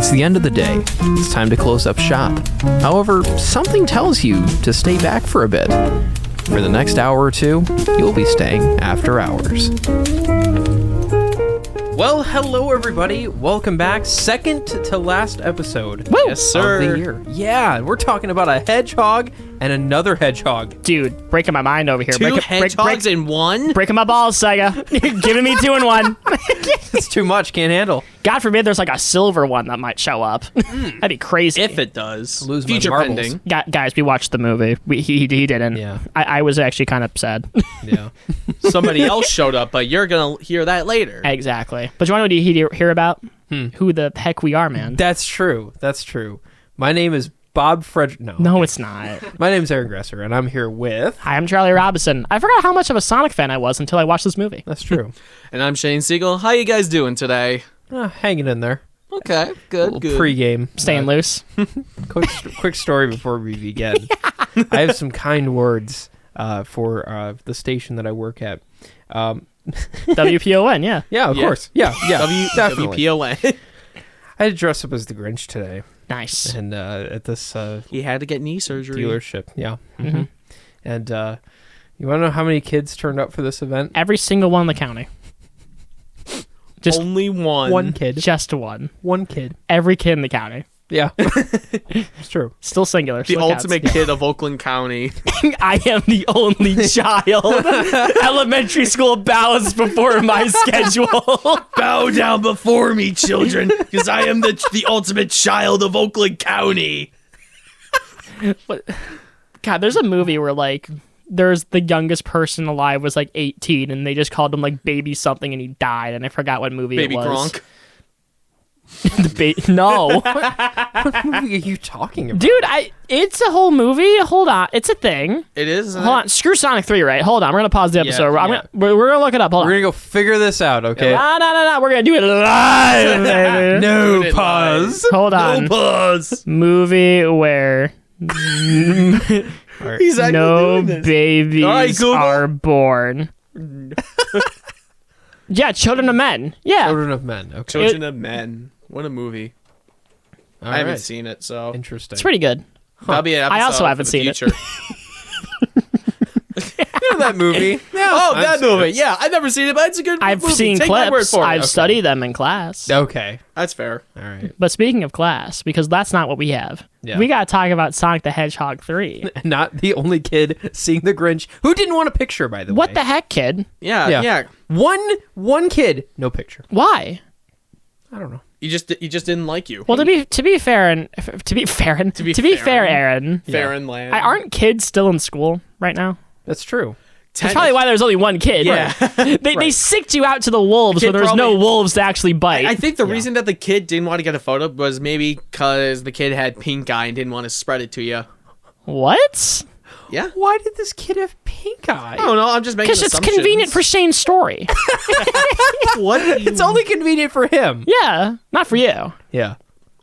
It's the end of the day. It's time to close up shop. However, something tells you to stay back for a bit. For the next hour or two, you'll be staying after hours. Well, hello everybody. Welcome back. Second to last episode. Woo! Yes, sir. Of the year. Yeah, we're talking about a hedgehog and another hedgehog. Dude, breaking my mind over here. Two hedgehogs in one? Breaking my balls, Sega. Giving me 2 in 1. It's too much. Can't handle. God forbid there's like a silver one that might show up. That'd be crazy. If it does. Lose my Future marbles. pending. Guys, we watched the movie. He didn't. Yeah. I was actually kind of sad. Yeah. Somebody else showed up, but you're going to hear that later. Exactly. But you want to hear about? Who the heck we are, man. That's true. That's true. My name is Bob Frederick. No, it's not. My name's Aaron Gresser, and I'm here with... Hi, I'm Charlie Robinson. I forgot how much of a Sonic fan I was until I watched this movie. That's true. And I'm Shane Siegel. How you guys doing today? Hanging in there. Okay, good, good. Pre-game. Staying loose. Quick story before we begin. I have some kind words for the station that I work at. WPON, yeah. Yeah, of course. Yeah, definitely. WPON. I had to dress up as the Grinch today. Nice. And at this He had to get knee surgery. dealership. Yeah. Mm-hmm. And you want to know how many kids turned up for this event? Every single one in the county. Just only one. One kid. Just one. One kid. Every kid in the county. Yeah. It's true. Still singular. The still ultimate kid of Oakland County. I am the only child. Elementary school bows before my schedule. Bow down before me, children, because I am the ultimate child of Oakland County. What? God, there's a movie where like there's the youngest person alive was like 18 and they just called him like baby something and he died and I forgot what movie Baby it was. Gronk. No. What movie are you talking about? Dude, it's a whole movie. Hold on. It's a thing. It is? Hold on. Screw Sonic 3, right? Hold on. We're going to pause the episode. Yeah. We're going to look it up. Hold We're on. going to go figure this out, okay? No. We're going to do it live, baby. No Do it pause. Hold on. No pause. Movie where He's actually no doing this. babies All right, Google. are born. Yeah, Children of Men. Yeah. Children of Men. Okay. Children of Men. What a movie. All I haven't right. seen it, so Interesting. It's pretty good. that'll be an episode I also for haven't the seen it. future. You know that movie? Yeah. Oh, I've that seen movie. it. Yeah, I've never seen it, but it's a good I've movie. seen Take my word clips. for it. I've Okay. studied them in class. Okay. That's fair. All right. But speaking of class, because that's not what we have, Yeah. we got to talk about Sonic the Hedgehog 3. Not the only kid seeing the Grinch who didn't want a picture, by the way. What the heck, kid? Yeah. One kid, no picture. Why? I don't know. He just didn't like you. Well, to be fair, Aaron, Fair land. aren't kids still in school right now? That's true. That's probably why there's only one kid. Yeah. They sicked you out to the wolves The where kid there's no probably- wolves to actually bite. I think the reason that the kid didn't want to get a photo was maybe because the kid had pink eye and didn't want to spread it to you. What? Yeah. Why did this kid have pink eye? I don't know. I'm just making Because it's assumptions. convenient for Shane's story. What? It's only convenient for him. Yeah, not for you. Yeah.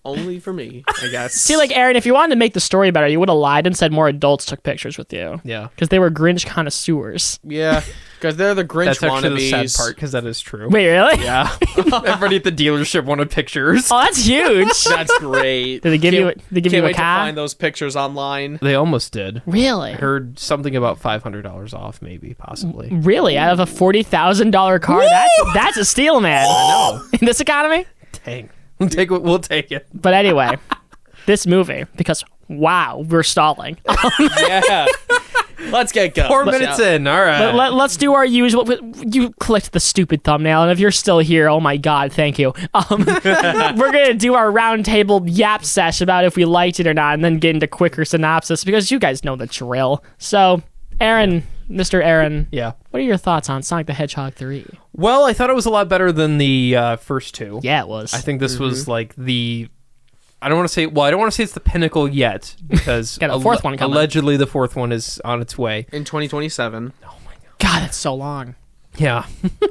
Only for me, I guess. See, like, Aaron, if you wanted to make the story better, you would have lied and said more adults took pictures with you. Yeah. Because they were Grinch connoisseurs. Yeah, because they're the Grinch That's actually wannabes. the sad part, because that is true. Wait, really? Yeah. Everybody at the dealership wanted pictures. Oh, that's huge. That's great. Did they give you? They give Can't you a wait to car? find those pictures online. They almost did. Really? I heard something about $500 off, maybe, possibly. Really? Out of a $40,000 car? That's a steal, man. I know. In this economy? Dang. We'll take it. But anyway, this movie, because wow, we're stalling. Yeah. Let's get going. 4 minutes in. All right. Let's do our usual. You clicked the stupid thumbnail, and if you're still here, oh my god, thank you. We're gonna do our roundtable yap sesh about if we liked it or not, and then get into quicker synopsis because you guys know the drill. So, Aaron, Mr. Aaron, Yeah. what are your thoughts on Sonic the Hedgehog 3? Well, I thought it was a lot better than the first two. Yeah, it was. I think this was like the... I don't want to say... Well, I don't want to say it's the pinnacle yet, because Got a fourth one coming. allegedly the fourth one is on its way. In 2027. God, that's so long. Yeah.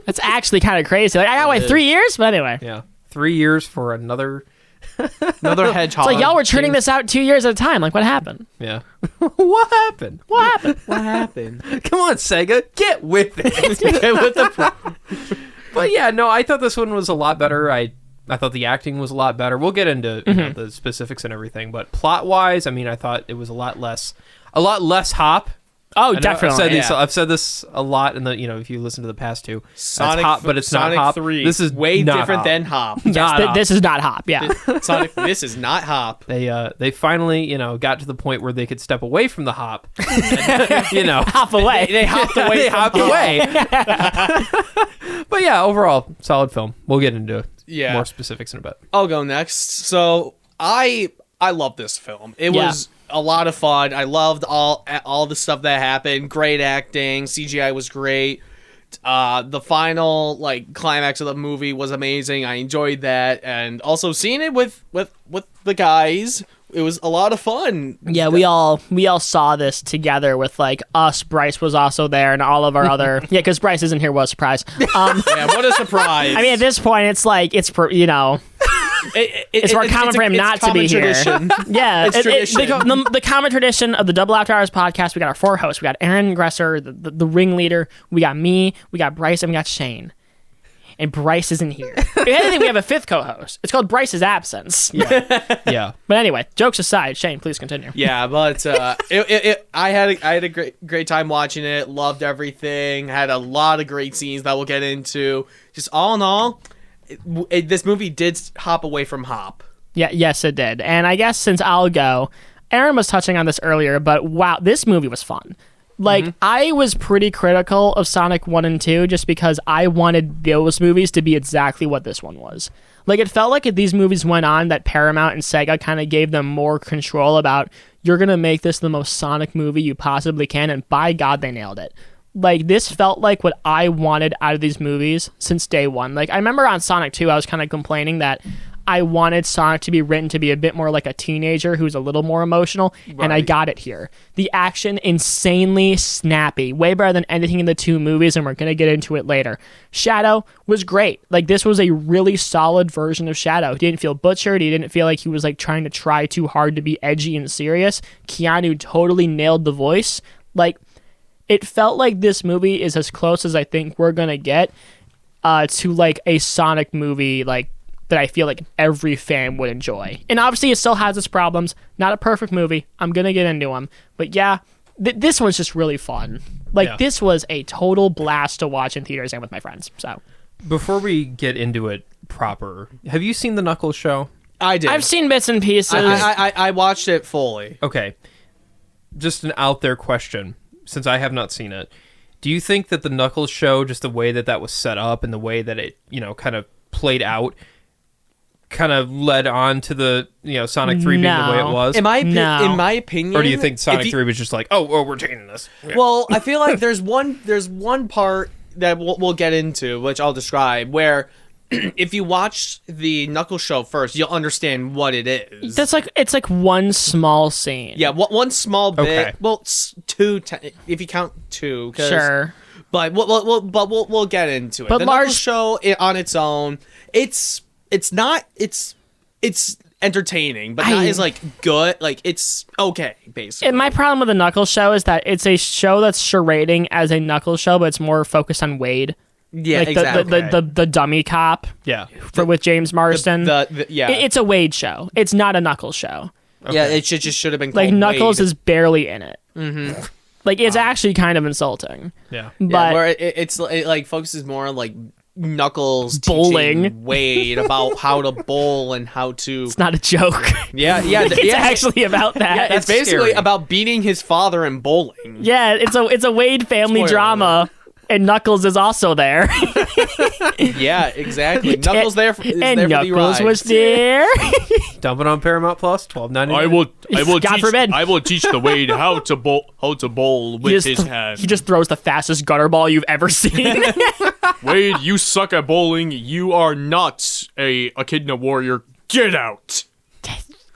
That's actually kind of crazy. Like, I gotta wait 3 years, but anyway. Yeah. 3 years for another... Another hedgehog. It's like y'all were turning this out 2 years at a time. Like, what happened? Yeah. What happened? What happened? What happened? Come on, Sega. Get with it. With the But yeah, no, I thought this one was a lot better. I I thought the acting was a lot better. We'll get into you know, the specifics and everything, but plot-wise, I mean, I thought it was a lot less Hop. Oh, I know definitely. I've said this a lot in the, you know, if you listen to the past two. Sonic, Hop, but it's Sonic not Hop. 3. This is way not different Hop. than Hop. Not Hop. This is not Hop. Yeah. Sonic, this is not Hop. They finally, you know, got to the point where they could step away from the Hop. And, you know, Hop away. They hopped away. they from hopped Hop. away. But yeah, overall, solid film. We'll get into Yeah. more specifics in a bit. I'll go next. So I love this film. It was a lot of fun. I loved all the stuff that happened. Great acting. CGI was great. The final like climax of the movie was amazing. I enjoyed that, and also seeing it with the guys. It was a lot of fun. Yeah, we all saw this together with like us. Bryce was also there, and all of our other because Bryce isn't here. Was a surprise. Yeah, what a surprise! I mean, at this point, it's like you know. It's more common for him not to be tradition. here. Yeah, It's tradition. The common tradition of the Double After Hours podcast. We got our 4 hosts. We got Aaron Gresser, the ringleader. We got me. We got Bryce, and we got Shane. And Bryce isn't here. If anything, we have a 5th co-host. It's called Bryce's absence. Yeah. But anyway, jokes aside, Shane, please continue. Yeah, but I had a great time watching it. Loved everything. Had a lot of great scenes that we'll get into. Just all in all, this movie did hop away from Hop. Yeah, yes, it did. And I guess since I'll go, Aaron was touching on this earlier, but wow, this movie was fun. Like, I was pretty critical of Sonic 1 and 2 just because I wanted those movies to be exactly what this one was. Like, it felt like if these movies went on, that Paramount and Sega kind of gave them more control about, you're going to make this the most Sonic movie you possibly can, and by God, they nailed it. Like, this felt like what I wanted out of these movies since day one. Like, I remember on Sonic 2, I was kind of complaining that I wanted Sonic to be written to be a bit more like a teenager who's a little more emotional, and I got it here. The action, insanely snappy, way better than anything in the 2 movies, and we're going to get into it later. Shadow was great. Like, this was a really solid version of Shadow. He didn't feel butchered. He didn't feel like he was, like, trying to try too hard to be edgy and serious. Keanu totally nailed the voice. Like, it felt like this movie is as close as I think we're going to get to, like, a Sonic movie, like, that I feel like every fan would enjoy. And obviously, it still has its problems. Not a perfect movie. I'm going to get into them. But yeah, this one's just really fun. Like, this was a total blast to watch in theaters and with my friends. So, before we get into it proper, have you seen the Knuckles show? I did. I've seen bits and pieces. I watched it fully. Okay. Just an out there question, since I have not seen it. Do you think that the Knuckles show, just the way that was set up and the way that it, you know, kind of played out, kind of led on to the, you know, Sonic 3 being the way it was? In my opinion, or do you think Sonic 3 was just like, oh, we're taking this? Yeah. Well, I feel like there's one part that we'll get into, which I'll describe, where if you watch the Knuckles show first, you'll understand what it is. It's like one small scene. Yeah, one small bit. Okay. Well, two if you count 2. Sure. But we'll get into it. But the Knuckles show on its own, it's entertaining, but not as like good. Like, it's okay, basically. And my problem with the Knuckles show is that it's a show that's charading as a Knuckles show, but it's more focused on Wade. Yeah, like exactly. the dummy cop. Yeah. With James Marsden. Yeah. It's a Wade show. It's not a Knuckles show. Okay. Yeah, it should have been like called Knuckles Wade. is barely in it. Mm-hmm. Like, it's actually kind of insulting. Yeah. But where it like focuses more on like Knuckles bowling teaching Wade about how to bowl and how to. It's not a joke. Yeah. It's actually about that. Yeah, it's basically about beating his father in bowling. Yeah, it's a Wade family drama. And Knuckles is also there. Yeah, exactly. Knuckles there for Knuckles was there. Dump it on Paramount Plus, $12.99. I will teach the Wade how to bowl with his hand. He just throws the fastest gutter ball you've ever seen. Wade, you suck at bowling. You are not a Echidna warrior. Get out.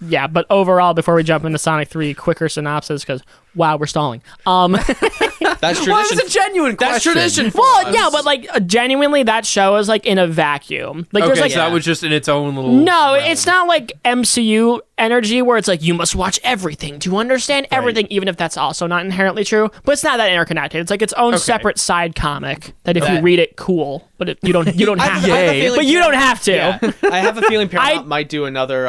Yeah, but overall, before we jump into Sonic 3, quicker synopsis, because Wow, we're stalling. That's tradition. Well, it's a genuine question. That's tradition. For Well, us. yeah, but like genuinely, that show is like in a vacuum. Like Okay, there's like so that was just in its own little. no, realm. it's not like MCU energy where it's like you must watch everything to understand everything, even if that's also not inherently true. But it's not that interconnected. It's like its own separate side comic that if you read it, cool. But you don't have I have a to. feeling But you don't have to. Yeah, I have a feeling Paramount might do another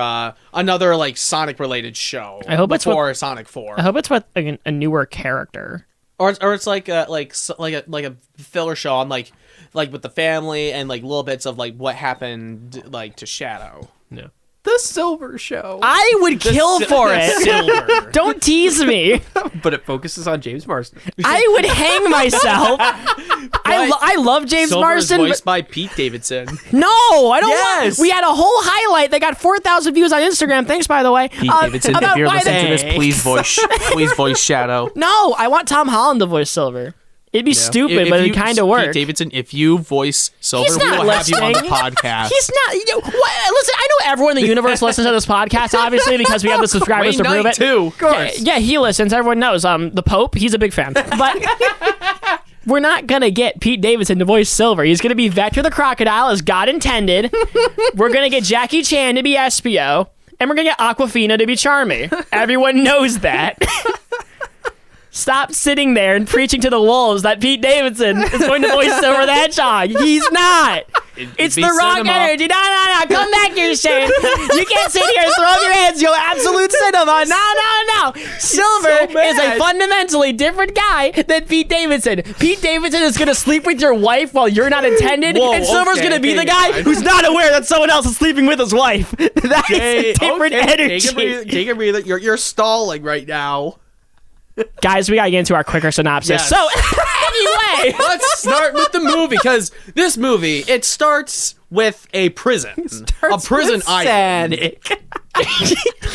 like Sonic related show. I hope it's before Sonic 4. I hope it's with like, a newer character. Or it's like a filler show on like with the family and like little bits of like what happened like to Shadow. No. The Silver Show. I would kill for it. Silver. Don't tease me. But it focuses on James Marsden. I would hang myself. I love James Silver is Marsden. voiced by Pete Davidson. No, I don't Yes. want. We had a whole highlight that got 4,000 views on Instagram. Thanks, by the way. Pete Davidson, about if you're why listening to this, they- please voice Shadow. No, I want Tom Holland to voice Silver. It'd be stupid, If but you- it kind of Pete worked. Davidson, if you voice Silver, He's we not will have you on the listening. podcast. He's not. You know, listen, I know everyone in the universe listens to this podcast, obviously, because we have the subscribers Wayne to prove Knight, it. too. Yeah, he listens. Everyone knows. The Pope, he's a big fan. But we're not gonna get Pete Davidson to voice Silver. He's gonna be Vector the Crocodile, as God intended. We're gonna get Jackie Chan to be Espio, and we're gonna get Aquafina to be Charmy. Everyone knows that. Stop sitting there and preaching to the wolves that Pete Davidson is going to voice Silver the Hedgehog. He's not. It's be the wrong cinema. energy. No. Come back here, Shane. You can't sit here and throw up your hands. You'll absolute cinema. No. Silver is a fundamentally different guy than Pete Davidson. Pete Davidson is going to sleep with your wife while you're not intended, Whoa, and Silver's okay, going to be the hang guy on. who's not aware that someone else is sleeping with his wife. That is a different energy. Take a breather. You're stalling right now. Guys, we got to get into our quicker synopsis. Yes. So, anyway. Let's start with the movie, because this movie, it starts with a prison. A prison island. Sonic.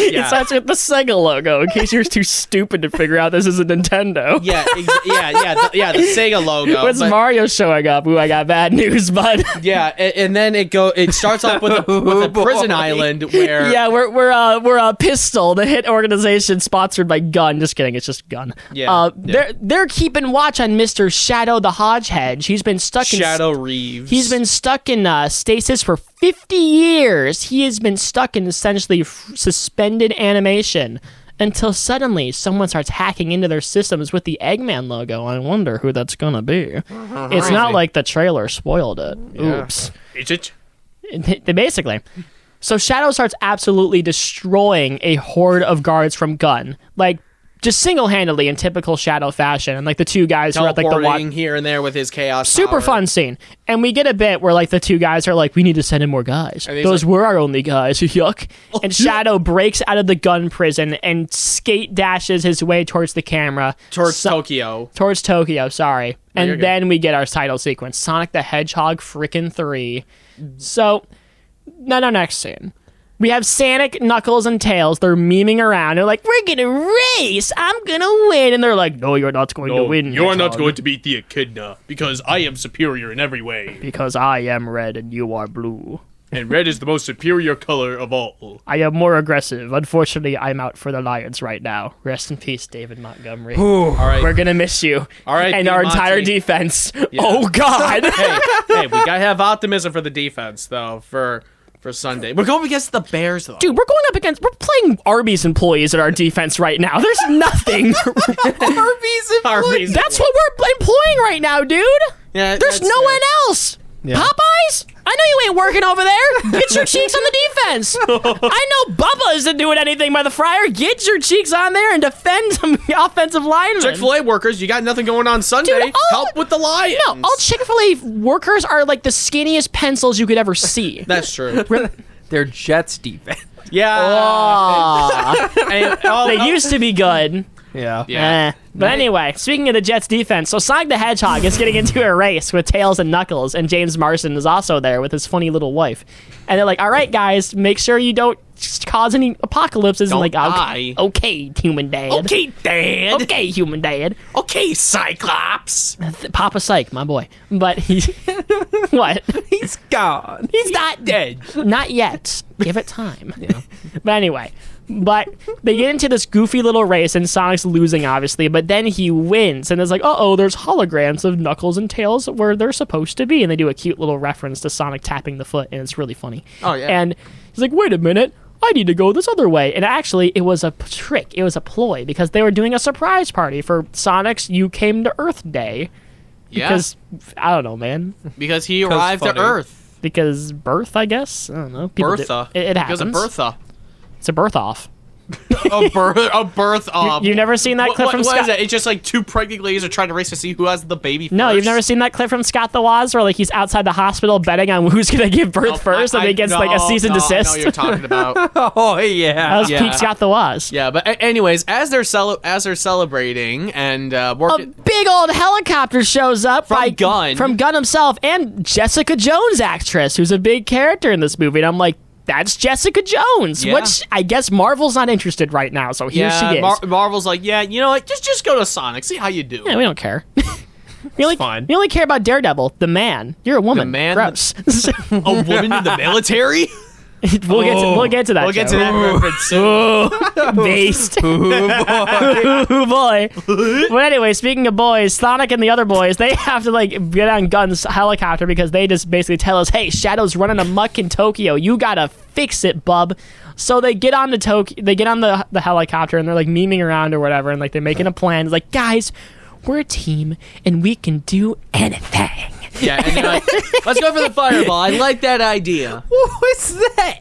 It starts with the Sega logo, in case you're too stupid to figure out this is a Nintendo. Yeah, the Sega logo. When's but- Mario showing up? Ooh, I got bad news, bud. Yeah, and then it starts off with a prison island where Yeah, we're a Pistol, the hit organization sponsored by Gun. Just kidding, it's just Gun. Yeah. They're keeping watch on Mr. Shadow the Hedgehog. He's been stuck in Shadow Reeves. He's been stuck in stasis for 50 years. He has been stuck in essentially suspended animation until suddenly someone starts hacking into their systems with the Eggman logo. I wonder who that's gonna be. It's not like the trailer spoiled it. Oops. Is it? Basically. So Shadow starts absolutely destroying a horde of guards from Gun. Like, just single-handedly in typical Shadow fashion. And, like, the two guys who are at, like, the teleporting here and there with his chaos super power. fun scene. And we get a bit where, like, the two guys are like, we need to send in more guys. And he's Those like- were our only guys. Yuck. And Shadow breaks out of the Gun prison and skate dashes his way towards the camera. Towards Tokyo. Towards Tokyo, sorry. you're And good. then we get our title sequence, Sonic the Hedgehog frickin' 3. So, now next scene. We have Sonic, Knuckles, and Tails. They're memeing around. They're like, we're gonna race. I'm gonna win. And they're like, no, you're not going to win. You're not Hedgehog, going to beat the echidna because I am superior in every way. because I am red and you are blue. And red is the most superior color of all. I am more aggressive. Unfortunately, I'm out for the Lions right now. Rest in peace, David Montgomery. All right. We're gonna miss you. All right, And our Monty. entire defense. Oh, God. hey, we gotta have optimism for the defense though for Sunday. We're going against the Bears though. Dude, we're playing Arby's employees at our defense right now. There's nothing. Arby's. That's what we're employing right now, dude. Yeah, There's that's no fair. one else. Popeyes? I know you ain't working over there. Get your cheeks on the defense. I know Bubba isn't doing anything by the fryer. Get your cheeks on there and defend some offensive linemen. Chick-fil-A workers, you got nothing going on Sunday. Dude, all- Help with the Lions. No, all Chick-fil-A workers are like the skinniest pencils you could ever see. That's true. They're Jets defense. Yeah. They used to be good. Yeah. Yeah. But anyway, speaking of the Jets defense, so Sonic the Hedgehog is getting into a race with Tails and Knuckles, and James Marsden is also there with his funny little wife. And they're like, all right, guys, make sure you don't causing apocalypses. Don't and like, die. Okay, human dad. Okay, Dad. Okay, human dad. Okay, Cyclops. Papa Psych, my boy. But he's what? He's gone. He's not dead. Not yet. Give it time. But anyway, they get into this goofy little race, and Sonic's losing, obviously, but then he wins, and it's like, there's holograms of Knuckles and Tails where they're supposed to be, and they do a cute little reference to Sonic tapping the foot, and it's really funny. Oh, yeah. And he's like, wait a minute, I need to go this other way. And actually, it was a trick. It was a ploy, because they were doing a surprise party for Sonic's You Came to Earth Day. Yeah. Because, I don't know, man. Because he arrived to funny. Earth. Because birth, I guess? I don't know. People Bertha. It happens. Because of Bertha. It's a birth off. A birth off. You've never seen that clip from What Scott? is that? It's just like two pregnant ladies are trying to race to see who has the baby first. No, you've never seen that clip from Scott the Woz where like he's outside the hospital betting on who's gonna give birth first, and he gets like a cease and desist. I know what you're talking about. Oh yeah. That was Yeah. peak Scott the Woz. Yeah, but anyways, as they're celebrating and A working. big old helicopter shows up From Gunn. from Gunn himself, and Jessica Jones actress, who's a big character in this movie. And I'm like, that's Jessica Jones, Yeah. which I guess Marvel's not interested right now. So here she is. Marvel's like, yeah, you know what? Just go to Sonic, see how you do. Yeah, we don't care. fine. We only care about Daredevil, the man. You're a woman. The man- Gross. A woman in the military. we'll get to that. We'll get to Joe. that reference soon. Based. Ooh, boy. But anyway, speaking of boys, Sonic and the other boys, they have to like get on Gunn's helicopter because they just basically tell us, hey, Shadow's running amok in Tokyo. You gotta fix it, bub. So they get on they get on the helicopter, and they're like memeing around or whatever, and like they're making a plan. It's like, guys, we're a team and we can do anything. Yeah, and they're like, let's go for the fireball. I like that idea. What's that?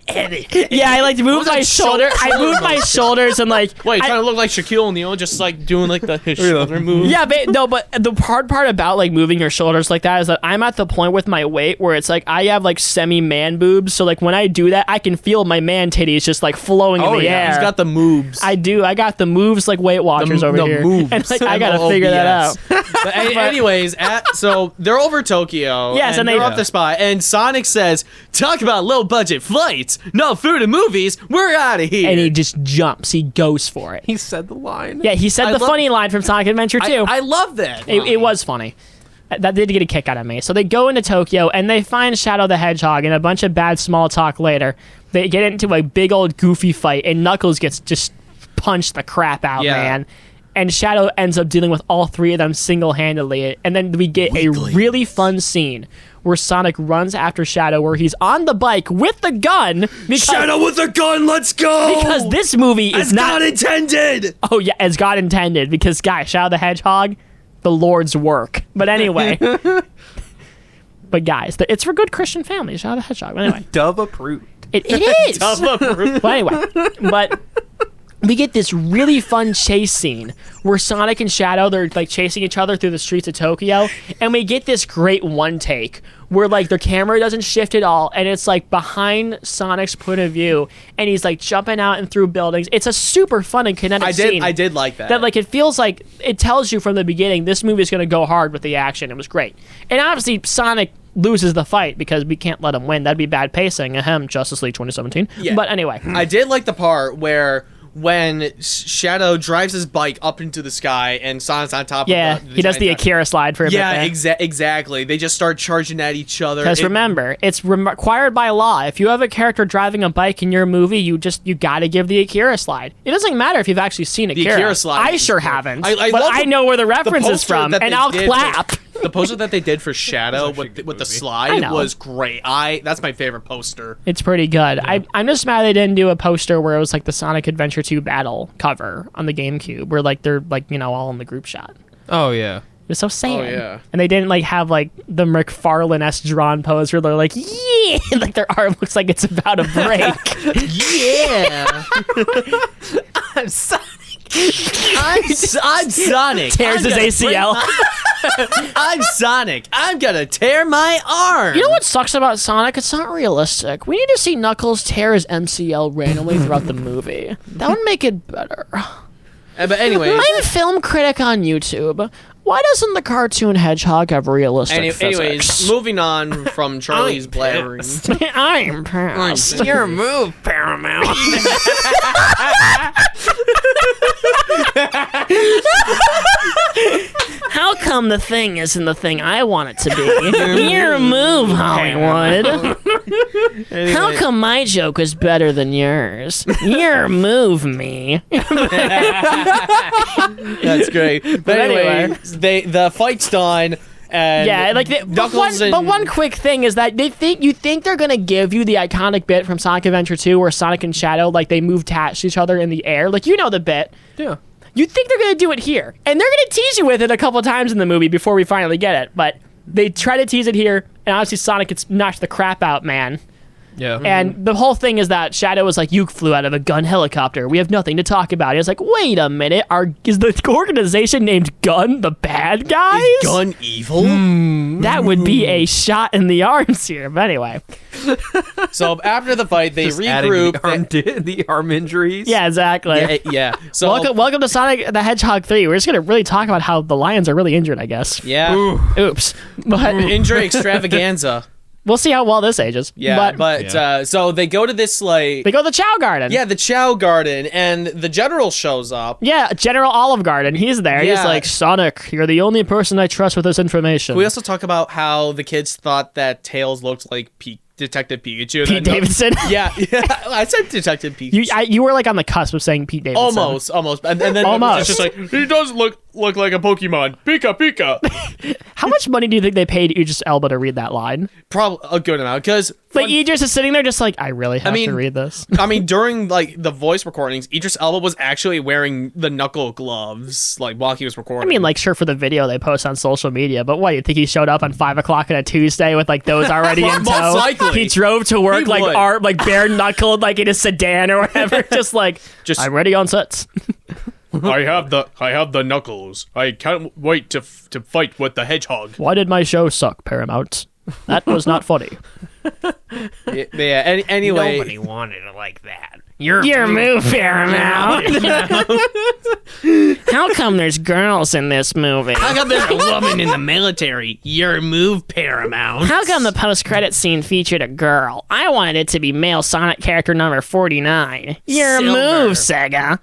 Yeah, I like to move was my that shoulder. I moved my shoulders and like. Wait, I- trying to look like Shaquille O'Neal, just like doing like his shoulder move. Yeah, but the hard part about like moving your shoulders like that is that I'm at the point with my weight where it's like I have like semi-man boobs, so like when I do that, I can feel my man titties just like flowing in the air. He's got the moves. I do. I got the moves like Weight Watchers over the here, moves. and like I gotta figure that out. But anyways, so they're over Tokyo. Yes, and they're they- off the spot. And Sonic says, "Talk about low budget flights, no food and movies. We're out of here." And he just jumps. He goes for it. He said the line. Yeah, he said I the love- funny line from Sonic Adventure 2. I love that. It was funny. That did get a kick out of me. So they go into Tokyo and they find Shadow the Hedgehog and a bunch of bad small talk later. They get into a big old goofy fight and Knuckles gets just punched the crap out, Yeah. man. And Shadow ends up dealing with all three of them single-handedly. And then we get a really fun scene where Sonic runs after Shadow, where he's on the bike with the gun. Shadow with a gun. Let's go. Because this movie is not intended. Oh yeah, as God intended. Because guys, Shadow the Hedgehog, the Lord's work. But anyway, but guys, it's for good Christian families. Shadow the Hedgehog. But anyway, Dove approved. it is. But anyway, but we get this really fun chase scene where Sonic and Shadow, they're like chasing each other through the streets of Tokyo, and we get this great one take where like their camera doesn't shift at all, and it's like behind Sonic's point of view, and he's like jumping out and through buildings. It's a super fun and kinetic scene. I did like that. That like it feels like it tells you from the beginning this movie is going to go hard with the action. It was great, and obviously Sonic loses the fight because we can't let him win. That'd be bad pacing. Ahem, Justice League 2017. Yeah. But anyway, I did like the part where when Shadow drives his bike up into the sky and Sonic's on top yeah, of the he does the giant- Akira slide for a Yeah, bit there. exactly. They just start charging at each other. Because remember, it's required by law. If you have a character driving a bike in your movie, you got to give the Akira slide. It doesn't matter if you've actually seen Akira. Akira slide I is sure great. haven't. I but love I the- know where the the reference is poster from, that and they I'll did clap. the poster that they did for Shadow with the movie. slide I know. was great. That's my favorite poster. It's pretty good. I'm just mad they didn't do a poster where it was like the Sonic Adventure 2 battle cover on the GameCube, where like they're like all in the group shot. Oh yeah. It was so sad. Oh, yeah. And they didn't like have like the McFarlane-esque drawn pose where they're like, yeah, like their arm looks like it's about to break. Yeah, I'm sorry. I'm Sonic. Tears I'm his gonna ACL. I'm Sonic. I'm gonna tear my arm. You know what sucks about Sonic? It's not realistic. We need to see Knuckles tear his MCL randomly throughout the movie. That would make it better. But anyway, I'm a film critic on YouTube. Why doesn't the cartoon hedgehog have realistic physics? Anyways, moving on from Charlie's blabbering. I'm pissed. Your move, Paramount. How come the thing isn't the thing I want it to be? Your move, Hollywood. How come my joke is better than yours? Your move, me. That's great. But anyway, the fight's done. And yeah, like but one quick thing is that you think they're gonna give you the iconic bit from Sonic Adventure 2 where Sonic and Shadow like they move past each other in the air. Like, you know the bit. Yeah. You think they're gonna do it here, and they're gonna tease you with it a couple times in the movie before we finally get it. But they try to tease it here, and obviously Sonic gets knocked the crap out, man. Yeah. And the whole thing is that Shadow was like, you flew out of a gun helicopter. We have nothing to talk about. He was like, wait a minute. Is the organization named Gun the bad guys? Is Gun evil? That would be a shot in the arms here. But anyway. So after the fight, they regroup. The arm injuries. Yeah, exactly. Yeah. So welcome to Sonic the Hedgehog 3. We're just going to really talk about how the lions are really injured, I guess. Yeah. Oops. But Injury extravaganza. we'll see how well this ages. Yeah, but so they go to this like they go to the Chow Garden. Yeah, the Chow Garden, and the general shows up. Yeah, General Olive Garden. He's there. Yeah. He's like, Sonic, you're the only person I trust with this information. We also talk about how the kids thought that Tails looked like Detective Pikachu. Pete Davidson. Yeah, I said Detective Pikachu. You were like on the cusp of saying Pete Davidson. Almost, and then Almost. it's just like he does look like a Pokemon. Pika. How much money do you think they paid Idris Elba to read that line? Probably a good amount, because Like Idris is sitting there just like, I really have to read this. I mean, during like the voice recordings, Idris Elba was actually wearing the knuckle gloves like while he was recording. I mean, like, sure, for the video they post on social media, but what, you think he showed up on 5 o'clock on a Tuesday with like those already in Most tow? likely. He drove to work He would. like bare knuckled, like in a sedan or whatever, just I'm ready on sets. I have the knuckles. I can't wait to fight with the hedgehog. Why did my show suck, Paramount? That was not funny. yeah. Anyway, Nobody wanted it like that. Your move, Paramount. How come there's girls in this movie? how come there's a woman in the military? Your move, Paramount. How come the post-credit scene featured a girl? I wanted it to be male Sonic character number 49. Your Silver. move, Sega.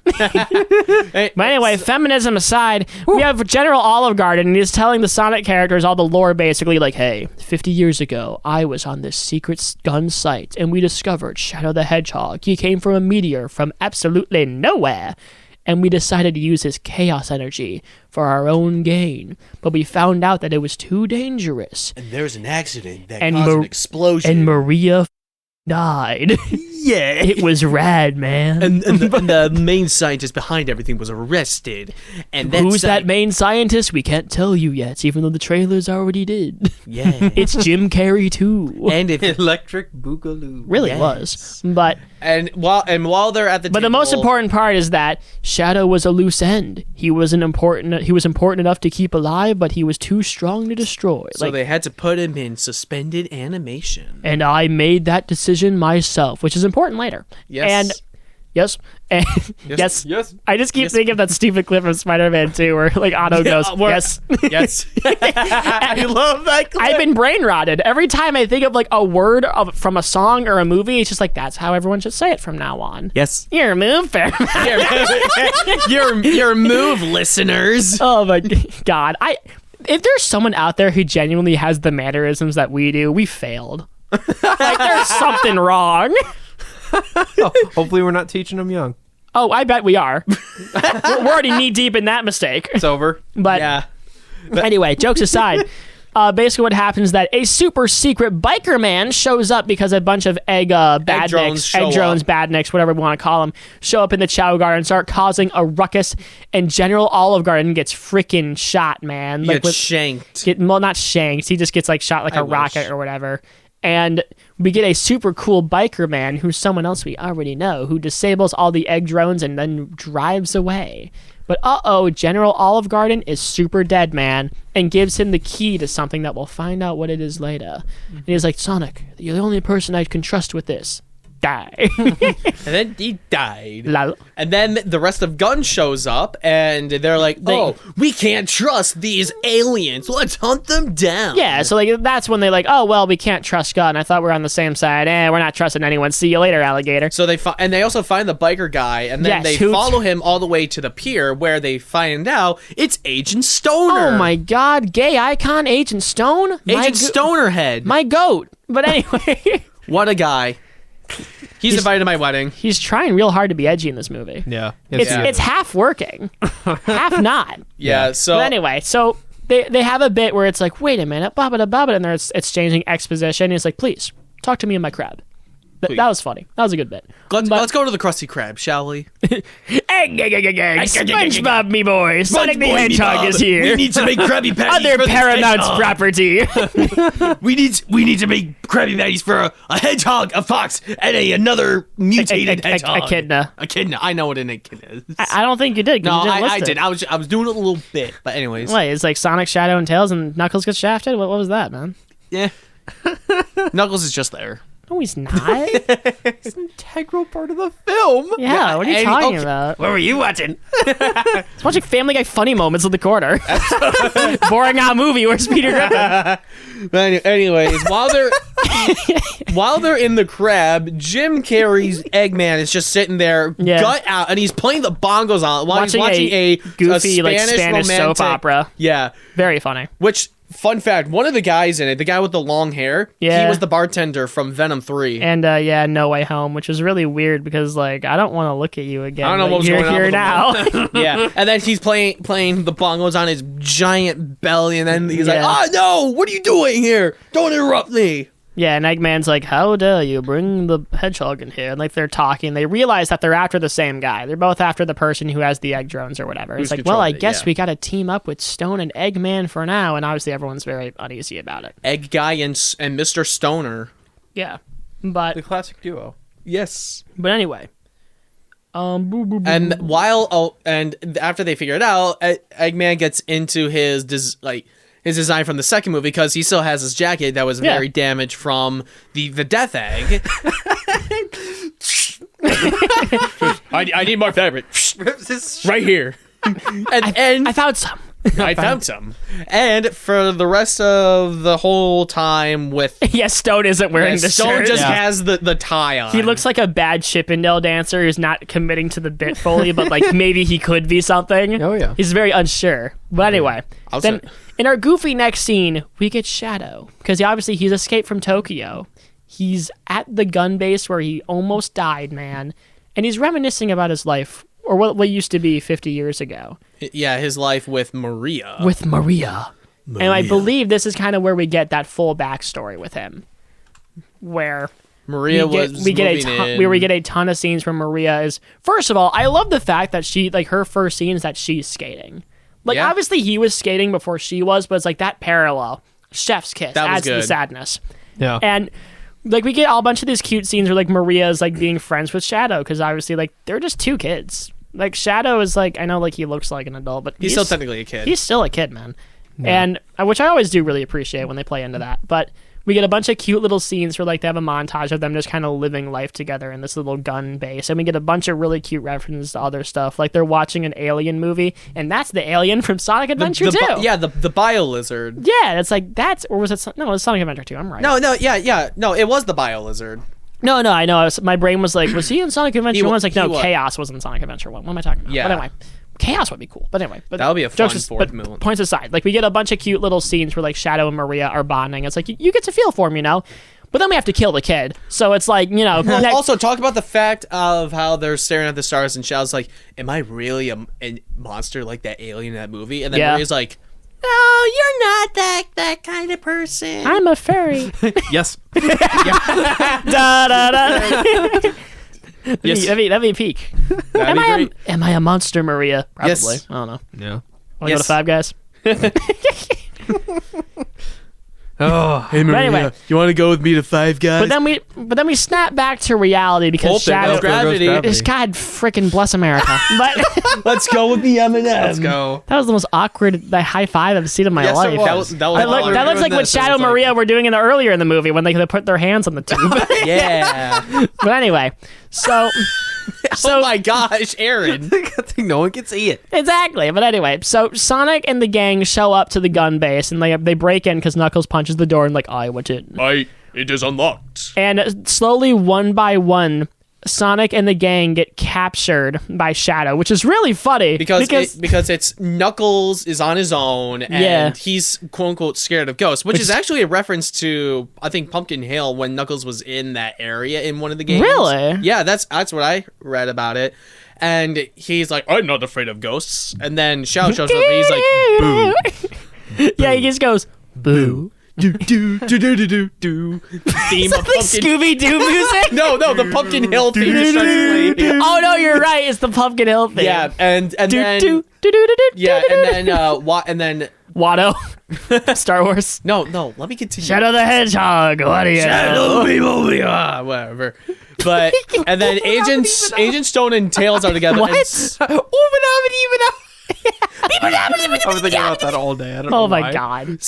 Hey, But anyway, feminism aside, we have General Olive Garden, and he's telling the Sonic characters all the lore, basically, like, hey, 50 years ago, I was on this secret gun site, and we discovered Shadow the Hedgehog. He came from a meteor from absolutely nowhere, and we decided to use his chaos energy for our own gain. But we found out that it was too dangerous, and there's an accident that And caused Mar- an explosion. and Maria died. yeah. It was rad, man. And the main scientist behind everything was arrested. And Who's that main scientist? We can't tell you yet, even though the trailers already did. Yeah. It's Jim Carrey too. and if Electric Boogaloo. Really Yes. was. But while they're at the the most important part is that Shadow was a loose end. He was important enough to keep alive, but he was too strong to destroy. so they had to put him in suspended animation. And I made that decision myself, which is important later. Yes. And yes. And yes. Yes. I just keep thinking of that stupid clip of Spider-Man 2 where like Otto goes, yes. Yes. I love that clip. I've been brain rotted. Every time I think of like a word from a song or a movie, it's just like, that's how everyone should say it from now on. Yes. Your move, fair. your move, listeners. Oh my God. If there's someone out there who genuinely has the mannerisms that we do, we failed. Like there's something wrong. Hopefully we're not teaching them young. Oh, I bet we are. We're already knee deep in that mistake. It's over. But Yeah. anyway, jokes aside, basically what happens is that a super secret biker man shows up because a bunch of egg drones, badniks, whatever we want to call them, show up in the Chow Garden and start causing a ruckus, and General Olive Garden gets freaking shot, man. He gets shanked. Well, not shanked. He just gets like shot like a rocket or whatever. And we get a super cool biker man who's someone else we already know, who disables all the egg drones and then drives away. But General Olive Garden is super dead, man, and gives him the key to something that we'll find out what it is later. And he's like, Sonic, you're the only person I can trust with this. die. And then he died. Lol. And then the rest of Gun shows up, and they're like, "Oh, we can't trust these aliens. Let's hunt them down." Yeah, so like that's when they like, oh well, we can't trust Gun. I thought we were on the same side. We're not trusting anyone. See you later, alligator. So they also find the biker guy, and then Yes, they who- follow him all the way to the pier, where they find out it's Agent Stoner. Oh my god, gay icon Agent Stone. Agent Stonerhead. My goat. But anyway, What a guy. He's invited to my wedding. he's trying real hard to be edgy in this movie. Yeah. It's half working, half not. Yeah. So But anyway, so they have a bit where it's like, wait a minute, and they're exchanging exposition. He's like, please talk to me in my crab. That was funny. That was a good bit. let's go to the Krusty Krab, shall we? SpongeBob, me boy. Sonic the Hedgehog is here. We need to make Krabby Patties. Other for this Paramount's hedgehog. property. We need to make Krabby Patties for a hedgehog, a fox, and another mutated hedgehog. Echidna. Echidna. I know what an echidna is. I don't think you did. 'Cause No, you didn't I list it. did. I was doing it a little bit, but anyways. Wait, it's like Sonic, Shadow, and Tails, and Knuckles gets shafted? What was that, man? Yeah. Knuckles is just there. No, he's not. It's an integral part of the film. Yeah, what are you and- talking okay. about? What were you watching? I was watching Family Guy funny moments in the corner. Boring out movie. Where's Peter Griffin? But anyways, while they're in the crab, Jim Carrey's Eggman is just sitting there, Yeah. gut out, and he's playing the bongos on while he's watching a goofy like Spanish Spanish soap romantic- opera. Yeah, Very funny. which fun fact, one of the guys in it, the guy with the long hair, Yeah. he was the bartender from Venom 3. And yeah, No Way Home, which is really weird because like I don't want to look at you again. I don't know but what was you're going on here with now. Yeah, and then he's playing the bongos on his giant belly, and then he's Yeah. like, "Oh no, what are you doing here? Don't interrupt me." Yeah, and Eggman's like, how dare you bring the hedgehog in here? And like they're talking, they realize that they're after the same guy. They're both after the person who has the egg drones or whatever. Who's It's like, well, I controlling it, guess yeah. we got to team up with Stone and Eggman for now. And obviously everyone's very uneasy about it. Egg guy and Mr. Stoner. Yeah, but The classic duo. Yes. anyway, And and after they figure it out, Eggman gets into his his design from the second movie because he still has his jacket that was Yeah. very damaged from the death egg. I need more fabric right here. And I found some. I found some. And for the rest of the whole time with Yeah, Stone isn't wearing the Stone shirt. just has the tie on. He looks like a bad Chippendale dancer who's not committing to the bit fully, but like maybe he could be something. Oh, yeah. He's very unsure. But anyway, I'll then say- in our goofy next scene, we get Shadow because obviously he's escaped from Tokyo. He's at the gun base where he almost died, man, and he's reminiscing about his life or what used to be 50 years ago Yeah, his life with Maria. with Maria. And I believe this is kind of where we get that full backstory with him, where Maria we was get a moving ton, in. where we get a ton of scenes from Maria. Is first of all, I love the fact that she like her first scene is that she's skating. Like Yeah. obviously he was skating before she was, but it's like that parallel. Chef's kiss That was adds to the good. sadness. Yeah. And like we get a bunch of these cute scenes where like Maria is like being friends with Shadow because obviously like they're just two kids. Like Shadow is like I know like he looks like an adult, but He's still technically a kid. he's still a kid, man. And which I always do really appreciate when they play into that. But we get a bunch of cute little scenes where like they have a montage of them just kind of living life together in this little gun base, and we get a bunch of really cute references to other stuff. Like they're watching an alien movie, and that's the alien from Sonic Adventure 2. The bio lizard. Yeah, it's like that's or was it? No, it was Sonic Adventure 2. I'm right. No, it was the bio lizard. No, I know. My brain was like, was he in Sonic Adventure 1? I was like, no, he was. Chaos was in Sonic Adventure 1. What am I talking about? Yeah. But anyway, Chaos would be cool. But anyway. That would be a fun fourth movie. Points aside, like we get a bunch of cute little scenes where like Shadow and Maria are bonding. It's like, you get to feel for him, you know? But then we have to kill the kid. So it's like, you know. Well, also talk about the fact of how they're staring at the stars and Shadow's like, am I really a monster like that alien in that movie? And then Yeah. Maria's like, no, you're not that kind of person. I'm a furry. Yes. da, da, da. Yes. That'd be a peak. That'd be great. Am I a monster, Maria? Probably. Yes. I don't know. Yeah. Want to go to Yes. Five Guys? Oh, Hey, Maria, anyway. you want to go with me to Five Guys? But then we snap back to reality because Shadow. there's gravity. This God freaking bless America. But Let's go with the M&M. let's go. that was the most awkward high five I've seen in my Yes, life. it was. That was That looks like what Shadow and Maria were doing earlier in the movie when they put their hands on the tube. Yeah. But anyway, so Oh my gosh, Aaron. Good thing no one can see it. exactly. But anyway, so Sonic and the gang show up to the gun base and they break in because Knuckles punches the door and like, I want it. It is unlocked. And slowly, one by one, Sonic and the gang get captured by Shadow, which is really funny Because it's Knuckles is on his own and Yeah. he's quote unquote scared of ghosts, which is actually a reference to I think Pumpkin Hill when Knuckles was in that area in one of the games. Really? Yeah, that's what I read about it. And he's like, I'm not afraid of ghosts. And then Shadow shows up and he's like, boo. Yeah, he just goes boo. Do do do do do do do. Theme of Like Pumpkin. Scooby Doo music. No, the Pumpkin Hill theme just starts playing. Oh no, you're right. It's the Pumpkin Hill thing. Yeah, and then yeah, and then Watto, Star Wars. no, let me continue. Shadow the Hedgehog. What do you know? Whatever. But and then Agent Stone and Tails are together. What? I was thinking about that all day. I don't know Oh my why. god.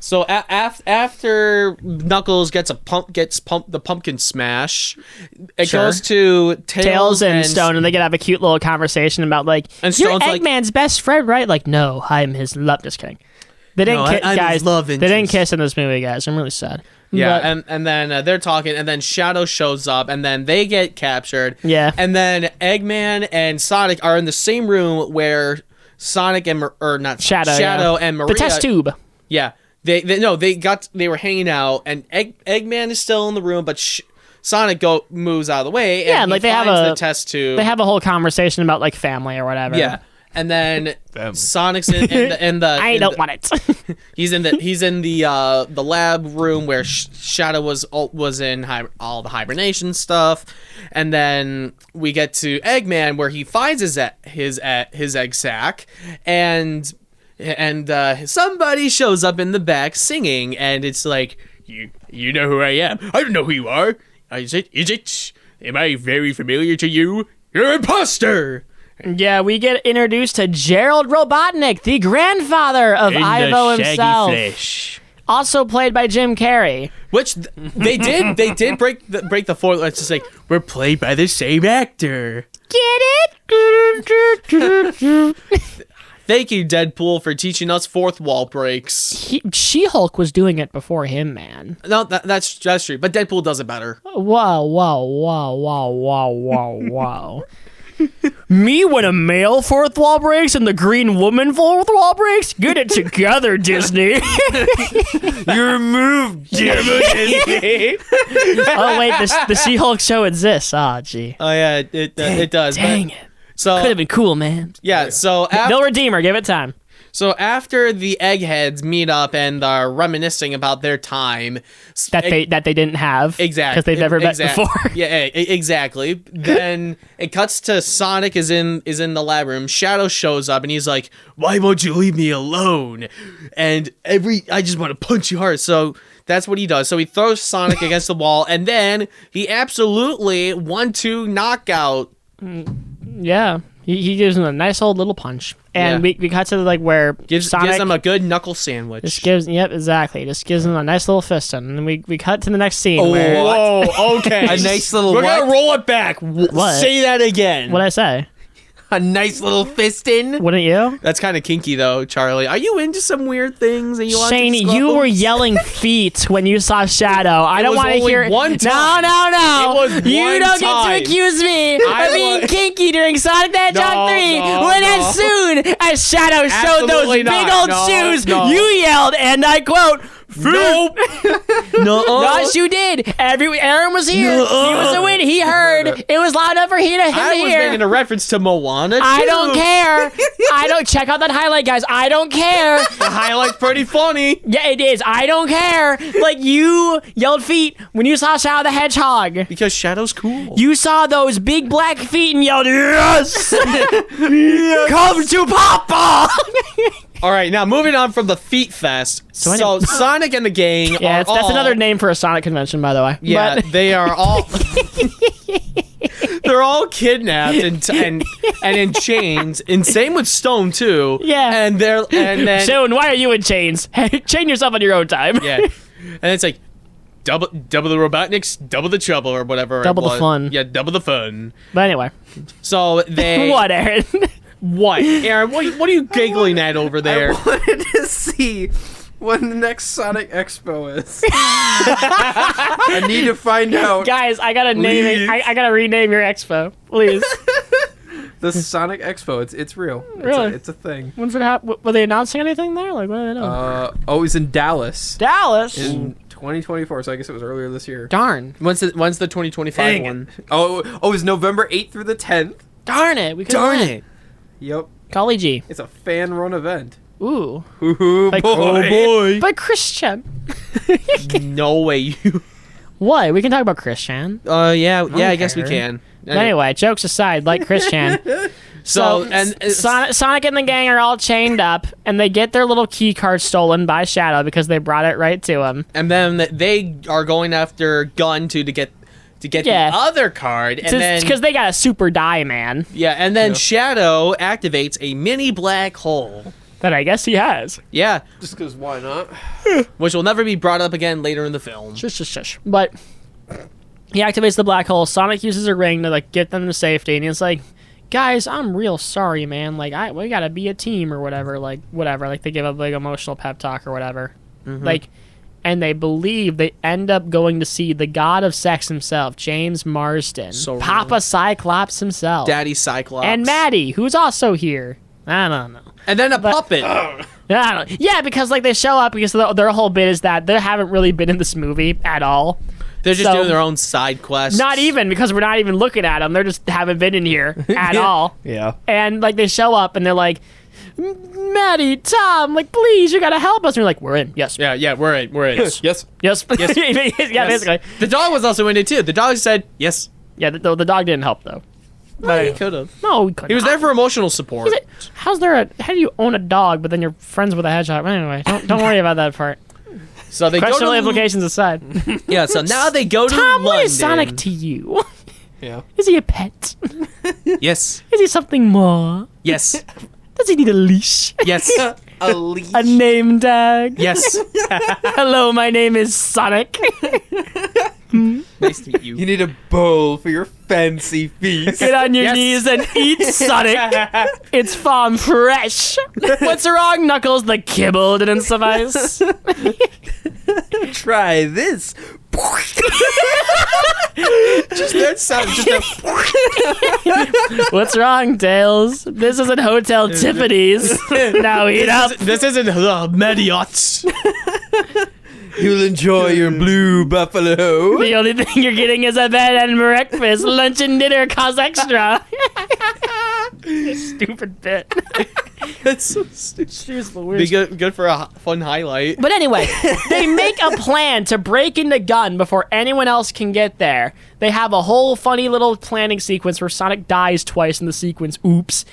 So after Knuckles gets the pumpkin smash, it Sure. goes to Tails and Stone, and they can have a cute little conversation about like, And you're Stone's like- Eggman's best friend, right? Like, no, I'm his love. Just kidding. They didn't No, kiss, I'm his guys. love They didn't interest. kiss in this movie, guys. I'm really sad. Yeah, But- and then they're talking, and then Shadow shows up, and then they get captured. Yeah. And then Eggman and Sonic are in the same room where Sonic and Shadow yeah. and Maria. The test tube. Yeah, they were hanging out, and Eggman is still in the room, but Sonic moves out of the way. Yeah, and like he they have finds a the test tube. They have a whole conversation about like family or whatever. Yeah. And then Family. Sonic's in the I don't want it. he's in the lab room where Shadow was in all the hibernation stuff, and then we get to Eggman where he finds his egg sack, and somebody shows up in the back singing, and it's like, you know who I am? I don't know who you are. Is it? Am I very familiar to you? You're an imposter. Yeah, we get introduced to Gerald Robotnik, the grandfather of Ivo himself. Also played by Jim Carrey. Which they did break the fourth. It's just like, we're played by the same actor. Get it? Thank you, Deadpool, for teaching us fourth wall breaks. She-Hulk was doing it before him, man. No, that's true, but Deadpool does it better. Wow. Me when a male fourth wall breaks and the green woman fourth wall breaks? Get it together, Disney. You're moved, Disney. Oh, wait, the She-Hulk show exists. Ah, gee. Oh yeah, it does. Dang but, it. So Could have been cool, man. yeah, so They'll redeem her. Give it time. So after the Eggheads meet up and are reminiscing about their time That they didn't have. exactly Because they've never met before. Yeah, exactly. Then it cuts to Sonic is in the lab room. Shadow shows up and he's like, "Why won't you leave me alone?" And I just want to punch you hard. So that's what he does. So he throws Sonic against the wall, and then he absolutely 1-2 knockout. Yeah. He gives him a nice old little punch. And Yeah. we cut to like where Gives Sonic him a good knuckle sandwich. just gives exactly. Just gives him a nice little fisting. And then we cut to the next scene where Whoa, okay. A nice little We're what? gonna roll it back. What? Say that again. what'd I say? A nice little fistin'. Wouldn't you? That's kind of kinky though, Charlie. Are you into some weird things? And you want Shane, to you were yelling feet when you saw Shadow. I don't was want to only hear one time. No. It was You one don't get time. to accuse me I of being was- kinky during Sonic the Hedgehog 3 when as soon as Shadow showed those Absolutely big not. old No, shoes, no. you yelled, and I quote, Nope. No. Yes, you did. Aaron was here. He was a win. He heard. It was loud enough for him to I was hear. making a reference to Moana. I too. don't care. I don't check out that highlight, guys. I don't care. The highlight's pretty funny. Yeah, it is. I don't care. Like, you yelled feet when you saw Shadow the Hedgehog. Because Shadow's cool. You saw those big black feet and yelled, yes! Come to Papa! All right, now moving on from the Feet Fest. So, Sonic and the gang Yeah, are that's all, another name for a Sonic convention, by the way. Yeah, But- they are all. They're all kidnapped and in chains, and same with Stone too. Yeah. and then Stone, why are you in chains? Chain yourself on your own time. yeah, and it's like double the Robotniks, double the trouble, or whatever. Double it the was. fun. Yeah, double the fun. But anyway, So they what, Aaron? What, Aaron? What are you giggling at over there? I wanted to see when the next Sonic Expo is. I need to find out. Guys, I gotta name it. I gotta rename your expo, please. The Sonic Expo. It's real. Really? It's a thing. When's it happen? Were they announcing anything there? Like, what are they doing? It's in Dallas Dallas. in 2024. So I guess it was earlier this year. Darn. When's the 2025 Dang one? it. Oh, it's November 8th through the 10th. Darn it. We could Darn it! Yep. Golly gee. It's a fan-run event. Ooh. Ooh, Like- boy. Oh boy! But Christian. No way, you. What? We can talk about Christian. Yeah, I guess we care. can. But anyway, jokes aside, like Christian. So, Sonic and the gang are all chained up, and they get their little key card stolen by Shadow because they brought it right to him. and then they are going after Gun to get Yeah. the other card, and then Because they got a super die man and then Shadow activates a mini black hole. that I guess he has. Yeah, Just because why not? which will never be brought up again later in the film. Shush. But he activates the black hole. Sonic uses a ring to like get them to safety, and he's like, "Guys, I'm real sorry, man. Like, we gotta be a team or whatever. Like, whatever. Like, they give a big emotional pep talk or whatever. Like, and they believe they end up going to see the god of sex himself, James Marsden, So Papa Cyclops himself, Daddy Cyclops and Maddie, who's also here. I don't know. and then a puppet. I don't know. Yeah, because like they show up because their whole bit is that they haven't really been in this movie at all. They're just So- doing their own side quests. Not even because we're not even looking at them. They're just haven't been in here at all. Yeah. And like they show up and they're like, Maddie, Tom, like please, you gotta help us. And you're like, we're in. Yes. Yeah, we're in. Yes. Yes. yeah, basically. The dog was also in it too. The dog said yes. Yeah, the dog didn't help though. But he could have. No, we couldn't. He was there for emotional support. How do you own a dog, but then you're friends with a hedgehog? Anyway, don't worry about that part. So they Questionable go to implications aside. Yeah. So now they go to Tom, London. what is Sonic to you? Yeah. Is he a pet? Yes. Is he something more? Yes. Does he need a leash? Yes. A leash. A name tag? Yes. Hello, my name is Sonic. Nice to meet you. You need a bowl for your fancy feast. Get on your Yes. knees and eat, Sonic. It's farm fresh. What's wrong, Knuckles? The kibble didn't suffice. Try this. Just that sound. Just a, What's wrong, Tails? This isn't Hotel Tiffany's. Now eat up. this isn't Marriott's. You'll enjoy your blue buffalo. The only thing you're getting is a bed and breakfast. Lunch and dinner cost extra. Stupid bit. That's so stupid. She's the Be worst. good for a fun highlight. But anyway, they make a plan to break into Gun before anyone else can get there. They have a whole funny little planning sequence where Sonic dies twice in the sequence. Oops.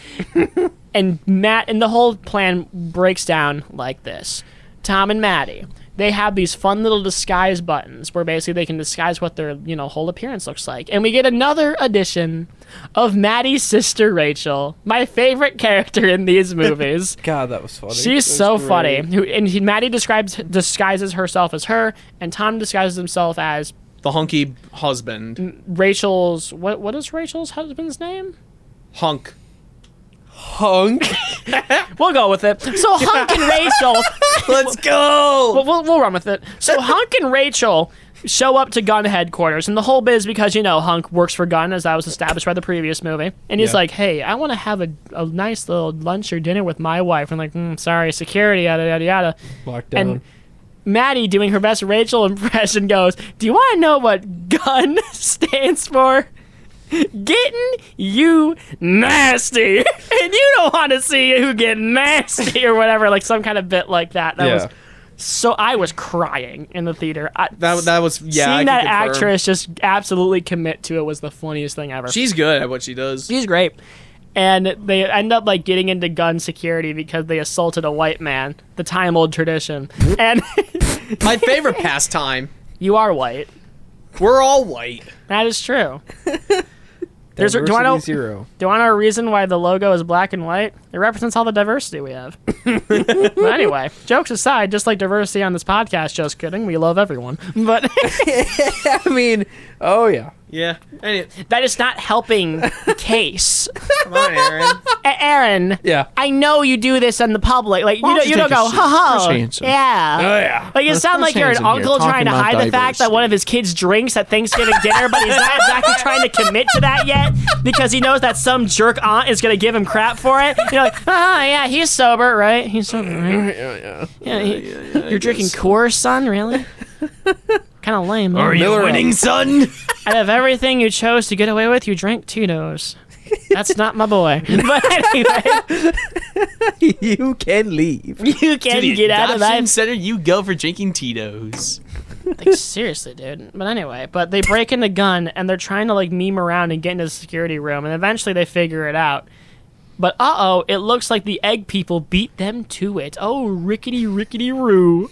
And the whole plan breaks down like this. Tom and Maddie, they have these fun little disguise buttons where basically they can disguise what their, whole appearance looks like. And we get another edition of Maddie's sister Rachel, my favorite character in these movies. God, that was funny. She's That was so great. funny. Maddie disguises herself as her, and Tom disguises himself as The hunky husband. Rachel's. What is Rachel's husband's name? Hunk. Hunk. We'll go with it. So Hunk and Rachel. Let's go. We'll run with it. So Hunk and Rachel show up to Gun headquarters, and the whole bit is because Hunk works for Gun, as that was established by the previous movie, and he's Yeah. like, "Hey, I want to have a nice little lunch or dinner with my wife." And like, sorry, security, yada yada yada. Lockdown. And Maddie, doing her best Rachel impression, goes, "Do you want to know what Gun stands for? Getting you nasty." And you don't want to see who get nasty or whatever, like some kind of bit like that. That was so I was crying in the theater. That was yeah. I Seeing can that confirm. actress just absolutely commit to it was the funniest thing ever. She's good at what she does. She's great. And they end up like getting into gun security because they assaulted a white man, the time-old tradition. And My favorite pastime. you are white. We're all white. That is true. Do I know? Zero. Do you want to know a reason why the logo is black and white? It represents all the diversity we have. But anyway, jokes aside, just like diversity on this podcast, just kidding, we love everyone. But I mean, oh yeah. Yeah. Anyway, that is not helping the case. come on, Aaron. Aaron, Yeah. I know you do this in the public. Like, Why don't you you don't take go, a seat? ha First ha. answer. Yeah. Oh yeah. Like, you Let's sound like first you're an hands in here, uncle trying to talking hide about the fact that one of his kids drinks at Thanksgiving dinner, but he's not exactly trying to commit to that yet because he knows that some jerk aunt is going to give him crap for it. You're like, yeah, he's sober, right? He's sober, right? Yeah, you're drinking Coors, son? Really? Kind of lame. Huh? Are you Miller winning, son? Out of everything you chose to get away with, you drank Tito's. That's not my boy. But anyway, You can leave. you can get out of that. center, you go for drinking Tito's. Like, seriously, dude. But anyway, they break in the gun and they're trying to like meme around and get into the security room, and eventually they figure it out. But it looks like the egg people beat them to it. Oh, rickety roo.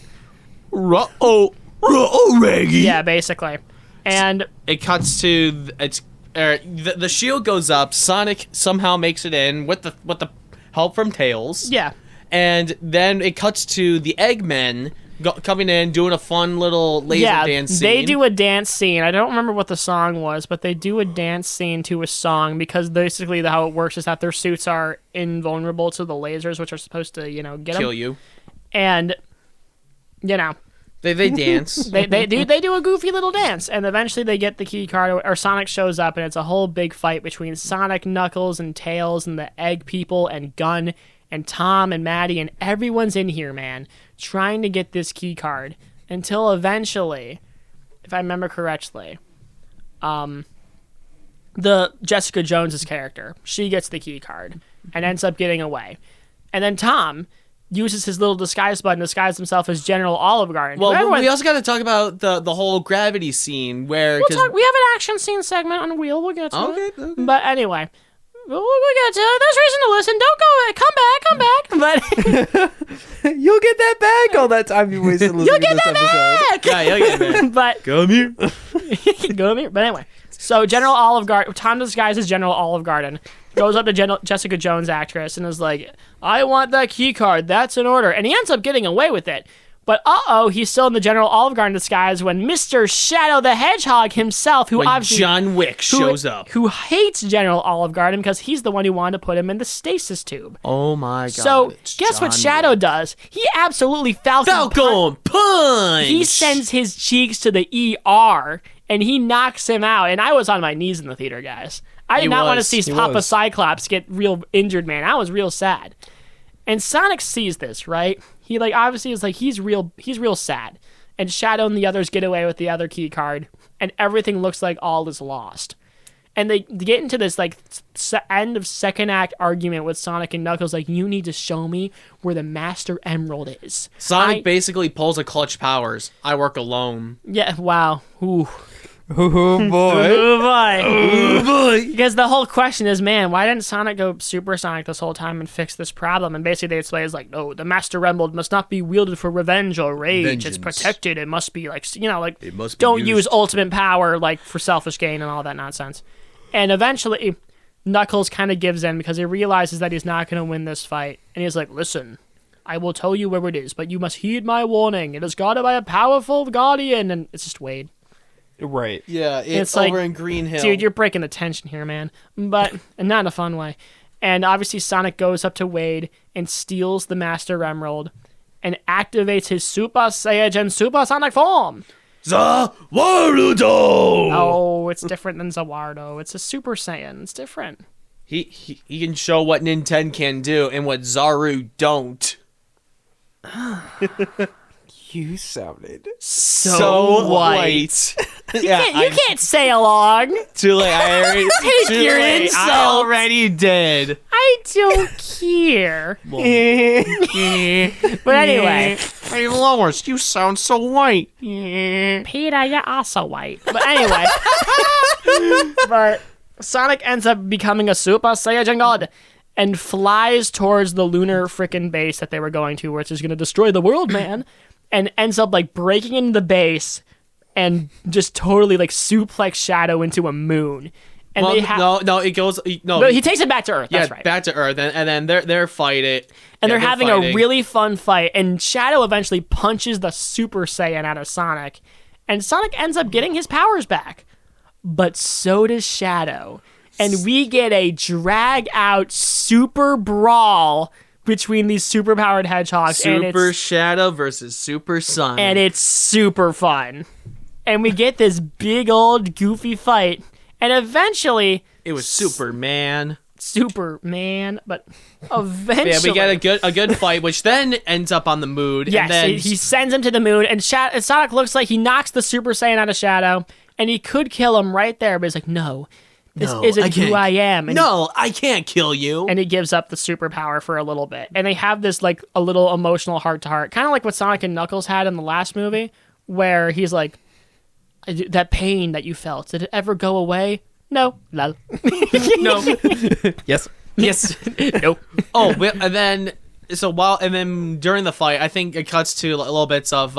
Reggie. Yeah, basically. And It cuts to the shield goes up. Sonic somehow makes it in with the help from Tails. yeah, And then it cuts to the Eggmen coming in, doing a fun little laser dance scene. they do a dance scene. I don't remember what the song was, but they do a dance scene to a song because basically how it works is that their suits are invulnerable to the lasers, which are supposed to, get kill them. you. And, They dance. they do a goofy little dance, and eventually they get the key card, or Sonic shows up, and it's a whole big fight between Sonic, Knuckles, and Tails, and the Egg people, and Gun, and Tom, and Maddie, and everyone's in here, man, trying to get this key card, until eventually, if I remember correctly, the Jessica Jones's character, she gets the key card, and ends up getting away. And then Tom uses his little disguise button to disguise himself as General Olive Garden. Well, we also got to talk about the whole gravity scene where we have an action scene segment on Wheel. We'll get to it. Okay. But anyway, we'll get to it. There's reason to listen. Don't go away. Come back. But You'll get that back all that time you wasted listening you'll to get this that episode. back. Yeah, you'll get it. But Come here. go here. But anyway, so General Olive Garden, Tom disguises General Olive Garden, goes up to Jessica Jones actress and is like, I want that key card. That's an order. And he ends up getting away with it. But he's still in the General Olive Garden disguise when Mr. Shadow the Hedgehog himself, who When obviously John Wick shows up. who hates General Olive Garden because he's the one who wanted to put him in the stasis tube. Oh my god. So guess what Shadow does? He absolutely Falcon punch! He sends his cheeks to the ER and he knocks him out. And I was on my knees in the theater, guys. I did not want to see Papa Cyclops get real injured, man. I was real sad. And Sonic sees this, right? He obviously is he's real sad. And Shadow and the others get away with the other key card, and everything looks like all is lost. And they get into this end of second act argument with Sonic and Knuckles, you need to show me where the Master Emerald is. Sonic basically pulls a Clutch Powers. I work alone. Yeah, wow. Ooh. Oh boy. Oh boy. Oh boy. Because the whole question is, man, why didn't Sonic go supersonic this whole time and fix this problem? And basically they explain no, the Master Emerald must not be wielded for revenge or rage. Vengeance. It's protected. It must be It must be don't used. use ultimate power for selfish gain and all that nonsense. And eventually Knuckles kind of gives in because he realizes that he's not going to win this fight. And he's like, listen, I will tell you where it is, but you must heed my warning. It is guarded by a powerful guardian. And it's just Wade. Right. Yeah, it's like, over in Green Hill. Dude, you're breaking the tension here, man. But not in a fun way. And obviously Sonic goes up to Wade and steals the Master Emerald and activates his Super Saiyan Supersonic form. Zawarudo! Oh, it's different than Zawardo. It's a Super Saiyan. It's different. He can show what Nintendo can do and what Zaru don't. You sounded So white. Yeah, You can't say along. too late. I already, Take too your late. I insult. already did. I don't care. But anyway, Hey, Lois, you sound so white. Peter, you're also white. But anyway. but Sonic ends up becoming a Super Saiyan God and flies towards the lunar frickin' base that they were going to, which is going to destroy the world, man, and ends up like breaking into the base and just totally like suplex Shadow into a moon. And Well, they it goes. No, No, he takes it back to Earth. yeah, That's right. back to Earth, and then they're fighting. And Yeah, they're having fighting. a really fun fight, and Shadow eventually punches the Super Saiyan out of Sonic, and Sonic ends up getting his powers back. But so does Shadow. And we get a drag-out super brawl between these super-powered hedgehogs. Super Shadow versus Super Sonic. And it's super fun. And we get this big old goofy fight, and eventually... It was Superman. Superman, but eventually... Yeah, we get a good fight, which then ends up on the moon. Yes, and then he sends him to the moon, and Sonic looks like he knocks the Super Saiyan out of Shadow, and he could kill him right there, but he's like, no, this isn't who I am. And no, I can't kill you. and he gives up the superpower for a little bit. And they have this, like, a little emotional heart-to-heart, kind of like what Sonic and Knuckles had in the last movie, where he's like, that pain that you felt, did it ever go away? No. Lol. No. Yes. Yes. Nope. Oh, and then during the fight, I think it cuts to little bits of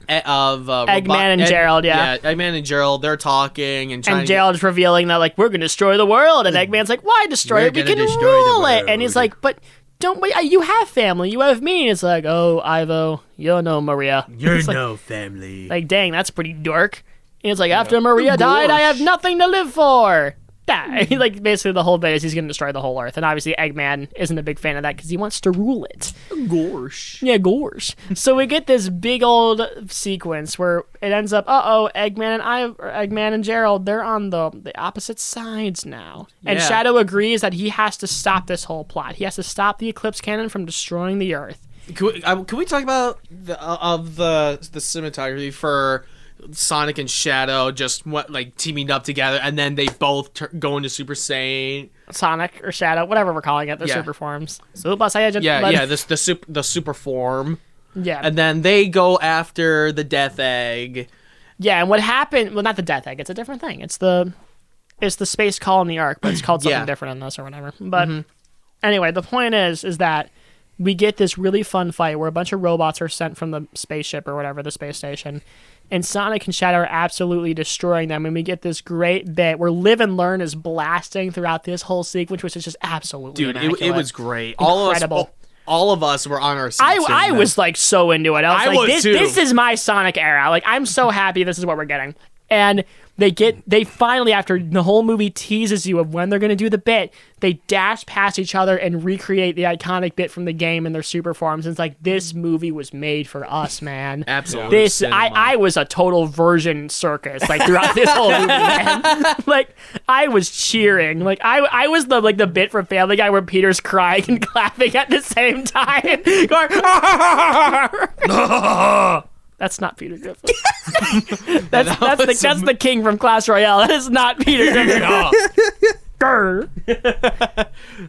Eggman and Gerald, yeah. Eggman and Gerald, they're talking and trying. And Gerald's revealing that, like, we're going to destroy the world. And Eggman's like, why destroy We're it? We gonna can destroy the rule it. world. And he's like, but don't wait. You have family. You have me. And it's like, oh, Ivo, you're no Maria. You're It's like, no family. like, dang, that's pretty dark. And it's like, after Maria died, I have nothing to live for. Die. Like, basically the whole bit is he's going to destroy the whole Earth. And obviously Eggman isn't a big fan of that because he wants to rule it. Gorsh. Yeah, gorge. So we get this big old sequence where it ends up, Eggman and Gerald, they're on the opposite sides now. And Yeah. Shadow agrees that he has to stop this whole plot. He has to stop the Eclipse Cannon from destroying the Earth. Can we talk about the cinematography for Sonic and Shadow just teaming up together, and then they both go into Super Saiyan? Sonic or Shadow, whatever we're calling it, their Yeah. super forms. Super Saiyan. Yeah. The super form, Yeah. and then they go after the Death Egg. Yeah, and what happened, well, not the Death Egg, it's a different thing. It's the Space Colony Arc, but it's called something Yeah. different in this or whatever. But anyway, the point is that we get this really fun fight where a bunch of robots are sent from the spaceship or whatever, the space station, and Sonic and Shadow are absolutely destroying them, and we get this great bit where Live and Learn is blasting throughout this whole sequence, which is just absolutely Dude, immaculate. it was great. Incredible. All of us were on our seats. I was like so into it. I was I like, was too. this is my Sonic era. Like, I'm so happy this is what we're getting. And they finally, after the whole movie teases you of when they're going to do the bit, they dash past each other and recreate the iconic bit from the game in their super forms. And it's like, this movie was made for us, man. Absolutely. This, I was a total version circus, like, throughout this whole movie, man. Like, I was cheering. Like, I was the bit from Family Guy where Peter's crying and clapping at the same time. Going, that's not Peter Griffin. that's the king from Clash Royale. That is not Peter Griffin. Grr.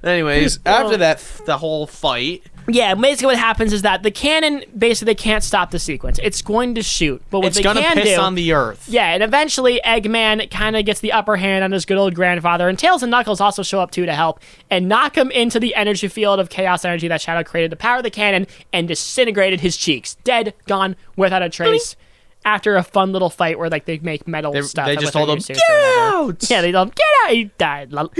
Anyways, after that, the whole fight. Yeah, basically what happens is that the cannon, basically they can't stop the sequence. It's going to shoot, but what It's they gonna can piss do, on the Earth. yeah, and eventually Eggman kind of gets the upper hand on his good old grandfather, and Tails and Knuckles also show up too to help, and knock him into the energy field of chaos energy that Shadow created to power the cannon, and disintegrated his cheeks. Dead, gone, without a trace. After a fun little fight where like they make metal stuff. They with just their told him, new suits "Get or whatever." out! Yeah, they told him, get out! He died. Lol.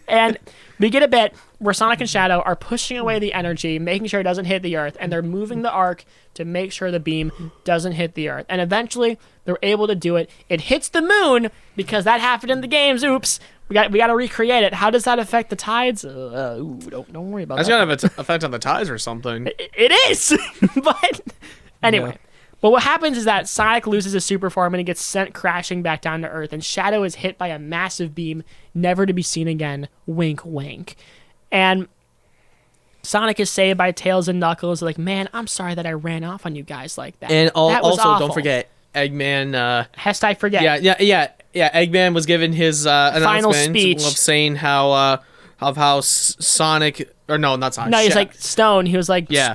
And we get a bit where Sonic and Shadow are pushing away the energy, making sure it doesn't hit the Earth, and they're moving the arc to make sure the beam doesn't hit the Earth. And eventually, they're able to do it. It hits the moon, because that happened in the games. Oops. We got to recreate it. How does that affect the tides? Don't worry about That's that. gonna have an effect on the tides or something. It is! But anyway. Yeah. But what happens is that Sonic loses his super form and he gets sent crashing back down to Earth, and Shadow is hit by a massive beam, never to be seen again. Wink, wink. And Sonic is saved by Tails and Knuckles. Like, man, I'm sorry that I ran off on you guys like that. And That was also, awful. don't forget, Eggman. Lest I forget. Yeah. Eggman was given his announcement speech. of saying how Sonic, or no, not Sonic. No, he's Sha- like, Stone. He was like, Yeah.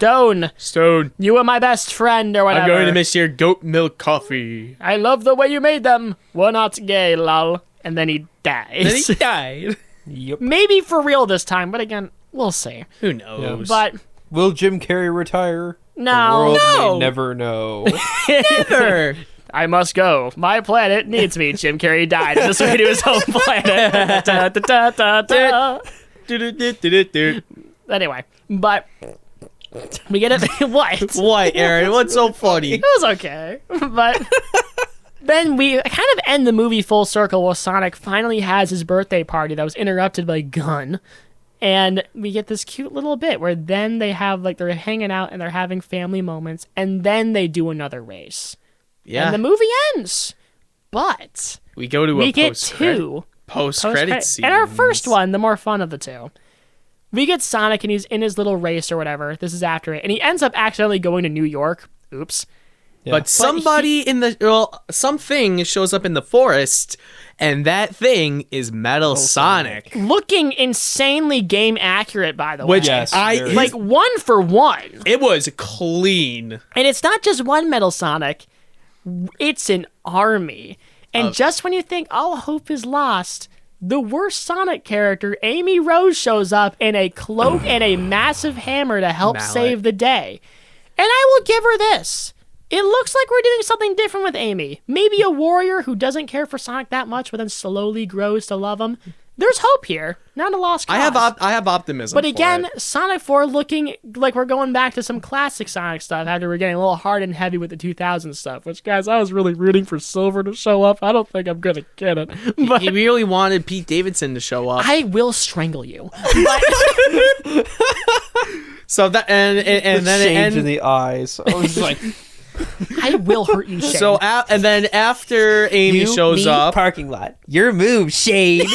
Stone, you were my best friend, or whatever. I'm going to miss your goat milk coffee. I love the way you made them. We're not gay, lol. And then he dies. died. Yep. Maybe for real this time, but again, we'll see. Who knows? But Will Jim Carrey retire? no, The world No. may never know. Never. I must go. My planet needs me. Jim Carrey died on his way to his home planet. Da, da, da, da, da. Do-do-do-do-do-do. Anyway, but we get it. What? What, Aaron? What's so funny? It was okay, but then we kind of end the movie full circle where Sonic finally has his birthday party that was interrupted by Gun, and we get this cute little bit where then they have like they're hanging out and they're having family moments, and then they do another race, Yeah. and the movie ends. But We go to we a get post-credit- two post-credit post-credit- scene. and our first one, the more fun of the two. We get Sonic and he's in his little race or whatever. This is after it, and he ends up accidentally going to New York. Oops. But somebody something shows up in the forest, and that thing is Metal Sonic. Looking insanely game accurate, by the way. Which Yes, I very. Like 1 for 1. it was clean. And it's not just one Metal Sonic, it's an army. And just when you think all hope is lost, the worst Sonic character, Amy Rose, shows up in a cloak and a massive hammer to help Mallet. save the day. And I will give her this. It looks like we're doing something different with Amy. Maybe a warrior who doesn't care for Sonic that much, but then slowly grows to love him. There's hope here. Not a lost cause. I have optimism. But for again, it. Sonic 4 looking like we're going back to some classic Sonic stuff after we're getting a little hard and heavy with the 2000 stuff, which, guys, I was really rooting for Silver to show up. I don't think I'm going to get it. But he really wanted Pete Davidson to show up. I will strangle you. So that and then it change in end, the eyes. I was just like, I will hurt you, Shane. so and then after Amy shows me, up, parking lot. Your move, Shade.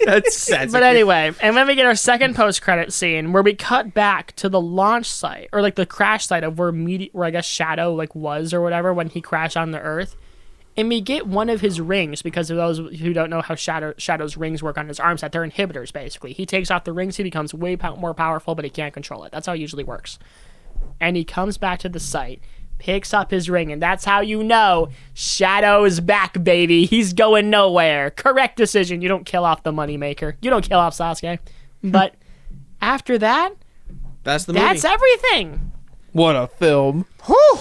that's But anyway, and then we get our second post-credit scene where we cut back to the launch site, or like the crash site of where I guess Shadow like was or whatever when he crashed on the Earth. And we get one of his rings, because of those who don't know how Shadow's rings work on his arm set, they're inhibitors, basically. He takes off the rings, he becomes way more powerful, but he can't control it. That's how it usually works. And he comes back to the site, picks up his ring, and that's how you know Shadow's back, baby. He's going nowhere. Correct decision. You don't kill off the moneymaker. You don't kill off Sasuke. But after that, that's the movie. that's everything. What a film. Whew.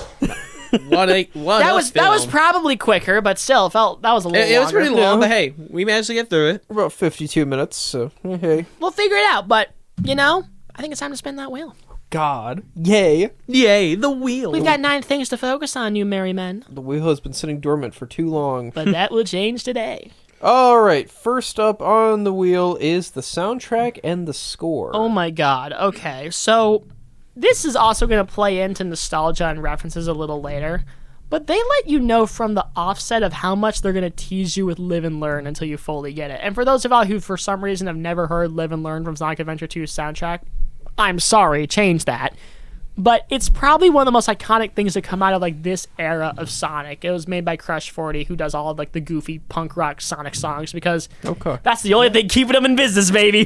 What a That was film. probably quicker, but still felt that was a little It was pretty longer. long, Yeah. but hey, we managed to get through it. About 52 minutes, so hey. We'll figure it out, but you know, I think it's time to spin that wheel. God. Yay. Yay, the wheel. We've got 9 things to focus on, you merry men, The wheel has been sitting dormant for too long. but that will change today. All right, first up on the wheel is the soundtrack and the score. Oh my god. Okay, so this is also going to play into nostalgia and references a little later, but they let you know from the offset of how much they're going to tease you with Live and Learn until you fully get it. And for those of y'all who, for some reason, have never heard Live and Learn from Sonic Adventure 2's soundtrack, I'm sorry, change that. But it's probably one of the most iconic things to come out of like this era of Sonic. It was made by Crush 40, who does all of like the goofy punk rock Sonic songs, because Okay. that's the only thing keeping them in business, baby.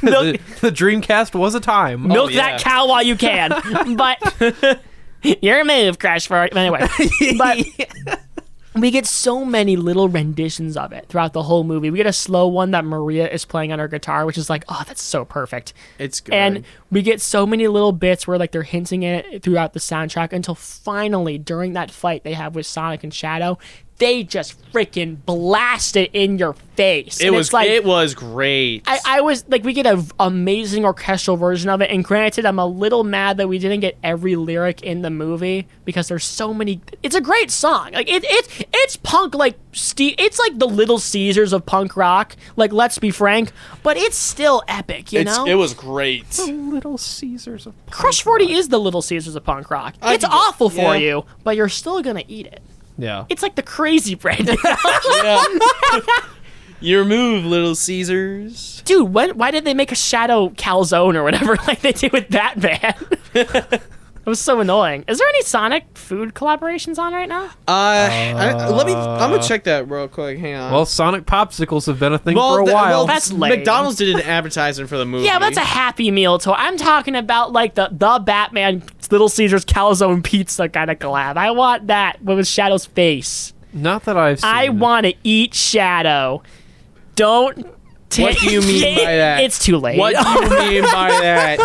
Milk, The Dreamcast was a time. milk yeah. that cow while you can. But you're a move, Crush 40. Anyway, but we get so many little renditions of it throughout the whole movie. We get a slow one that Maria is playing on her guitar, which is like, oh, that's so perfect. It's good. And we get so many little bits where like they're hinting at it throughout the soundtrack until finally during that fight they have with Sonic and Shadow, they just freaking blast it in your face. it And was it's like, it was great. I was like, we get an amazing orchestral version of it, and granted, I'm a little mad that we didn't get every lyric in the movie because there's so many. It's a great song, like it's punk, like it's like the Little Caesars of punk rock. Like, let's be frank, but it's still epic, you know. It was great. Little Caesars of Crush 40 is the Little Caesars of punk rock. I It's can get- awful for yeah. you, but you're still gonna eat it. Yeah. It's like the crazy bread. Your move, Little Caesars. Dude, why did they make a Shadow calzone or whatever like they did with Batman? It was so annoying. Is there any Sonic food collaborations on right now? Let me. I'm gonna check that real quick. Hang on. Well, Sonic popsicles have been a thing for a while. That's lame. McDonald's did an advertisement for the movie. Yeah, that's a Happy Meal toy. I'm talking about like the Batman Little Caesars calzone pizza kind of collab. I want that with Shadow's face. Not that I've seen. I want to eat Shadow. Don't take What do you mean by that? It's too late. What do you mean by that?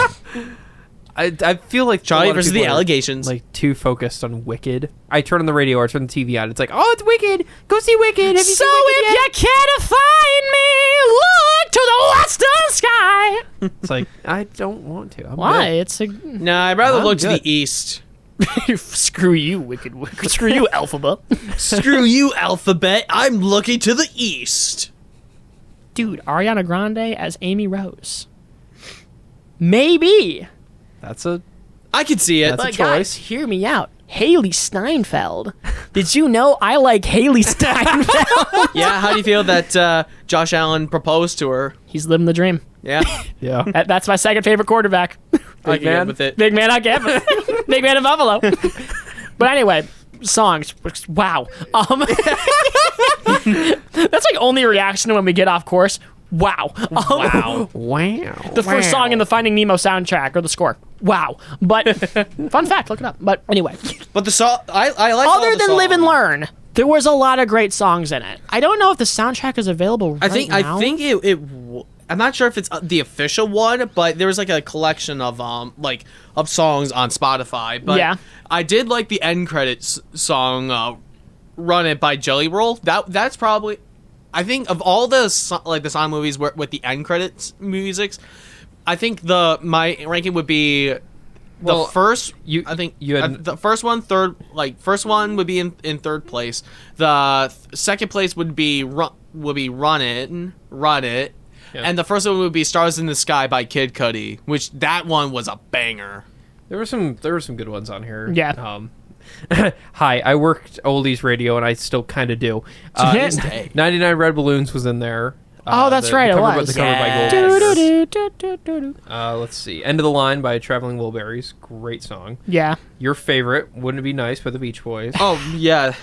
I feel like Charlie a lot of versus people the are, allegations. like too focused on Wicked. I turn on the radio or turn the TV on. It's like, oh, it's Wicked. Go see Wicked. Have you So seen Wicked if yet? you can't find me, look to the western sky. It's like, I don't want to. I'm Why? good. It's a Nah, I'd rather I'm look to good. the east. screw you, wicked. Screw you, Alphaba. Screw you, Alphabet. I'm looking to the east. Dude, Ariana Grande as Amy Rose. Maybe. That's a I can see it. That's a But guys, choice. hear me out. Haley Steinfeld. Did you know I like Haley Steinfeld? Yeah, how do you feel that Josh Allen proposed to her? He's living the dream. Yeah, yeah. That's my second favorite quarterback. I can man. get with it. Big man on campus. Big man in Buffalo. But anyway, songs. Wow. That's like only reaction when we get off course. Wow. Wow. Wow. The first song in the Finding Nemo soundtrack or the score. Wow. But fun fact, look it up. But anyway, But the song, I like. all other the than Live and songs. Learn, there was a lot of great songs in it. I don't know if the soundtrack is available right I think now. I'm not sure if it's the official one, but there was like a collection of of songs on Spotify. But Yeah. I did like the end credits song, "Run It" by Jelly Roll. That's probably, I think of all the the song movies with the end credits musics, I think my ranking would be Well, the first. you- I think you had- the first one, first one would be in third place. The second place would be Run It. Yeah. And the first one would be "Stars in the Sky" by Kid Cudi, which that one was a banger. There were some good ones on here. Yeah. Hi, I worked oldies radio and I still kind of do. Yeah. 99 Red Balloons was in there. Oh, that's right, it The cover was. the cover by Yes. Gold. Do-do-do-do-do-do-do. Let's see. End of the Line by Traveling Wilburys. Great song. Yeah. Your favorite, Wouldn't It Be Nice by the Beach Boys. Oh yeah,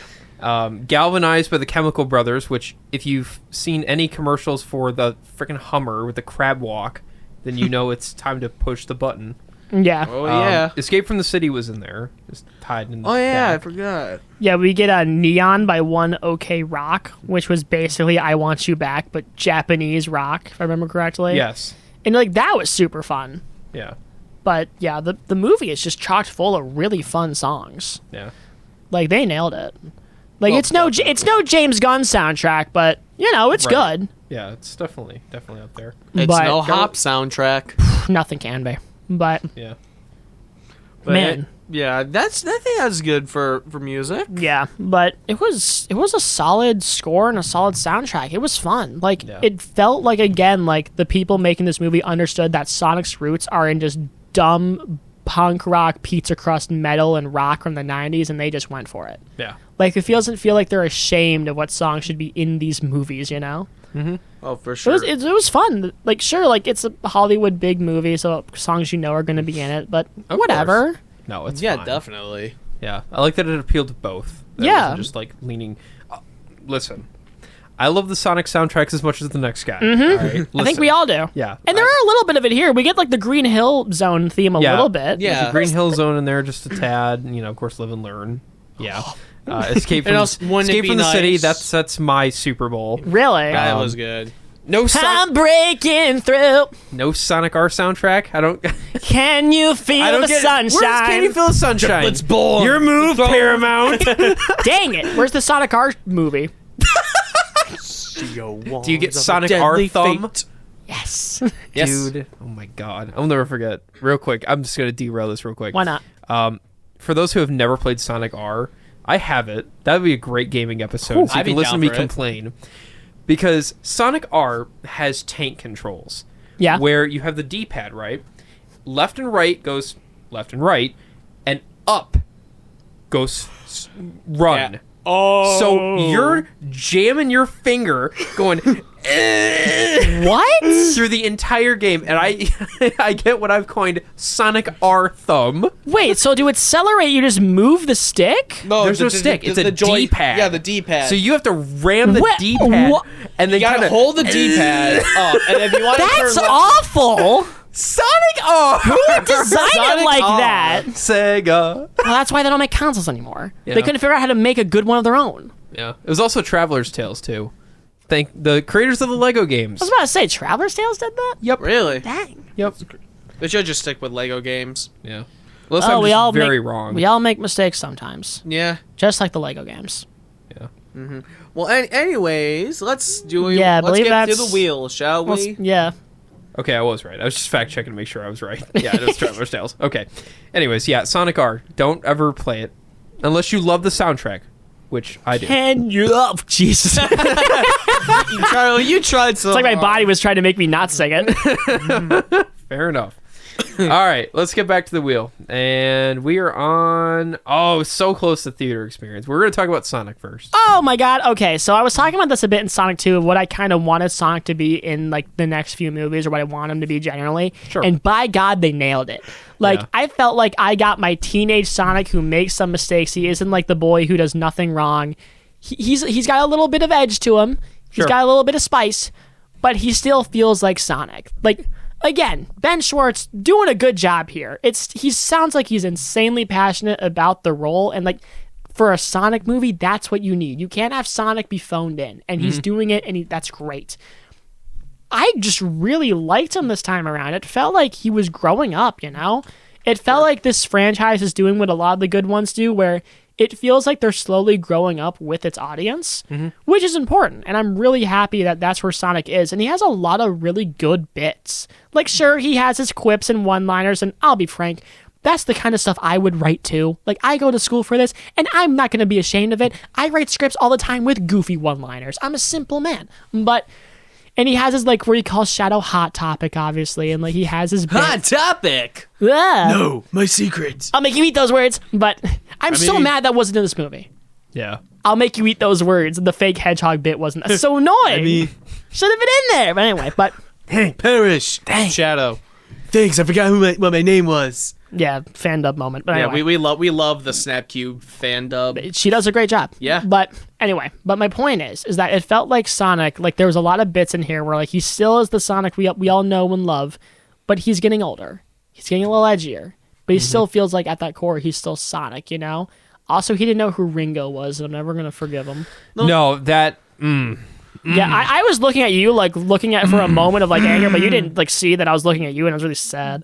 Galvanized by the Chemical Brothers, which if you've seen any commercials for the freaking Hummer with the crab walk, then you know it's time to push the button. Yeah. oh yeah, Escape from the City was in there. Just tied in the oh yeah. I back. forgot. Yeah, we get a Neon by One OK Rock, which was basically I Want You Back, but Japanese rock, if I remember correctly. Yes. And like that was super fun. Yeah. But yeah, the movie is just chocked full of really fun songs. Yeah. Like they nailed it. Like Well, it's no James Gunn soundtrack, but you know, it's Right. good. Yeah, it's definitely up there. It's But- no Hop soundtrack. Nothing can be. But Yeah. But man, yeah, I think that's good for music. yeah, but it was a solid score and a solid soundtrack. It was fun. Like Yeah. it felt like again like the people making this movie understood that Sonic's roots are in just dumb punk rock, pizza crust metal and rock from the 90s and they just went for it. Yeah. Like it doesn't feel like they're ashamed of what songs should be in these movies, you know? Oh, for It sure. was fun. Like sure, like it's a Hollywood big movie, so songs you know are going to be in it, but Of whatever. course. No, it's yeah, fine. definitely. Yeah, I like that it appealed to both. That it Yeah. wasn't just like leaning. Listen, I love the Sonic soundtracks as much as the next guy. All right? I think we all do. Yeah, And there are a little bit of it here. We get like the Green Hill Zone theme a Yeah. little bit. Yeah. There's a Green Hill Zone in there just a tad. You know, of course, Live and Learn. Yeah, Escape from And also, wouldn't it Escape be from the City. nice- That's my Super Bowl. Really? That was good. No I'm breaking through. no Sonic R soundtrack. I don't. Can you feel I don't the get it. Where's Can You sunshine? Feel the Sunshine? Let's born. Your move, Paramount. Dang it. Where's the Sonic R movie? Do you get Sonic R thumb? Yes. Yes. Dude, oh my god. I'll never forget. Real quick, I'm just going to derail this real quick. Why not? For those who have never played Sonic R, I have it. That would be a great gaming episode. So you I'd be can listen to down me for it. complain. Because Sonic R has tank controls. Yeah. Where you have the D-pad, right? Left and right goes left and right, and up goes run. Yeah. Oh. So you're jamming your finger, going What? through the entire game, and I get what I've coined Sonic R thumb. Wait, so to accelerate, you just move the stick? No, There's no stick. It's a D-pad. Yeah, the D-pad. So you have to ram the What- D-pad, what- and then you gotta kind of hold the D-pad up, and if you want to turn That's left, awful. Sonic R. Design it Sonic like R. that. Sega. Well, that's why they don't make consoles anymore. Yeah. They couldn't figure out how to make a good one of their own. Yeah. It was also Traveler's Tales, too. Thank the creators of the Lego games. I was about to say, Traveler's Tales did that? Yep. Really? Dang. Yep. They should just stick with Lego games. Yeah. Unless I'm just very make, wrong. We all make mistakes sometimes. Yeah. Just like the Lego games. Yeah. Well, anyways, let's I get believe to that's- the wheel, shall we? Yeah. Okay, I was right. I was just fact checking to make sure I was right. Yeah, it was Traveler's Tales. Okay. Anyways, yeah, Sonic R. Don't ever play it unless you love the soundtrack, which I do. Can you? Oh, Jesus. It's Charlie, you tried so like my hard. body was trying to make me not sing it. Fair enough. All right, let's get back to the wheel. And we are on... Oh, so close to theater experience. We're going to talk about Sonic first. Oh my god. Okay, so I was talking about this a bit in Sonic 2 of what I kind of wanted Sonic to be in like the next few movies or what I want him to be generally. Sure. And by God, they nailed it. Like Yeah. I felt like I got my teenage Sonic who makes some mistakes. He isn't like the boy who does nothing wrong. He's got a little bit of edge to him. He's Sure. got a little bit of spice, but he still feels like Sonic. Like again, Ben Schwartz doing a good job here. He sounds like he's insanely passionate about the role, and like for a Sonic movie, that's what you need. You can't have Sonic be phoned in, and he's doing it, and that's great. I just really liked him this time around. It felt like he was growing up, you know? It felt like this franchise is doing what a lot of the good ones do, where it feels like they're slowly growing up with its audience, which is important. And I'm really happy that that's where Sonic is. And he has a lot of really good bits. Like, sure, he has his quips and one-liners, and I'll be frank, that's the kind of stuff I would write too. Like, I go to school for this, and I'm not going to be ashamed of it. I write scripts all the time with goofy one-liners. I'm a simple man. And he has his, like, where he calls Shadow Hot Topic, obviously, and, like, he has his bit. Hot topic. Ah. No, my secret. I'll make you eat those words, but I'm so mad that wasn't in this movie. Yeah. I'll make you eat those words. The fake hedgehog bit wasn't. That's so annoying. Should have been in there. But anyway, Hey, Perish. Dang. Shadow. Thanks, I forgot what my name was. yeah, fan dub moment. But Yeah, anyway. we love the Snapcube fan dub. She does a great job. Yeah. But anyway, my point is that it felt like Sonic, like there was a lot of bits in here where like he still is the Sonic we all know and love, but he's getting older. He's getting a little edgier, but he still feels like at that core he's still Sonic, you know? Also, he didn't know who Ringo was, and I'm never going to forgive him. No, that... Yeah, I was looking at you, like looking at for a moment of like anger, but you didn't like see that I was looking at you, and I was really sad.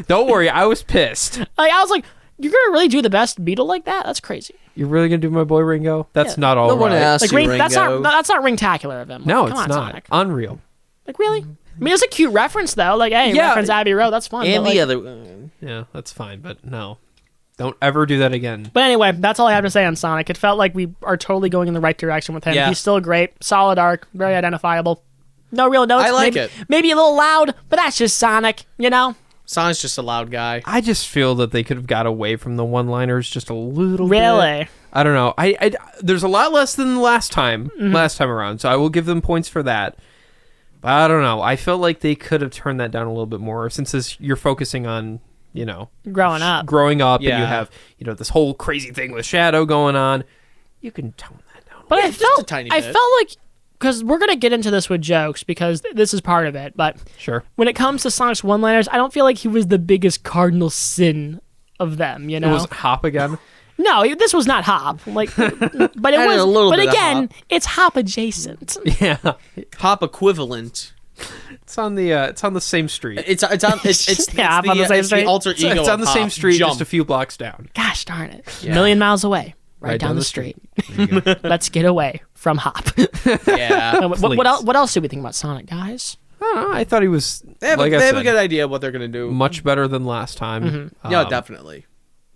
Don't worry, I was pissed. Like I was like, "You're gonna really do the best Beetle like that? That's crazy." You're really going to do my boy Ringo? That's Yeah. not all No one right. asked Like you, Ring, that's Ringo. not ringtacular of him. Like, No, come it's on, not. Sonic. Unreal. Like really? I mean, it's a cute reference though. Like, hey, Yeah. reference Abbey Road. That's fun. And but, the like- other. Yeah, that's fine, but no. Don't ever do that again. But anyway, that's all I have to say on Sonic. It felt like we are totally going in the right direction with him. Yeah. He's still great, solid arc, very identifiable. No real notes. I like maybe, it. Maybe a little loud, but that's just Sonic, you know? Sonic's just a loud guy. I just feel that they could have got away from the one-liners just a little bit. Really? I don't know. I there's a lot less than last time around, so I will give them points for that. But I don't know. I felt like they could have turned that down a little bit more since you're focusing on, you know, Growing up. growing up, and you Yeah. have, you know, this whole crazy thing with Shadow going on. You can tone that down. But I just felt a tiny I bit. felt like because we're gonna get into this with jokes because this is part of it. But Sure. when it comes to Sonic's one-liners, I don't feel like he was the biggest cardinal sin of them. You It know? was Hop again. No, this was not Hop. Like, but it Had was. a little But bit of again, Hop. it's Hop adjacent. Yeah. Hop equivalent. It's on the same street. It's on it's Yeah, the, on the same it's the street. alter ego. It's on the of same Hop. street, Jump. just a few blocks down. Gosh darn it! Yeah. A million miles away, right down the street. There you go. Let's get away from Hop. Yeah. What else do we think about Sonic, guys? I don't know. I thought he was, They have, like they I have said, a good idea of what they're gonna do. much better than last time. Yeah, Um, definitely.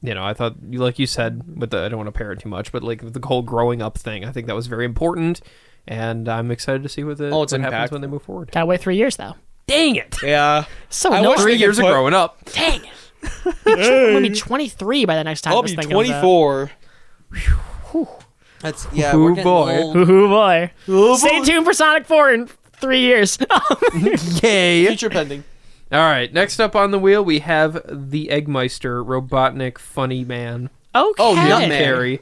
You know, I thought, like you said, with the, I don't want to pair it too much, but like the whole growing up thing, I think that was very important, and I'm excited to see what it's what happens impactful. when they move forward. Gotta wait 3 years though. Dang it! Yeah. So I no, wish 3 they could years of put- growing up. dang it. I'm gonna be 23 by the next time I'll this be thing comes out. 24. That's yeah. Ooh, We're getting boy. old. Ooh boy. Oh, Stay tuned for Sonic 4 in 3 years. Yay! Future pending. All right, next up on the wheel we have the Eggmeister, Robotnik, Funny Man, Okay. Oh, Nutmeg. Carrie.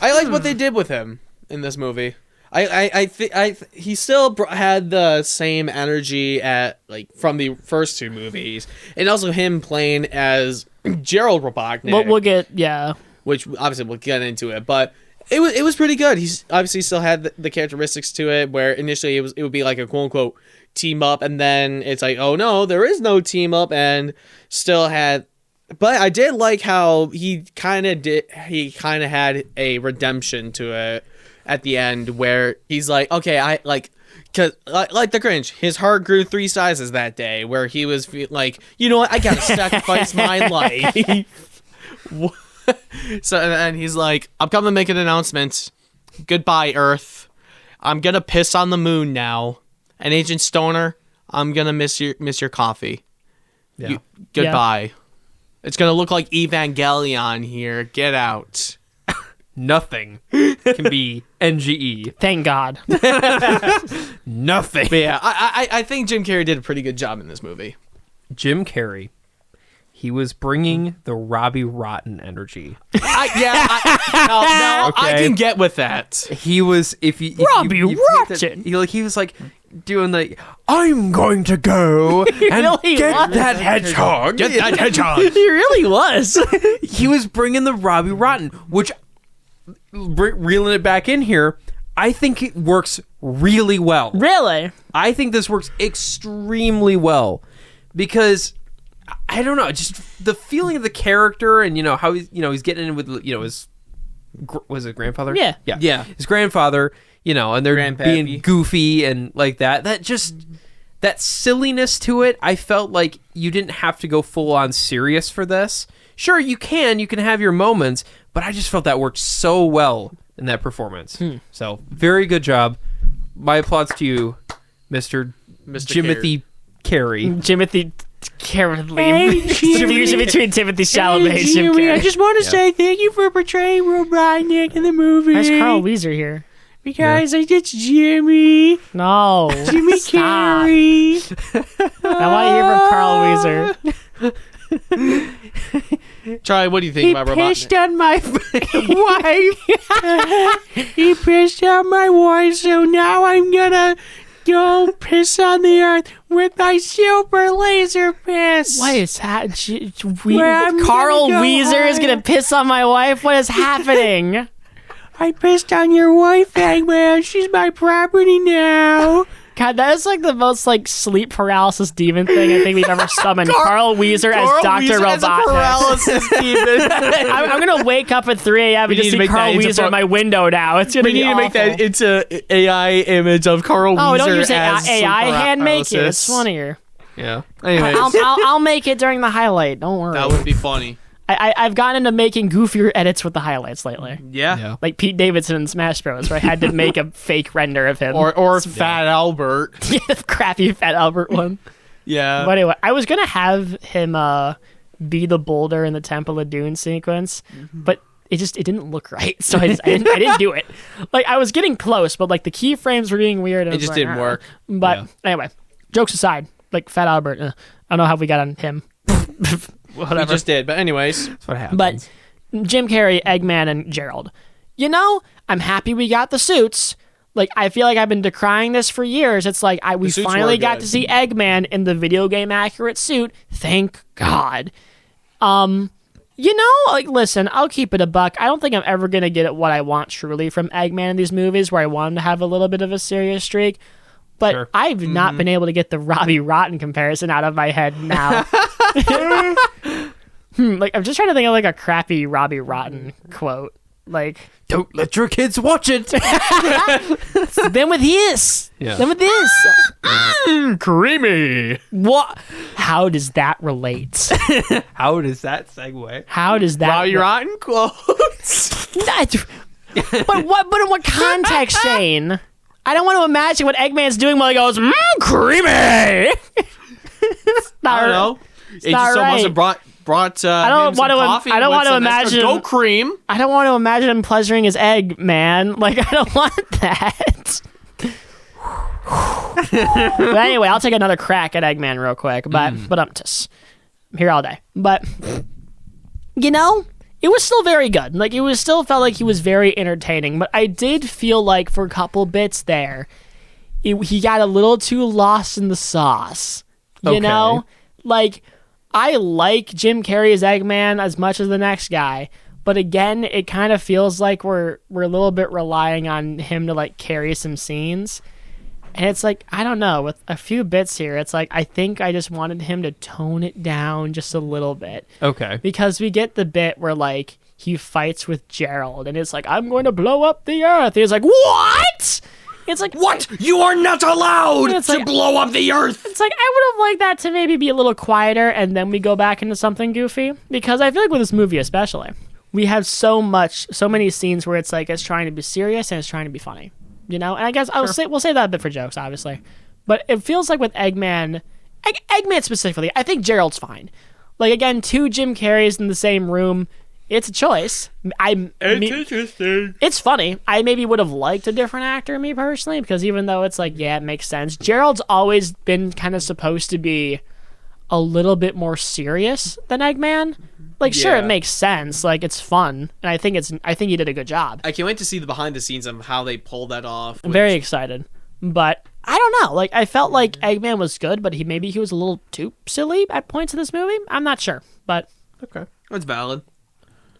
I like what they did with him in this movie. I think he still had the same energy at like from the first two movies, and also him playing as Gerald Robotnik. We'll get, yeah. which obviously we'll get into it, but it was pretty good. He's obviously still had the characteristics to it, where initially it would be like a quote unquote team up, and then it's like, oh no, there is no team up, and still had. But I did like how he kind of had a redemption to it at the end, where he's like, okay, I like. Cause like the Grinch, his heart grew 3 sizes that day, where he was like, you know what, I gotta sacrifice my life. So and he's like, I'm coming to make an announcement. Goodbye, Earth. I'm gonna piss on the moon now. And Agent Stoner, I'm gonna miss your coffee. Yeah. Goodbye. It's gonna look like Evangelion here. Get out. Nothing can be NGE. Thank God. Nothing. But yeah, I think Jim Carrey did a pretty good job in this movie. Jim Carrey, he was bringing the Robbie Rotten energy. I can get with that. He was, if you Robbie Rotten. He was like doing the, I'm going to go and really get was. that hedgehog. Get that hedgehog. He really was. He was bringing the Robbie Rotten, which, reeling it back in here, I think it works really well. Really? I think this works extremely well because I don't know, just the feeling of the character and how he's getting in with his was it grandfather? Yeah. His grandfather, and they're Grandpappy. being goofy and like that. That just that silliness to it. I felt like you didn't have to go full on serious for this. Sure, you can have your moments, but I just felt that worked so well in that performance. So, very good job. My applause to you, Mr. Jimothy Carey. Jimothy Carey. Confusion between Timothy Chalamet and Jim Carrey. I just want to say thank you for portraying Robotnik in the movie. Why's Carl Weezer here? Because it's Jimmy. No. Jimmy Stop. Carrey. I want to hear from Carl Weezer. Charlie, what do you think about Robotnik? on my wife. He pissed on my wife, so now I'm gonna go piss on the earth with my super laser piss. What is that? I'm Carl gonna go Weezer is high. going to piss on my wife? What is happening? I pissed on your wife, Eggman. She's my property now. God, that is like the most sleep paralysis demon thing I think we've ever summoned. Carl Weezer as Dr. Robotnik. paralysis demon. I'm going to wake up at 3 a.m. and need just to see make Carl that into Weezer at my window now. It's going to We be need to make awful. that into AI image of Carl Weezer. Oh, don't use AI. as AI sleep hand make it. paralysis. It's funnier. Yeah. Anyways, I'll make it during the highlight. Don't worry. that would be funny. I've gotten into making goofier edits with the highlights lately. Yeah. Like Pete Davidson in Smash Bros, where I had to make a fake render of him. Or Fat Albert. Crappy Fat Albert one. Yeah. But anyway, I was going to have him be the boulder in the Temple of Doom sequence, but it didn't look right, so I didn't do it. I was getting close, but the keyframes were being weird. And It just didn't work. But anyway, jokes aside, Fat Albert, I don't know how we got on him. Whatever. We just did. But anyways. That's what happened. But Jim Carrey, Eggman, and Gerald. I'm happy we got the suits. I feel like I've been decrying this for years. It's we suits finally were got good. to see Eggman in the video game accurate suit. Thank God. Listen, I'll keep it a buck. I don't think I'm ever going to get what I want truly from Eggman in these movies, where I want him to have a little bit of a serious streak. But Sure. I've not been able to get the Robbie Rotten comparison out of my head now. I'm just trying to think of a crappy Robbie Rotten quote. Don't let your kids watch it. Then with this. Yeah. Then with this. Creamy. What? How does that relate? How does that segue? How does that? Robbie Rotten quotes. But in what context, Shane? I don't want to imagine what Eggman's doing while he goes, creamy. I don't know. It not just right. wasn't brought I don't him some want to. coffee I don't with want to some extra imagine. Go cream. I don't want to imagine him pleasuring his egg, man. I don't want that. But anyway, I'll take another crack at Eggman real quick. But I'm here all day. But it was still very good. It was still felt like he was very entertaining. But I did feel like for a couple bits there, he got a little too lost in the sauce. You know, I like Jim Carrey as Eggman as much as the next guy, But again, it kind of feels like we're a little bit relying on him to like carry some scenes. And it's like, I don't know, with a few bits here, it's like, I think I just wanted him to tone it down just a little bit. Okay. Because we get the bit where, like, he fights with Gerald, and it's like, I'm going to blow up the Earth. And he's like, what? It's like, What? You are not allowed It's to like- blow up the Earth! it's like, I would have liked that to maybe be a little quieter, and then we go back into something goofy. Because I feel like with this movie especially, we have so many scenes where it's like, it's trying to be serious and it's trying to be funny. You know, and I guess we'll say that a bit for jokes, obviously. But it feels like with Eggman specifically, I think Gerald's fine. Like, again, 2 Jim Carreys in the same room, it's a choice. Interesting. It's funny. I maybe would have liked a different actor, me personally, because even though it's like, yeah, it makes sense. Gerald's always been kind of supposed to be a little bit more serious than Eggman. Like, sure, it Yeah. makes sense. Like, it's fun, and I think he did a good job. I can't wait to see the behind the scenes of how they pull that off. I'm very excited. But I don't know. Like, I felt like Eggman was good, but maybe he was a little too silly at points in this movie. I'm not sure, but Okay. That's valid.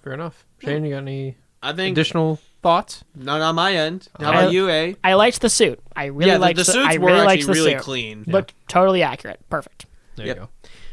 Fair enough. Shane, you got any I think additional thoughts? none on my end. How about you, eh? I liked the suit. I really liked the suits I were really actually liked the really suit. clean. Looked totally accurate. Perfect. There Yep. you go.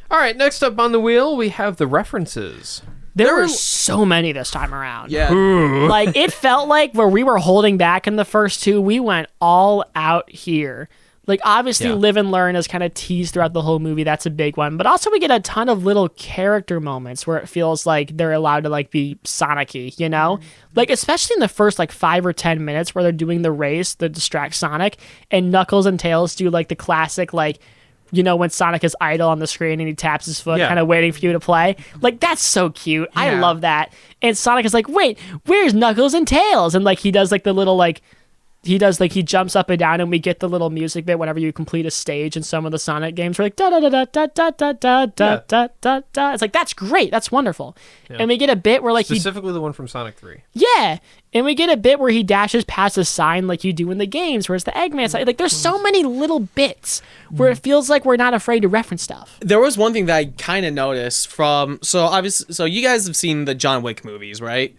All right, next up on the wheel, we have the references. There were- were so many this time around. Yeah. Like, it felt like where we were holding back in the first 2, we went all out here. Like, obviously, Yeah. Live and Learn is kind of teased throughout the whole movie. That's a big one. But also, we get a ton of little character moments where it feels like they're allowed to, like, be Sonic-y, you know? Like, especially in the first, like, 5 or 10 minutes where they're doing the race that distracts Sonic, and Knuckles and Tails do, like, the classic, like, you know, when Sonic is idle on the screen and he taps his foot, Yeah. kind of waiting for you to play. Like, that's so cute. I Yeah. love that. And Sonic is like, wait, where's Knuckles and Tails? And, like, he does, like, the little, like, he jumps up and down, and we get the little music bit whenever you complete a stage in some of the Sonic games. We're like, da da da da da da da da da da da da. It's like, that's great. That's wonderful. And we get a bit where, like, Specifically the one from Sonic 3. yeah. And we get a bit where he dashes past a sign like you do in the games, whereas the Eggman sign, like, there's so many little bits where it feels like we're not afraid to reference stuff. There was one thing that I kind of noticed from so you guys have seen the John Wick movies, right?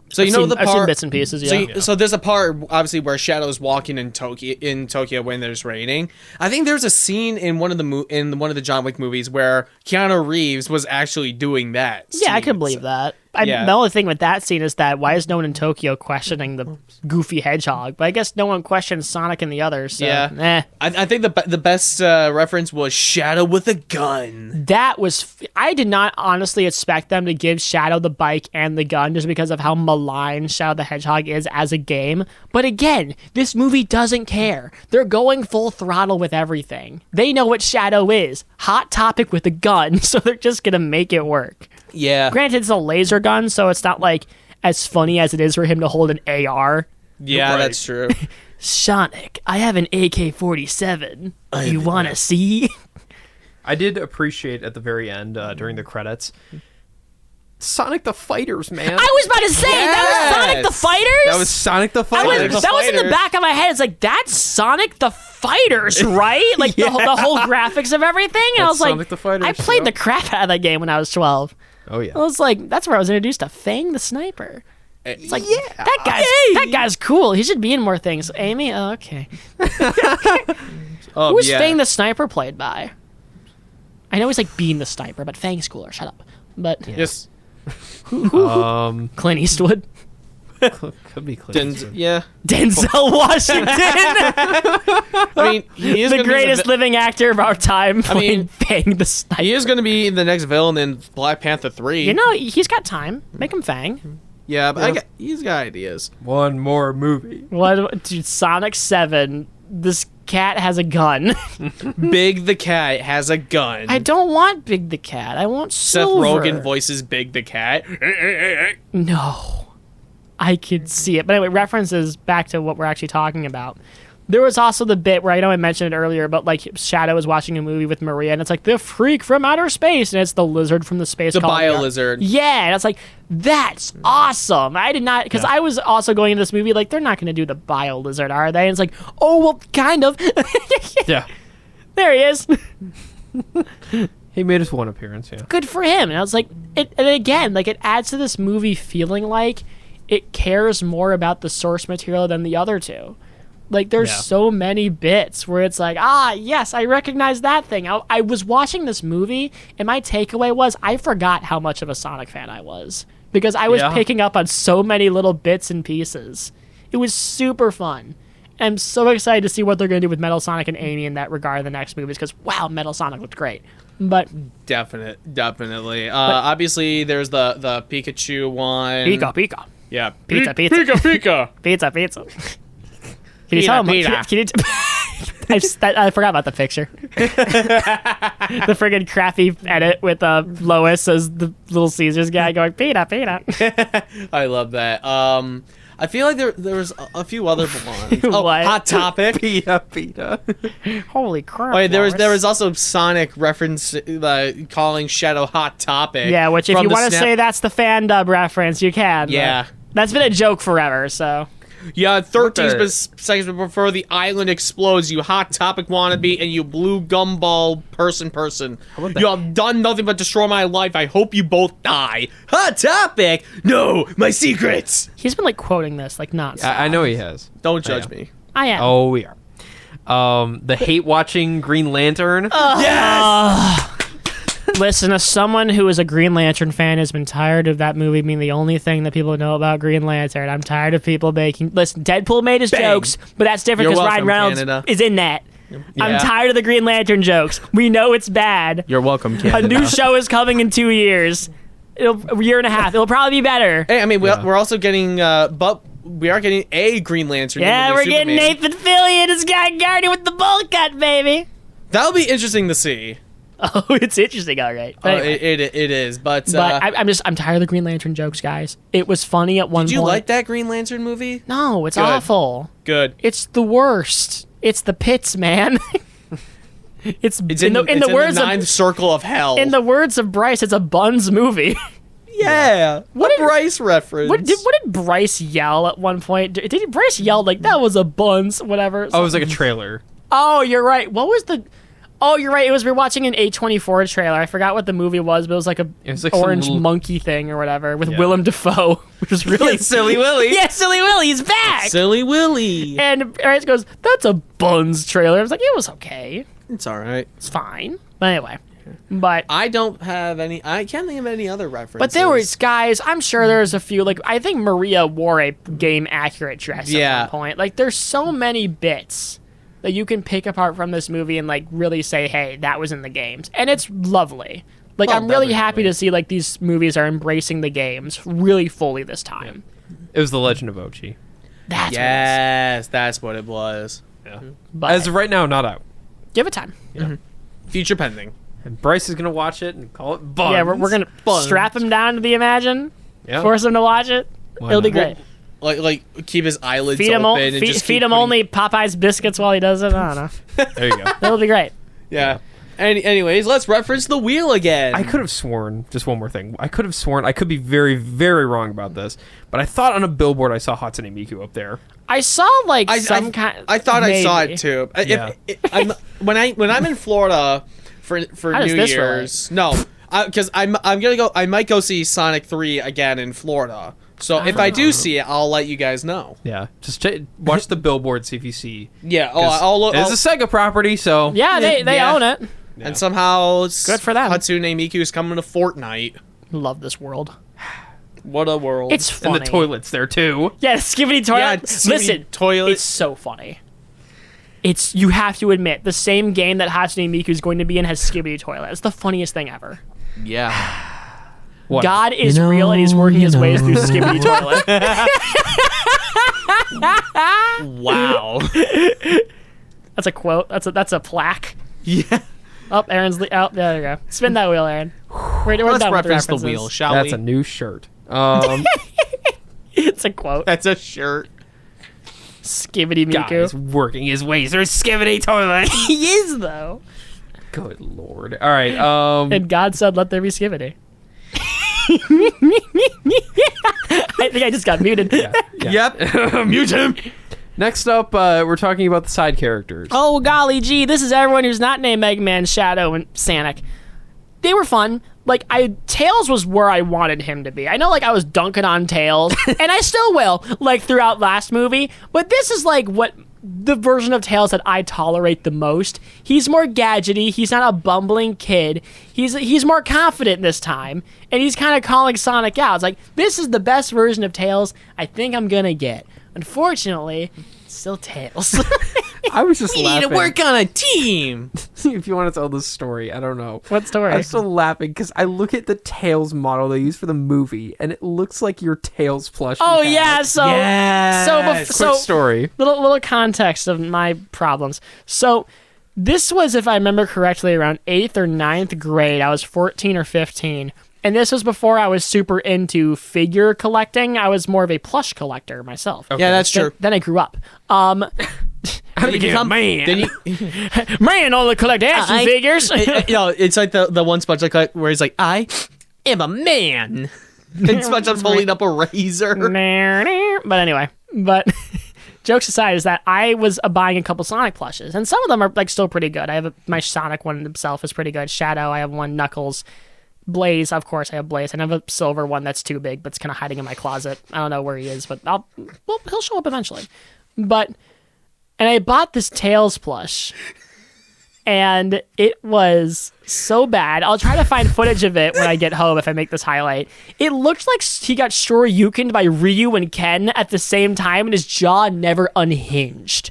So you know the part. I've seen bits and pieces, yeah. So there's a part obviously where Shadow's walking in Tokyo when there's raining. I think there's a scene in one of the John Wick movies where Keanu Reeves was actually doing that. Yeah, I scene. can believe that. Yeah. The only thing with that scene is that why is no one in Tokyo questioning the goofy hedgehog? But I guess no one questions Sonic and the others. So, Yeah. I think the best reference was Shadow with a gun. That was... I did not honestly expect them to give Shadow the bike and the gun just because of how malign Shadow the Hedgehog is as a game. But again, this movie doesn't care. They're going full throttle with everything. They know what Shadow is. Hot Topic with a gun, so they're just gonna make it work. Yeah. Granted, it's a laser gun, so it's not like as funny as it is for him to hold an AR. Yeah, Right. that's true. Sonic, I have an AK-47. You wanna see? I did appreciate at the very end, during the credits, Sonic the Fighters, man. I was about to say, that was Sonic the Yes. Fighters? That was Sonic the That Fighters. was, that was in the Fighters. back of my head. It's like, that's Sonic the Fighters, right? Like, the whole graphics of everything. And I That's was like, Sonic the Fighters, I played yeah. the crap out of that game when I was 12. Oh, yeah. I was like, that's where I was introduced to Fang the Sniper. It's like, that guy's cool. He should be in more things. Amy? Oh, okay. Who's Fang the Sniper played by? I know he's like Bean the Sniper, but Fang's cooler. Shut up. But Yes. Clint Eastwood. Could be Clint. Yeah. Denzel Washington. I mean, he is The gonna be greatest living actor of our time playing mean, Fang the Sniper. He is going to be the next villain in Black Panther 3. You know, he's got time. Make him Fang. Yeah, but he's got ideas. One more movie. What? Dude, Sonic 7. This cat has a gun. Big the Cat has a gun. I don't want Big the Cat. I want Seth Silver. Rogen voices Big the Cat. No. I could see it. But anyway, references back to what we're actually talking about. There was also the bit where I know I mentioned it earlier, but like Shadow is watching a movie with Maria, and it's like the freak from outer space, and it's the lizard from the space. The called bio-lizard. Yeah, and it's like that's awesome. I did not because I was also going into this movie like they're not going to do the bio lizard, are they? And it's like, oh well, kind of. Yeah. There he is. He made his one appearance, yeah. Good for him. And I was like, and again, like it adds to this movie feeling like it cares more about the source material than the other two. Like there's so many bits where it's like, yes, I recognize that thing. I was watching this movie and my takeaway was I forgot how much of a Sonic fan I was because I was picking up on so many little bits and pieces. It was super fun. I'm so excited to see what they're going to do with Metal Sonic and Amy in that regard in the next movies because, wow, Metal Sonic looked great. But Definitely. Obviously, there's the Pikachu one. Pika. Yeah. Pizza. Pika. Pizza. Can you tell him? Can you I forgot about the picture. The friggin' crappy edit with Lois as the Little Caesars guy going, Pita. I love that. I feel like there was a few other ones. What? Hot Topic. Pita. Holy crap. Wait, there Lois. was also Sonic reference calling Shadow Hot Topic. Yeah, which if you want to say that's the fan dub reference, you can. Yeah. That's been a joke forever, so. Yeah, 13 seconds before the island explodes, you Hot Topic wannabe and you blue gumball person. You have done nothing but destroy my life. I hope you both die. Hot Topic? No, my secrets. He's been like quoting this like nonstop. I know he has. Don't judge me. I am. Oh, we are. The hate-watching Green Lantern. Yes! Listen, as someone who is a Green Lantern fan has been tired of that movie being the only thing that people know about Green Lantern. I'm tired of people making... Listen, Deadpool made his jokes, but that's different because Ryan Reynolds is in that. I'm tired of the Green Lantern jokes. We know it's bad. You're welcome, Canada. A new show is coming in 2 years. A year and a half. It'll probably be better. Hey, I mean, we're also getting... but we are getting a Green Lantern. Yeah, we're getting Nathan Fillion as Guy Gardner with the bowl cut, baby. That'll be interesting to see. Oh, it's interesting, all right. But anyway. It is, but I'm tired of the Green Lantern jokes, guys. It was funny at one point. Did you like that Green Lantern movie? No, it's awful. Good. It's the worst. It's the pits, man. it's in the words the ninth circle of hell. In the words of Bryce, it's a Buns movie. Yeah. What a Bryce reference. What did Bryce yell at one point? Did Bryce yell like that was a Buns, whatever? Oh, it was like a trailer. Oh, you're right. What was the? Oh, you're right. It was we were watching an A24 trailer. I forgot what the movie was, but it was like orange monkey thing or whatever with Willem Dafoe, which was really Silly Willy. Yeah, Silly Willy's back. Silly Willy. And Bryce goes, "That's a Buns trailer." I was like, "It was okay. It's all right. It's fine." But anyway, but I don't have any. I can't think of any other references. But there was guys. I'm sure there's a few. Like I think Maria wore a game accurate dress at one point. Like there's so many bits that you can pick apart from this movie and like really say, hey, that was in the games. And it's lovely. Like I'm really happy to see like these movies are embracing the games really fully this time. It was The Legend of Ochi. That's what it was. Yeah. But as of right now, not out. Give it time. Yeah. Mm-hmm. Future pending. And Bryce is gonna watch it and call it Buns. Yeah, we're gonna strap him down to the Imagine. Yeah. Force him to watch it. It'll be great. Like keep his eyelids feed him open and just feed him only Popeye's biscuits while he does it. I don't know. There you go. It'll be great. Yeah. Anyways, let's reference the wheel again. I could have sworn, just one more thing. I could have sworn, I could be very, very wrong about this, but I thought on a billboard I saw Hatsune Miku up there. I saw like I thought I saw it too. Yeah. When I'm in Florida for New Year's, because I'm gonna go. I might go see Sonic 3 again in Florida. So if I do see it, I'll let you guys know. Yeah, just watch the billboard, see if you see. Yeah, I'll look. It's a Sega property, so yeah, they own it. Yeah. And somehow, good for them. Hatsune Miku is coming to Fortnite. Love this world. What a world! It's funny. And the toilets there too. Yeah, Skibidi toilet. Yeah, Listen, toilet. It's so funny. You have to admit, the same game that Hatsune Miku is going to be in has Skibidi toilet. It's the funniest thing ever. Yeah. What? God is real, and he's working his ways through Skibidi toilet. Wow. That's a quote. That's a plaque. Yeah. Oh, Aaron's there you go. Spin that wheel, Aaron. We're Let's done with reference the references. wheel, shall That's we? a new shirt. It's a quote. That's a shirt. Skibidi God Miku. is working his ways through Skibidi toilet. He is though. Good lord. All right. And God said, "Let there be Skibidi." I think I just got muted. Yeah. Yep. Mute him. Next up, we're talking about the side characters. Oh golly gee, this is everyone who's not named Mega Man, Shadow, and Sonic. they were fun. Like, Tails was where I wanted him to be. I know, like, I was dunking on Tails, and I still will, like, throughout last movie, but this is, like, what the version of Tails that I tolerate the most. He's more gadgety. He's not a bumbling kid. He's more confident this time, and he's kind of calling Sonic out. It's like, this is the best version of Tails I think I'm gonna get. Unfortunately, it's still Tails. I was just We laughing. need to work on a team. If you want to tell this story, I don't know. What story? I'm still laughing because I look at the Tails model they use for the movie, and it looks like your Tails plush. Oh you have. yeah, so Yes. Quick story. little context of my problems. So this was, if I remember correctly, around 8th or 9th grade. I was 14 or 15. And this was before I was super into figure collecting. I was more of a plush collector myself. Yeah, that's true. Then I grew up. How to become man? Then you, Man only collect action figures. it's like the one SpongeBob where he's like, I am a man. And SpongeBob's holding up a razor. But anyway, jokes aside, is that I was buying a couple Sonic plushes, and some of them are like still pretty good. I have my Sonic one himself is pretty good. Shadow, I have one. Knuckles, Blaze, of course, I have Blaze. I have a silver one that's too big, but it's kind of hiding in my closet. I don't know where he is, but he'll show up eventually. And I bought this Tails plush, and it was so bad. I'll try to find footage of it when I get home if I make this highlight. It looked like he got Shoryukened by Ryu and Ken at the same time, and his jaw never unhinged.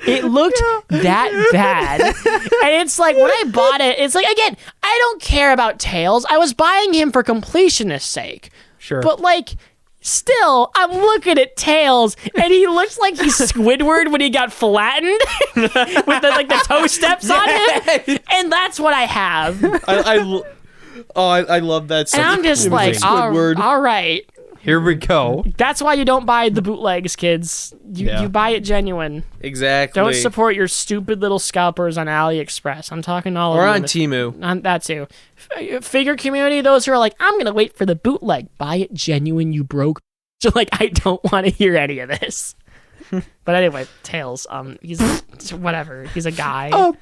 It looked that bad. And it's like, when I bought it, it's like, again, I don't care about Tails. I was buying him for completionist's sake. Sure. But, like, still, I'm looking at Tails, and he looks like he's Squidward when he got flattened with the toe steps on him. And that's what I have. I love that. And I'm just like, Squidward. all right. Here we go. That's why you don't buy the bootlegs, kids. You buy it genuine. Exactly. Don't support your stupid little scalpers on AliExpress. I'm talking all Or over on Temu. On that too. Figure community, those who are like, I'm going to wait for the bootleg. Buy it genuine, you broke. So, like, I don't want to hear any of this. But anyway, Tails, he's whatever. He's a guy. Oh,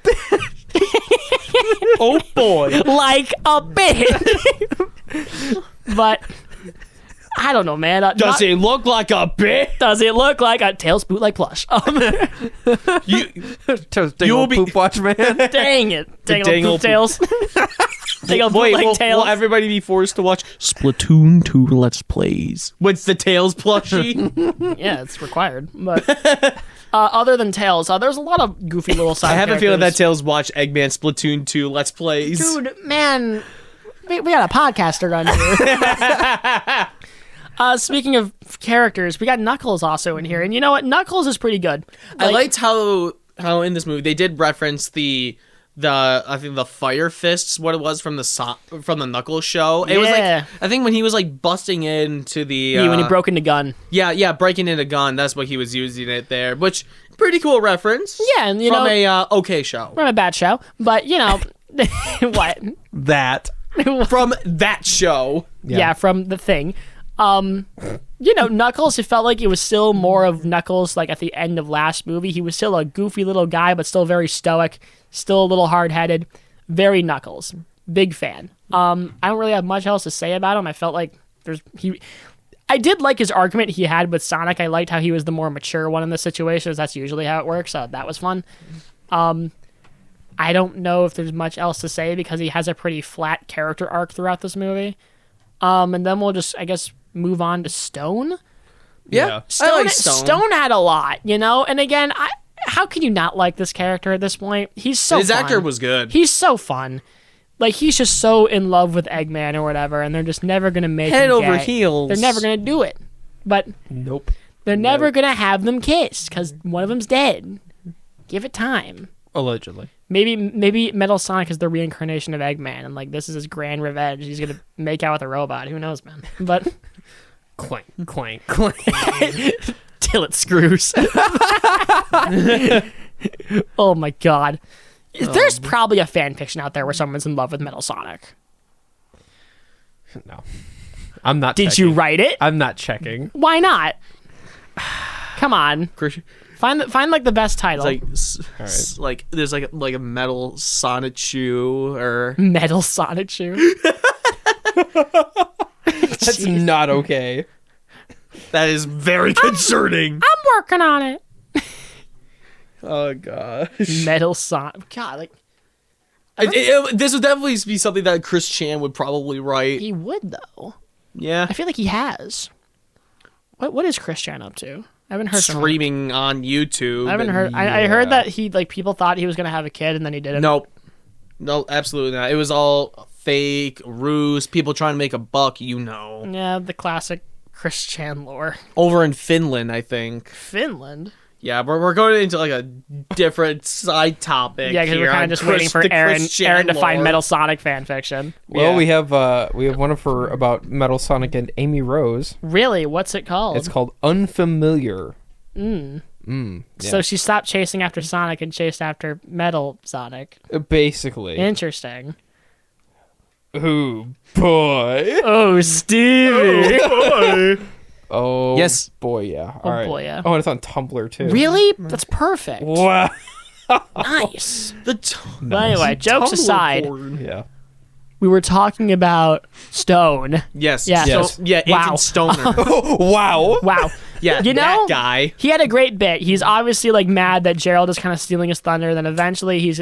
Oh boy. Like a bitch. But I don't know, man. Does it look like a bit? Does it look like a Tails bootleg plush? You'll be poop watch man. Dang it. Dang Dangle old poop Tails. Dang old Wait, bootleg Tails. will everybody be forced to watch Splatoon 2 Let's Plays? What's the Tails plushie? Yeah, it's required. But other than Tails, there's a lot of goofy little side I have a feeling that characters. Tails watch Eggman Splatoon 2 Let's Plays. Dude, man, we got a podcaster on here. Speaking of characters, we got Knuckles also in here, and you know what? Knuckles is pretty good. I liked how in this movie they did reference the I think the fire fists, what it was from the Knuckles show. It was Yeah. like, I think when he was like busting into the When he broke into gun. yeah, breaking into a gun, that's what he was using it there, which pretty cool reference. Yeah, and you from know, a okay show. from a bad show, but you know, what? That. From that show. Yeah, from the thing. You know, Knuckles, it felt like it was still more of Knuckles, like at the end of last movie. He was still a goofy little guy, but still very stoic, still a little hard-headed. Very Knuckles. Big fan. I don't really have much else to say about him. I felt like I did like his argument he had with Sonic. I liked how he was the more mature one in the situations. That's usually how it works, so that was fun. I don't know if there's much else to say because he has a pretty flat character arc throughout this movie. And then we'll just, I guess, move on to Stone. Yeah. I like Stone. Had a lot, you know? And again, how can you not like this character at this point? He's so His fun. actor was good. He's so fun. Like, he's just so in love with Eggman or whatever, and they're just never going to make Head him over gay. heels. They're never going to do it. But Nope. they're never going to have them kiss, because one of them's dead. Give it time. Allegedly. Maybe Metal Sonic is the reincarnation of Eggman, and like this is his grand revenge. He's gonna make out with a robot. Who knows, man? But Clank, clank, clank. till it screws. Oh my god! There's probably a fan fiction out there where someone's in love with Metal Sonic. No. I'm not Did checking. you write it? I'm not checking. Why not? Come on. Find like the best title. Like there's like a metal Sonic shoe or Metal Sonic shoe. That's not okay. that is very concerning. I'm working on it. Oh gosh. Metal Sonic. God, like This would definitely be something that Chris Chan would probably write. he would though. Yeah. I feel like he has. What is Chris Chan up to? I haven't heard from him. Streaming on YouTube. I haven't heard. I heard that he like people thought he was gonna have a kid and then he didn't. Nope. No, absolutely not. It was all fake, ruse, people trying to make a buck, Yeah, the classic Chris Chan lore. Over in Finland, I think. Finland. Yeah, we're going into like a different side topic. Yeah, because we're kind of just waiting for Aaron to find Metal Sonic fan fiction. Well, Yeah. we have one of her about Metal Sonic and Amy Rose. Really, what's it called? It's called Unfamiliar. Mm. Yeah. So she stopped chasing after Sonic and chased after Metal Sonic. Basically. Interesting. Oh boy. Oh, Stevie. Oh Yes. boy, yeah. All right. Boy, yeah. Oh, and it's on Tumblr too. Really? That's perfect. Wow. Nice. The But anyway, jokes aside, Yeah. we were talking about Stone. Yes. Yeah. Yes. So, yeah, Wow. Agent Stoner. Wow. Wow. Yeah, You know, that guy. he had a great bit. He's obviously like mad that Gerald is kind of stealing his thunder. Then eventually he's,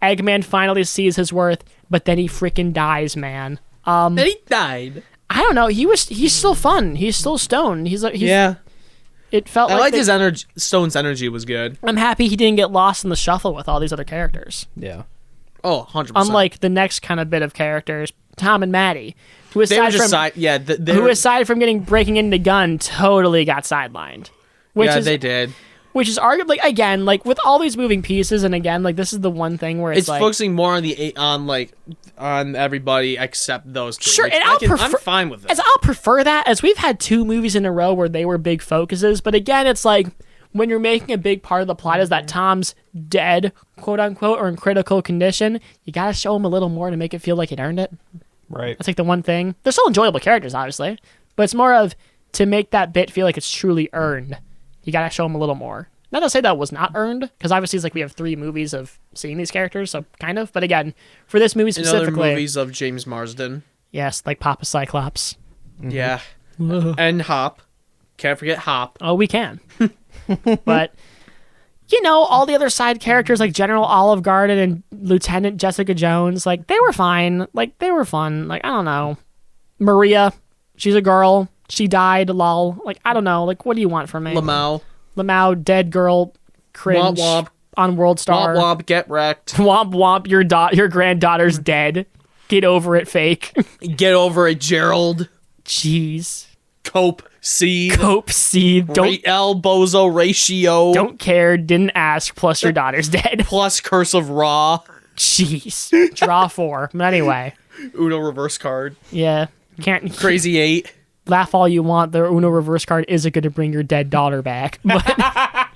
Eggman finally sees his worth, but then he freaking dies, man. And he died. I don't know. He's still fun. He's still Stone. He's Yeah. It felt I like liked his energy. Stone's energy was good. I'm happy he didn't get lost in the shuffle with all these other characters. Yeah. Oh, 100%. Unlike the next kind of bit of characters, Tom and Maddie, who they were aside just from they were, aside from breaking into gun, totally got sidelined. they did. Which is arguably again like with all these moving pieces, and again like this is the one thing where It's like focusing more on everybody except those two. Sure, which and I'm fine with it. as I'll prefer that, as we've had 2 movies in a row where they were big focuses, but again it's like when you're making a big part of the plot is that Tom's dead, quote unquote, or in critical condition, you gotta show him a little more to make it feel like it earned it. Right. That's like the one thing. They're still enjoyable characters, obviously, but it's more of to make that bit feel like it's truly earned. You gotta show him a little more. Not to say that was not earned, because obviously it's like we have 3 movies of seeing these characters, so kind of. But again, for this movie In other specifically, movies of James Marsden. yes, like Papa Cyclops. Yeah. And Hop. Can't forget Hop. Oh, we can. But all the other side characters like General Olive Garden and Lieutenant Jessica Jones, like they were fine. Like they were fun. Like I don't know, Maria, she's a girl. She died. Lol. Like I don't know. Like what do you want from me? Lamau, dead girl, cringe Womp womp. on World Star. Womp womp, get wrecked. Womp womp, your granddaughter's dead. Get over it, fake. Get over it, Gerald. Jeez. Cope seed. Cope seed. L bozo ratio. Don't care, didn't ask, plus your daughter's dead. Plus curse of Raw. Jeez. Draw 4. But anyway. Uno reverse card. Yeah. Can't Crazy 8. laugh all you want. The Uno reverse card isn't going to bring your dead daughter back. But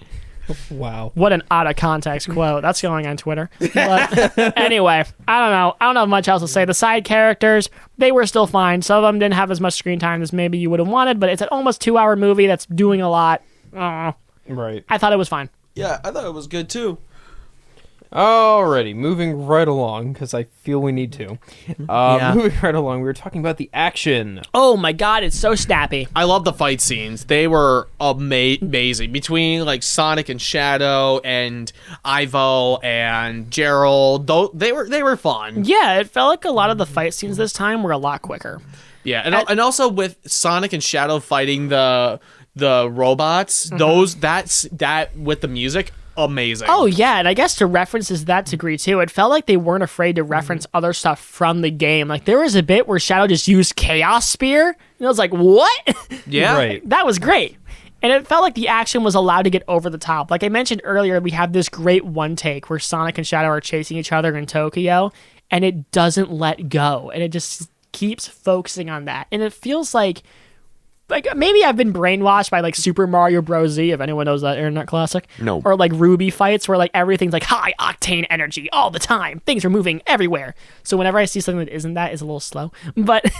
Wow. what an out of context quote. That's going on Twitter. But anyway, I don't know. I don't have much else to say. The side characters, they were still fine. Some of them didn't have as much screen time as maybe you would have wanted, but it's an almost 2-hour movie that's doing a lot. Right. I thought it was fine. Yeah, I thought it was good too. Alrighty, moving right along, because I feel we need to. Moving right along, we were talking about the action. Oh my god, it's so snappy. I love the fight scenes. They were amazing. Between like Sonic and Shadow and Ivo and Gerald, they were fun. Yeah, it felt like a lot of the fight scenes this time were a lot quicker. Yeah, and also with Sonic and Shadow fighting the robots, that with the music, amazing. Oh yeah, and I guess to references that degree too, it felt like they weren't afraid to reference other stuff from the game. Like there was a bit where Shadow just used Chaos Spear, and I was like, what? Yeah. Right. That was great. And it felt like the action was allowed to get over the top. Like I mentioned earlier, we have this great one take where Sonic and Shadow are chasing each other in Tokyo, and it doesn't let go. And it just keeps focusing on that. And it feels like maybe I've been brainwashed by like Super Mario Bros. Z, if anyone knows that internet classic. No. Or like Ruby fights where like everything's like high octane energy all the time. Things are moving everywhere. So whenever I see something that isn't that, it's a little slow. But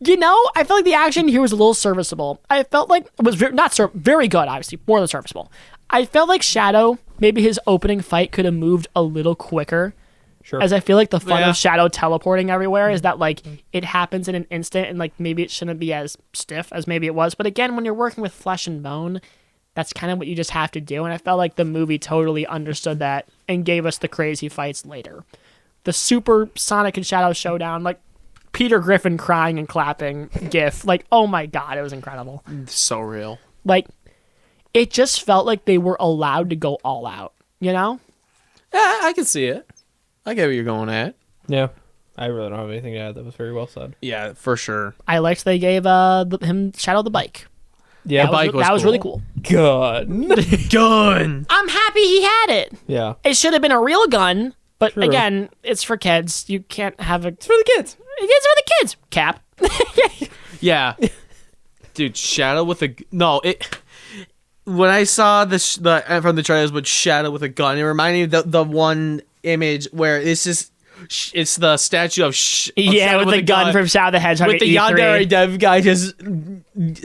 I felt like the action here was a little serviceable. I felt like it was very good, obviously, more than serviceable. I felt like Shadow, maybe his opening fight could have moved a little quicker. Sure. As I feel like the fun of Shadow teleporting everywhere is that like it happens in an instant and like maybe it shouldn't be as stiff as maybe it was. But again, when you're working with flesh and bone, that's kind of what you just have to do. And I felt like the movie totally understood that and gave us the crazy fights later. The super Sonic and Shadow showdown, like Peter Griffin crying and clapping gif, like, oh my God, it was incredible. So real. Like, it just felt like they were allowed to go all out, you know? Yeah, I can see it. I get what you're going at. Yeah. I really don't have anything to add. That was very well said. Yeah, for sure. I liked they gave him Shadow the bike. Yeah, That was really cool. Gun. Gun! I'm happy he had it. Yeah. It should have been a real gun, but True. again, it's for kids. You can't have a... It's for the kids. It's for the kids. Cap. Yeah. Dude, Shadow with a... No, it... When I saw the from the trailers with Shadow with a gun, it reminded me of the one image where it's just... It's the statue of Yeah, Shadow with the gun from Shadow the Hedgehog with at the E3. yandere dev guy just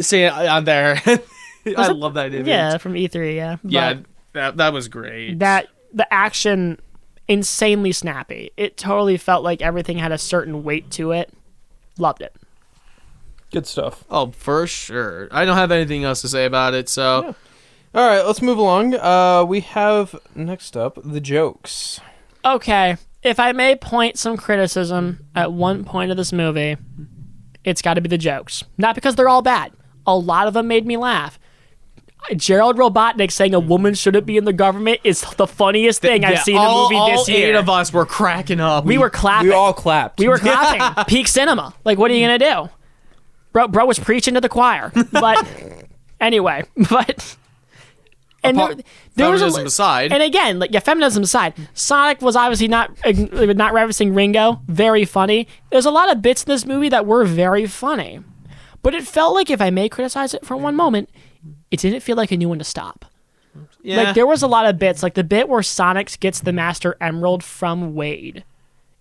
saying on there. I love that image. Yeah, from E3, yeah. Yeah, But that was great. the action, insanely snappy. It totally felt like everything had a certain weight to it. Loved it. Good stuff. Oh, for sure. I don't have anything else to say about it, so... Yeah. All right, let's move along. We have, next up, the jokes. Okay, if I may point some criticism at one point of this movie, it's got to be the jokes. Not because they're all bad. A lot of them made me laugh. Gerald Robotnik saying a woman shouldn't be in the government is the funniest thing I've seen in a movie this year. All 8 of us were cracking up. We were clapping. We all clapped. We were clapping. Peak cinema. Like, what are you going to do? Bro was preaching to the choir. But anyway, and there was feminism aside. And again, like, yeah, feminism aside, Sonic was obviously not referencing Ringo. Very funny. There's a lot of bits in this movie that were very funny. But it felt like, if I may criticize it for one moment, it didn't feel like it knew when to stop. Yeah. Like, there was a lot of bits, like the bit where Sonic gets the Master Emerald from Wade,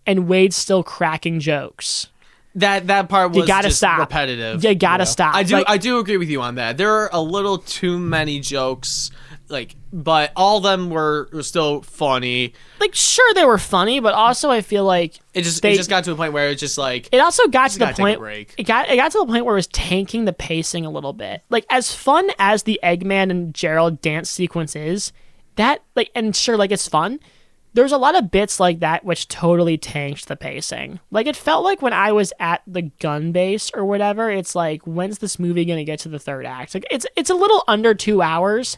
and Wade's still cracking jokes. That part was You gotta just stop. repetitive. You gotta stop. I do agree with you on that. There are a little too many jokes, but all of them were still funny. Like, sure, they were funny, but also I feel like It just got to a point where it's just like... it also got to the gotta take a point. break. It got to the point where it was tanking the pacing a little bit. Like, as fun as the Eggman and Gerald dance sequence is, and sure, like, it's fun. There's a lot of bits like that which totally tanked the pacing. Like, it felt like when I was at the gun base or whatever, it's like, when's this movie gonna get to the third act? Like, it's a little under 2 hours,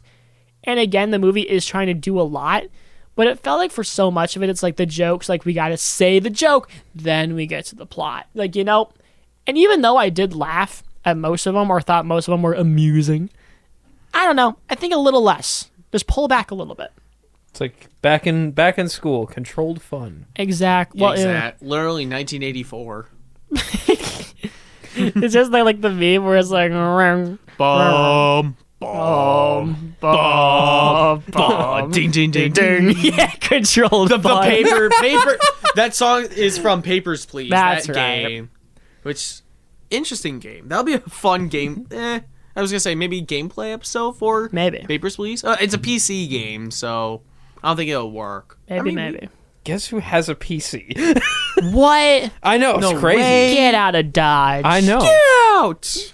and again, the movie is trying to do a lot, but it felt like for so much of it, it's like the jokes, like, we gotta say the joke, then we get to the plot. Like, and even though I did laugh at most of them, or thought most of them were amusing, I don't know, I think a little less. Just pull back a little bit. It's like back in school, controlled fun. Exactly. Well, yeah. Literally 1984. It's just like the meme where it's like Bomb. Ding, ding, ding, ding. Yeah, controlled The fun. paper. That song is from Papers, Please. That's that right. game. Which, interesting game. That'll be a fun game. I was gonna say maybe gameplay episode for Maybe. Papers, Please. It's a PC game, so I don't think it'll work. Maybe. Guess who has a PC? What? I know, it's No crazy. way. Get out of Dodge. I know. Out.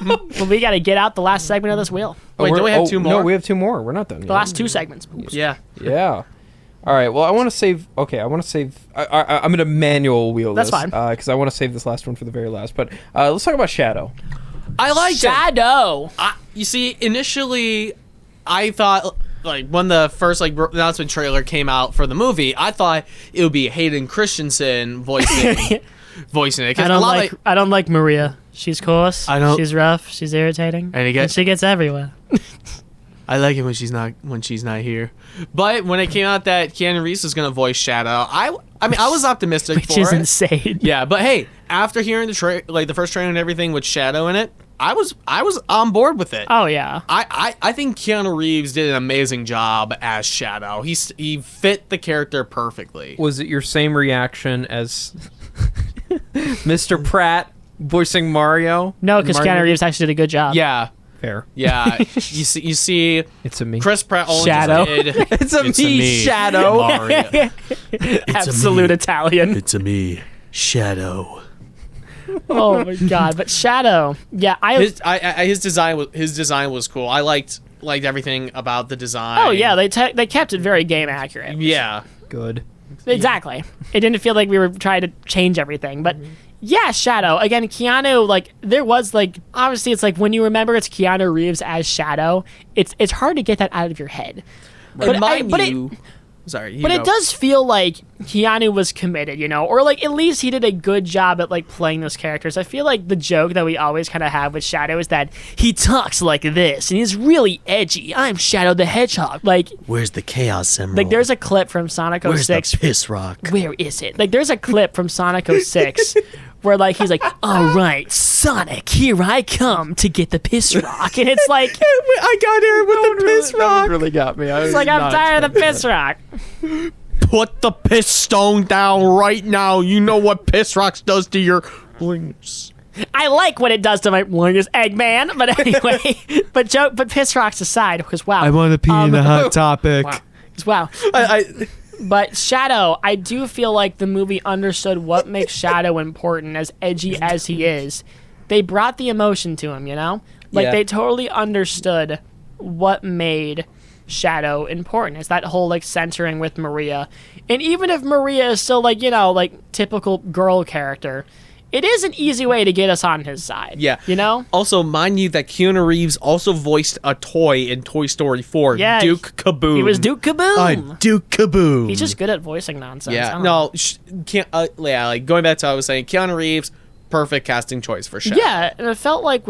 Well, we got to get out the last segment of this wheel. Wait, We're- don't we have 2 more? No, we have 2 more. We're not done yet. The last 2 segments. Yeah. Yeah. All right. Well, I want to save. Okay, I want to save. I'm gonna manual wheel That's this. fine. Because I want to save this last one for the very last. But let's talk about Shadow. I like Shadow. You see, initially, I thought, like, when the first, like, announcement trailer came out for the movie, I thought it would be Hayden Christensen voicing it. 'Cause I don't like Maria. She's coarse. I don't- She's rough. She's irritating. And she gets everywhere. I like it when she's not here. But when it came out that Keanu Reeves was gonna voice Shadow, I mean, I was optimistic Which for is it. insane. Yeah, but hey, after hearing the first trailer and everything with Shadow in it, I was on board with it. Oh, yeah. I think Keanu Reeves did an amazing job as Shadow. He fit the character perfectly. Was it your same reaction as Mr. Pratt voicing Mario. No, because Mario Keanu movie? Reeves actually did a good job. Yeah. Fair. Yeah. you see It's a me. Chris Pratt only Shadow. just did It's a me, Shadow. Mario. Absolute Italian. It's a me, Shadow. Oh my god! But Shadow, yeah, His design was cool. I liked everything about the design. Oh yeah, they kept it very game accurate. Yeah. Good. Exactly. It didn't feel like we were trying to change everything, but yeah, Shadow. Again, Keanu, like, there was, like, obviously it's like when you remember it's Keanu Reeves as Shadow, it's hard to get that out of your head. But it does feel like Keanu was committed, you know, or like at least he did a good job at like playing those characters. I feel like the joke that we always kind of have with Shadow is that he talks like this and he's really edgy. I'm Shadow the Hedgehog. Like, Where's the Chaos Emerald? like there's a clip from Sonic Where's 06. the Piss Rock? Where is it? Like, there's a clip from Sonic 06 where, like, he's like, all right, Sonic, here I come to get the piss rock. And it's like, I got here with the piss rock. Really got me. it's like, I'm tired of the piss rock. Put the piss stone down right now. You know what piss rocks does to your wings. I like what it does to my wings, Eggman. But anyway, but piss rocks aside, because wow. want to pee in a hot topic. Wow. I But Shadow, I do feel like the movie understood what makes Shadow important, as edgy as he is. They brought the emotion to him, you know? Like, Yeah. they totally understood what made Shadow important. It's that whole, like, centering with Maria. And even if Maria is still, like, you know, like, typical girl character, it is an easy way to get us on his side. Yeah. You know? Also, mind you that Keanu Reeves also voiced a toy in Toy Story 4, Yeah, Duke Kaboom. He was Duke Kaboom. I'm Duke Kaboom. He's just good at voicing nonsense. I Yeah, don't no, can't. Yeah, like going back to what I was saying, Keanu Reeves, perfect casting choice for Shadow. Yeah, and it felt like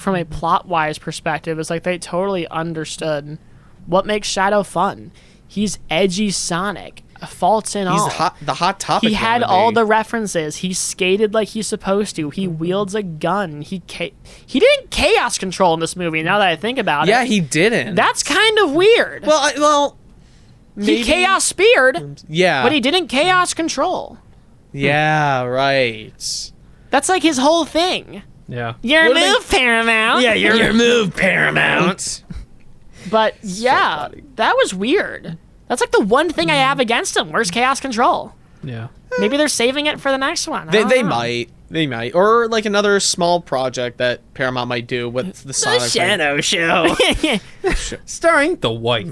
from a plot wise perspective, it's like they totally understood what makes Shadow fun. He's edgy Sonic, faults and all. He's the hot topic. He had wannabe. all the references. He skated like he's supposed to. He wields a gun. He didn't chaos control in this movie. Now that I think about it, Yeah, he didn't. that's kind of weird. well, he maybe- chaos speared, Yeah, but he didn't chaos control. Yeah, right. That's like his whole thing. Yeah. Your What do they- move, Paramount. Yeah, your move, Paramount. But yeah, that was weird. That's like the one thing I have against him. Where's chaos control? Yeah. Maybe they're saving it for the next one. I They don't know. might. They might. Or like another small project that Paramount might do with the Sonic thing. Show. Starring the wife.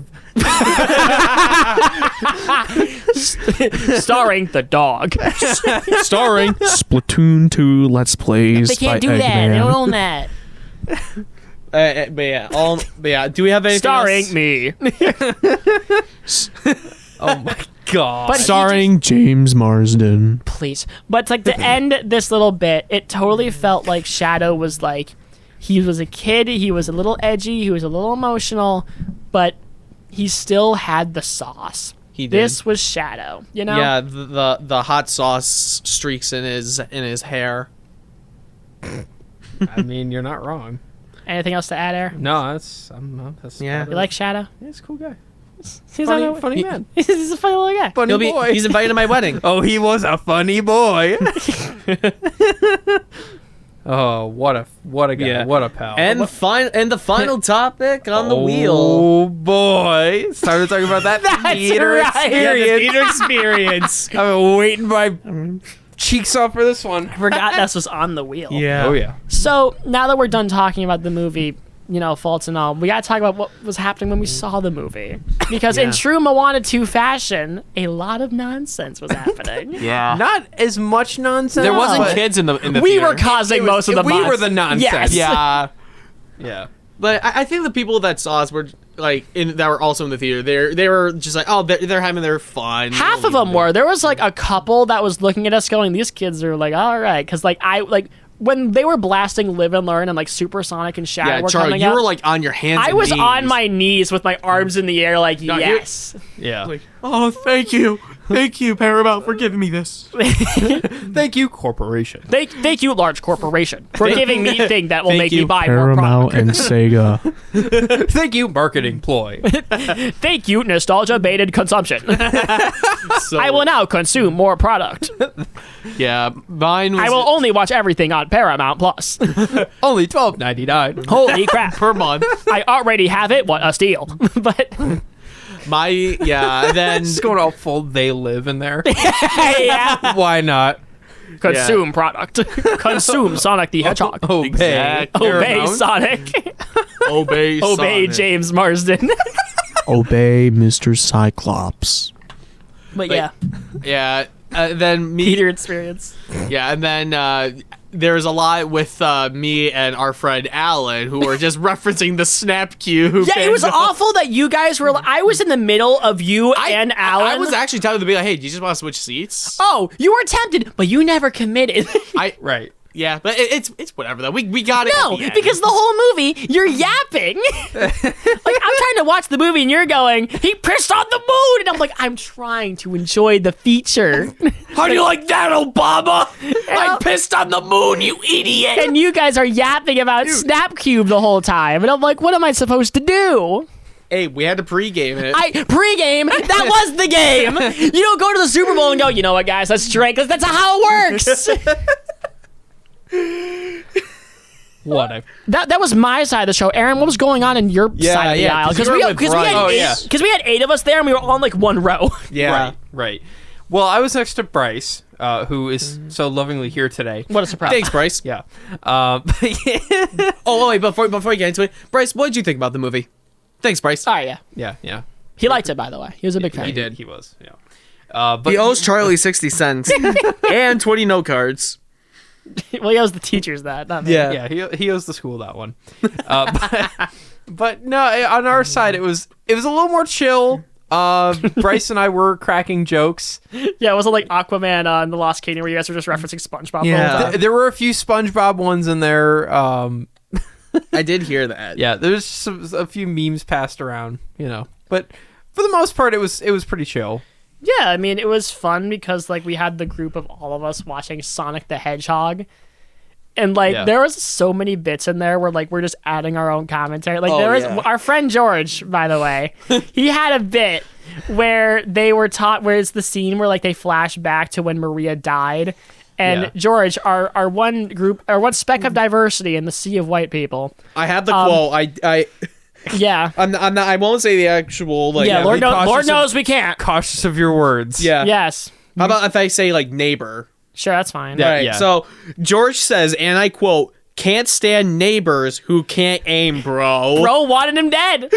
Starring the dog. Starring Splatoon 2 Let's Plays. They can't by do that. Eggman. They don't own that. But yeah, do we have anything Starring else? me. Oh my god. But Starring James Marsden. please. But like to end this little bit, it totally felt like Shadow was like, he was a kid, he was a little edgy, he was a little emotional, but he still had the sauce. He did. This was Shadow, you know? Yeah, the hot sauce streaks in his hair. I mean, you're not wrong. Anything else to add, Air? No, that's Yeah. You like Shadow? He's a cool guy. He's Funny man. He's a funny little guy. Funny boy. He's invited to my wedding. Oh, he was a funny boy. Oh, what a guy. Yeah. What a pal. And the final topic on the wheel. Oh boy. It's time to talk about that theater right. experience. Theater experience. I've been waiting my cheeks off for this one. I forgot this was on the wheel. Yeah. Oh yeah. So now that we're done talking about the movie, you know, faults and all, we gotta talk about what was happening when we saw the movie. Because in true Moana 2 fashion, a lot of nonsense was happening. Yeah. Not as much nonsense. There wasn't but kids in the We theater. were causing most of the we mess. were the nonsense. Yes. Yeah. Yeah. But I think the people that saw us were like that were also in the theater. They were just like, oh, they're having their fun. Half of them were. There was like a couple that was looking at us going, these kids are like, all right. Because when they were blasting Live and Learn and like Supersonic and Shadow Yeah, were Charlie, coming you out, were like on your hands. I and was knees. on my knees with my arms in the air like, No, yes. Yeah. Like, Oh, thank you. Thank you, Paramount, for giving me this. Thank you, corporation. Thank you, large corporation, for giving me a thing that will make me buy more Paramount product. and Sega. Thank you, marketing ploy. Thank you, nostalgia-baited consumption. So, I will now consume more product. Yeah, mine was I will only watch everything on Paramount Plus. Only $12.99. Holy crap. per month. I already have it. What a steal. But Then Just going all full they live in there. yeah. Why not? Consume product. Consume Sonic the Hedgehog. Obey. Exactly. Obey Paramount. Sonic. obey Obey Sonic. James Marsden. Obey Mr. Cyclops. But yeah, Yeah. Then me. Peter experience. Yeah, and then there's a lot with me and our friend Alan who were just referencing the snap cube. Yeah, it was and, awful that you guys were. I was in the middle of you and Alan. I was actually telling them to be like, hey, do you just want to switch seats? Oh, you were tempted, but you never committed. Right. Yeah, but it's whatever though. We got it. No, at the end. because the whole movie, you're yapping. Like, I'm trying to watch the movie and you're going, he pissed on the moon. And I'm like, I'm trying to enjoy the feature. How do you like that, Obama? I pissed on the moon, you idiot. And you guys are yapping about Snapcube the whole time. And I'm like, what am I supposed to do? Hey, we had to pregame it. Pregame, that was the game. You don't go to the Super Bowl and go, you know what, guys, let's drink, because that's how it works. What? That was my side of the show. Aaron, what was going on in your side of the aisle? 'cause you were with Brian. Oh, yeah. we had 8 of us there and we were all in like one row. yeah. Right. Well, I was next to Bryce, who is so lovingly here today. What a surprise. Thanks, Bryce. Yeah. Oh, wait, before you get into it, Bryce, what did you think about the movie? Thanks, Bryce. Oh, yeah. Yeah. He liked it, by the way. He was a big fan. He did. He was. Yeah. But He owes Charlie 60 cents and 20 note cards. Well, he owes the teachers that, not me. Yeah. Yeah, he owes the school that one. But no, on our side, it was a little more chill. Bryce and I were cracking jokes. Yeah, it wasn't like Aquaman in The Lost Kingdom where you guys were just referencing SpongeBob the whole time. There were a few SpongeBob ones in there. I did hear that. Yeah, there's a few memes passed around, But for the most part, it was pretty chill. Yeah, I mean, it was fun because, like, we had the group of all of us watching Sonic the Hedgehog. And, like, there was so many bits in there where, like, we're just adding our own commentary. Like, there was our friend George, by the way, he had a bit where they were taught, where it's the scene where, like, they flash back to when Maria died. And George, our one speck of diversity in the sea of white people. I have the quote. Yeah. I'm not, I won't say the actual, like... Yeah, Lord cautious knows we can't. Cautious of your words. Yeah. Yes. How about if I say, like, neighbor? Sure, that's fine. Yeah. Right. So, George says, and I quote, can't stand neighbors who can't aim, bro. Bro wanted him dead.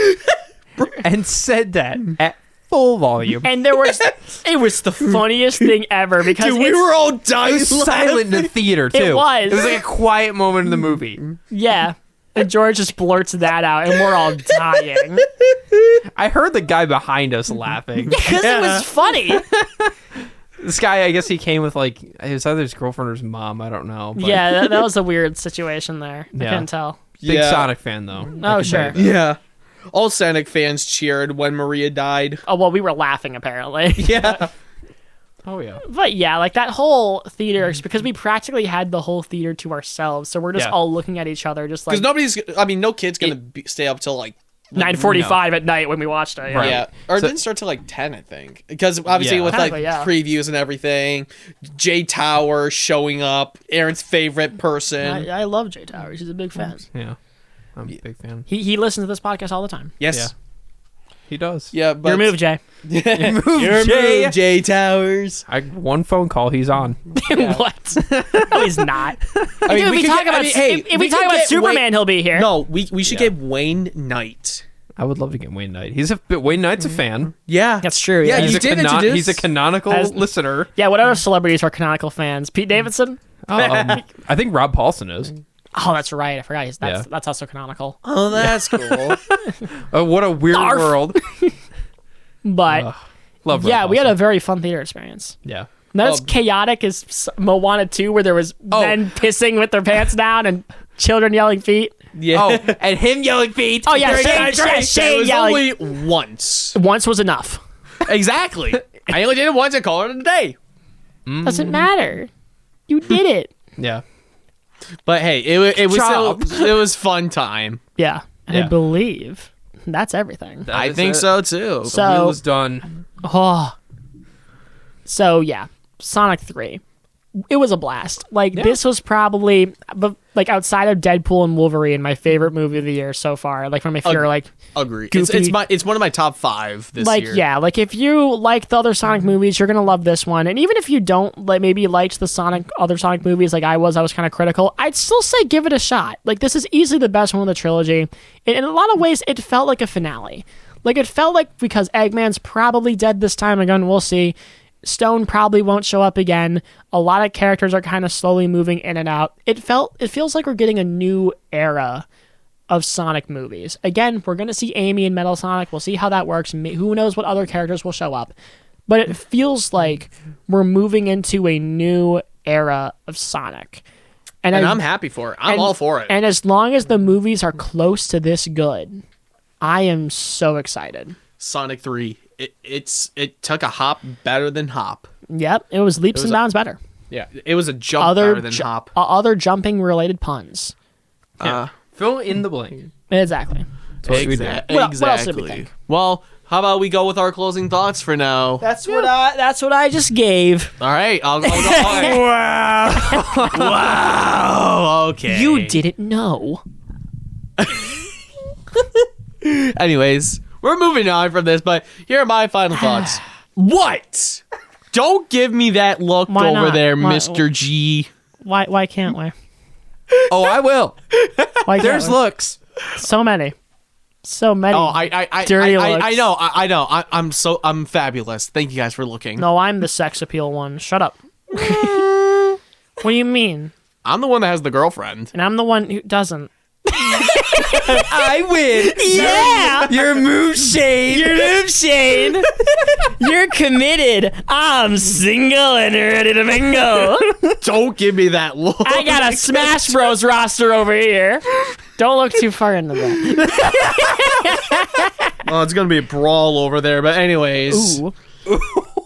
And said that at full volume. And it was the funniest thing ever because Dude, we were all dying. It was silent in the theater, too. It was. It was like a quiet moment in the movie. yeah. And George just blurts that out, and we're all dying I heard the guy behind us laughing. because it was funny. This guy, I guess he came with, like, it was either his girlfriend or his mom. I don't know. But Yeah, that was a weird situation there. I couldn't tell. Big Yeah. Sonic fan, though. Oh, sure. Yeah. All Sonic fans cheered when Maria died. Oh, well, we were laughing apparently. Yeah. Oh, yeah. But yeah, like that whole theater, because we practically had the whole theater to ourselves, so we're just all looking at each other, just like Because no kid's going to stay up till, like... 9:45 at night when we watched it. Yeah. Right. Yeah, or it didn't start till like 10, I think. Because obviously with like Technically, yeah. previews and everything, Jay Tower showing up, Aaron's favorite person. I love Jay Towers. He's a big fan. Yeah. I'm a big fan. He listens to this podcast all the time. Yes. Yeah. He does. Yeah, but Your move, Jay. Your Your Jay. move, Jay Towers. One phone call, he's on. What? No, he's not. I mean, Dude, we if could get- if we talk about Superman, he'll be here. No, we should get Wayne Knight. I would love to get Wayne Knight. Wayne Knight's a fan. Yeah, That's true. Yeah, Yeah, you did introduce. He's a canonical listener. yeah. What other celebrities are canonical fans? Pete Davidson. I think Rob Paulson is. Oh, that's right. I forgot. Yeah. That's also canonical. Oh, that's cool. Oh, what a weird Narf. world. But Love Rob yeah, we had Paulson. a very fun theater experience. Yeah. Not as chaotic as Moana 2, where there was men pissing with their pants down and children yelling feet. Yeah. Oh, and him yelling feet. Oh yeah, during Shane hydration. It Shane was yelling. only once. Once was enough. Exactly. I only did it once and called it a day. Doesn't matter. You did it. Yeah. But hey, it was job. it was fun time. Yeah. And I Yeah. believe that's everything. That I is think it. so too. The So- wheel is done. Oh. So yeah, Sonic 3. It was a blast. Like this was probably, but like outside of Deadpool and Wolverine, my favorite movie of the year so far. Like from if you're like Agree. Goofy. It's one of my top 5 this like year. yeah, like if you like the other Sonic movies, you're gonna love this one. And even if you don't like maybe liked the other Sonic movies like I was kind of critical, I'd still say give it a shot. Like this is easily the best one of the trilogy. In a lot of ways, it felt like a finale. Like it felt like because Eggman's probably dead this time again, we'll see. Stone probably won't show up again. A lot of characters are kind of slowly moving in and out. It feels like we're getting a new era of Sonic movies. Again, we're going to see Amy in Metal Sonic. We'll see how that works. Who knows what other characters will show up. But it feels like we're moving into a new era of Sonic. And I'm happy for it. I'm all for it. And as long as the movies are close to this good, I am so excited. Sonic 3, it took a hop better than hop. Yep, it was leaps and bounds better. Yeah, it was a jump better than hop. Other jumping related puns. Fill in the blank. Exactly. What else did we think? Well, how about we go with our closing thoughts for now? That's what I just gave. All right, I'll go. Wow. Wow. Okay. You didn't know. Anyways, we're moving on from this, but here are my final thoughts. What? Don't give me that look Why over not? there, Why- Mr. G. Why can't we? Oh, I will. Why can't There's we? looks. So many. Oh, I Dirty I looks. know. I'm fabulous. Thank you guys for looking. No, I'm the sex appeal one. Shut up. What do you mean? I'm the one that has the girlfriend. And I'm the one who doesn't. I win. Yeah! Your move, Shane. Your move, Shane. You're committed. I'm single and ready to mingle. Don't give me that look. I got a Smash Bros roster over here. Don't look too far into that. Oh, it's gonna be a brawl over there. But anyways, Ooh.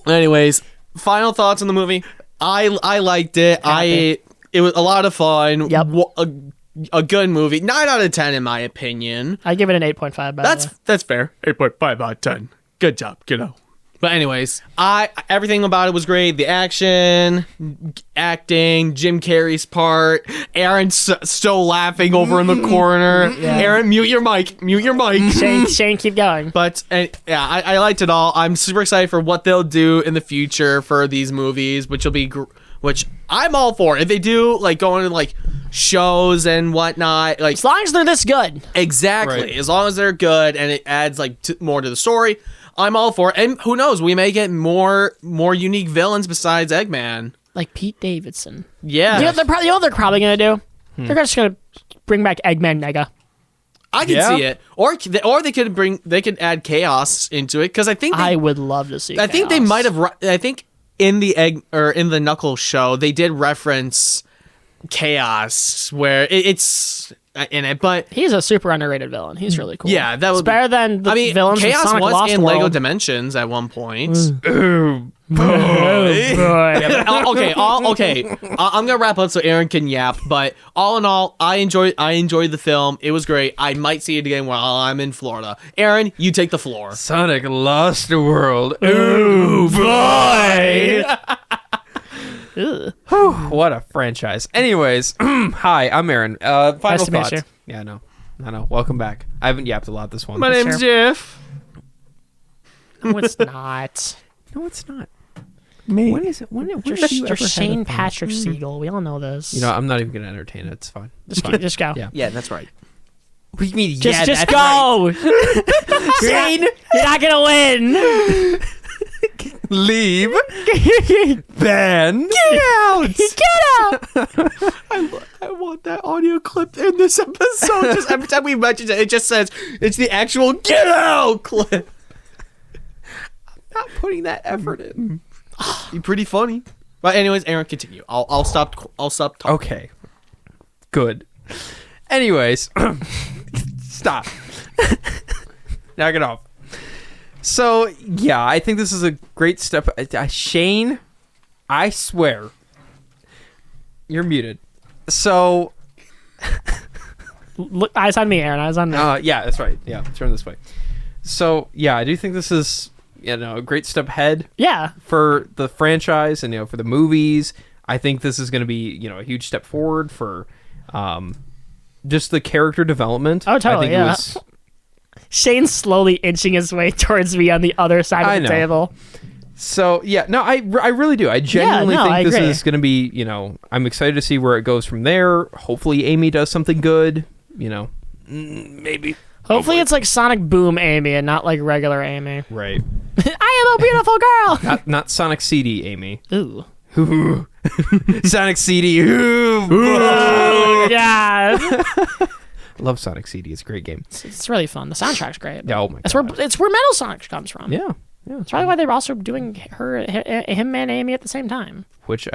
anyways, final thoughts on the movie. I liked it. Happy. It was a lot of fun. Yep. A good movie. 9 out of 10 in my opinion. I give it an 8.5. By the way. That's fair. 8.5 out of 10. Good job, kiddo. But anyways, everything about it was great. The action, acting, Jim Carrey's part. Aaron's still laughing over in the corner. Yeah. Aaron, mute your mic. Mute your mic. Shane, keep going. But yeah, I liked it all. I'm super excited for what they'll do in the future for these movies, which will be, which I'm all for. If they do like go into like shows and whatnot, like As long as they're this good. exactly, Right. as long as they're good and it adds like more to the story, I'm all for it. And who knows, we may get more unique villains besides Eggman. Like Pete Davidson. Yeah, You know, they're probably going to do? They're just going to bring back Eggman Nega. I can Yeah. see it. Or they could add chaos into it because I think I would love to see I think they Chaos. might have. I think in the in the Knuckles show they did reference chaos where it's in it, but He's a super underrated villain. He's really cool. yeah, that It's would better than the I mean, villains chaos from Sonic was Lost in World. Lego Dimensions at one point. Oh, boy. Okay, I'm gonna wrap up so Aaron can yap. But all in all, I enjoyed the film. It was great. I might see it again while I'm in Florida. Aaron, you take the floor. Sonic lost the world. Ooh, boy. Ugh. What a franchise. Anyways, hi, I'm Aaron. Final Nice to meet thoughts. you. Yeah, I know. Welcome back. I haven't yapped a lot this one. My name's Sure. Jeff. No, it's not. No, it's not. Me. When is it? When have you You're ever had a Shane phone? Patrick Siegel. We all know this. You know, I'm not even going to entertain it. It's fine. just, just go. Yeah. Yeah, that's right. What do you mean? Just go. Shane, you're not gonna win. Leave. Ben. Get out. Get out. I want that audio clip in this episode. Just every time we mention it, it just says it's the actual "get out" clip. Not putting that effort in. You're pretty funny. But anyways, Aaron, continue. I'll stop talking. Okay. Good. Anyways, stop. Knock it off. So, yeah, I think this is a great step. Shane, I swear. You're muted. So... Look, eyes on me, Aaron. Eyes on me. Yeah, that's right. Yeah, turn this way. So, yeah, I do think this is, a great step ahead. Yeah. For the franchise and, for the movies. I think this is going to be, a huge step forward for just the character development. Oh, totally, I think Shane's slowly inching his way towards me on the other side of the table. So, yeah, no, I really do. I genuinely think this agree. is going to be, I'm excited to see where it goes from there. Hopefully Amy does something good, maybe. Hopefully it's like Sonic Boom Amy and not like regular Amy. Right. I am a beautiful girl! Not Sonic CD Amy. Ooh. Sonic CD. Ooh. Yeah. Love Sonic CD. It's a great game. It's really fun. The soundtrack's great. Yeah, oh my It's God. where Metal Sonic comes from. Yeah. That's probably why they're also doing him and Amy at the same time. Which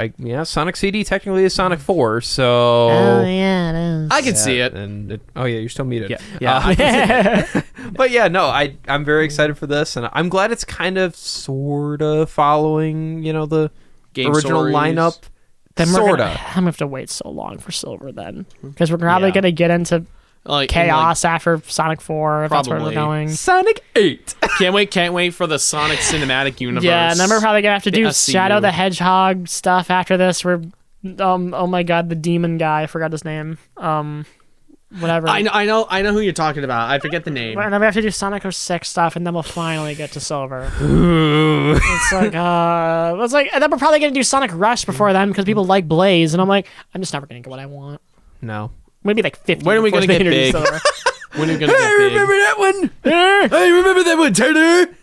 Sonic CD technically is Sonic 4, so yeah, it is. I can see it. And you're still muted. Yeah. But yeah, no, I'm very excited for this, and I'm glad it's kind of sort of following the Game original stories. lineup. Then I'm Sorta. gonna have to wait so long for Silver then, because we're probably gonna get into Like chaos after Sonic 4. If that's where we're Probably. going. Sonic 8. can't wait for the Sonic cinematic universe. Yeah, and then we're probably gonna have to The do SCU. Shadow the Hedgehog stuff after this. We're oh my god, the demon guy. I forgot his name. Whatever. I know who you're talking about. I forget the name. And then we have to do Sonic 06 stuff, and then we'll finally get to Silver. It's like, and then we're probably gonna do Sonic Rush before then because people like Blaze, and I'm like, I'm just never gonna get what I want. No. Maybe like 50. When are we before gonna they get introduce big? Silver. When are you gonna get big? that one. Eh. I remember that one, Turner.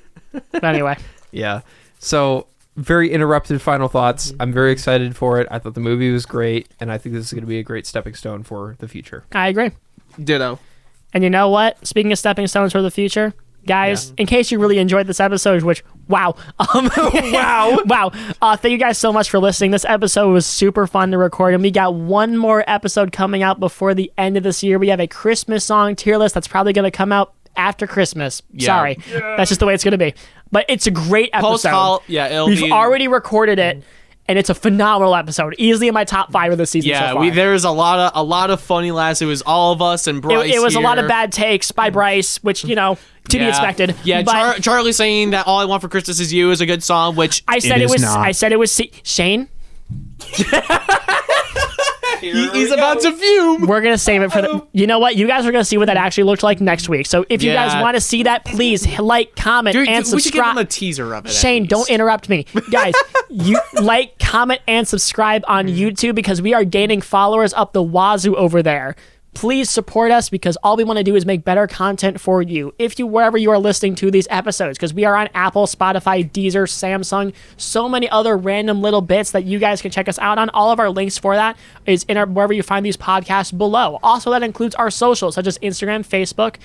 But anyway, Yeah. So, very interrupted final thoughts. I'm very excited for it. I thought the movie was great, and I think this is going to be a great stepping stone for the future. I agree. Ditto. And you know what? Speaking of stepping stones for the future, guys, in case you really enjoyed this episode, which, wow. Wow. Thank you guys so much for listening. This episode was super fun to record, and we got one more episode coming out before the end of this year. We have a Christmas song tier list that's probably going to come out after Christmas. Yeah. Sorry. That's just the way it's going to be. But it's a great episode. We've already recorded it, and it's a phenomenal episode. Easily in my top 5 of the season so far. There's a lot of funny laughs. It was all of us and Bryce. It was a lot of here. bad takes by Bryce, which, to be expected. Yeah, But Charlie saying that "All I Want for Christmas Is You" is a good song, which I said It is not. I said it was Shane. he's about to fume. We're gonna save it for the. You know what? You guys are gonna see what that actually looked like next week. So if you guys Yeah. want to see that, please like, comment, and We should give him subscribe. a teaser of it. at Shane, least. don't interrupt me, guys. You like, comment, and subscribe on YouTube because we are gaining followers up the wazoo over there. Please support us because all we want to do is make better content for you. If you, wherever you are listening to these episodes, because we are on Apple, Spotify, Deezer, Samsung, so many other random little bits that you guys can check us out on. All of our links for that is in wherever you find these podcasts below. Also, that includes our socials such as Instagram, Facebook.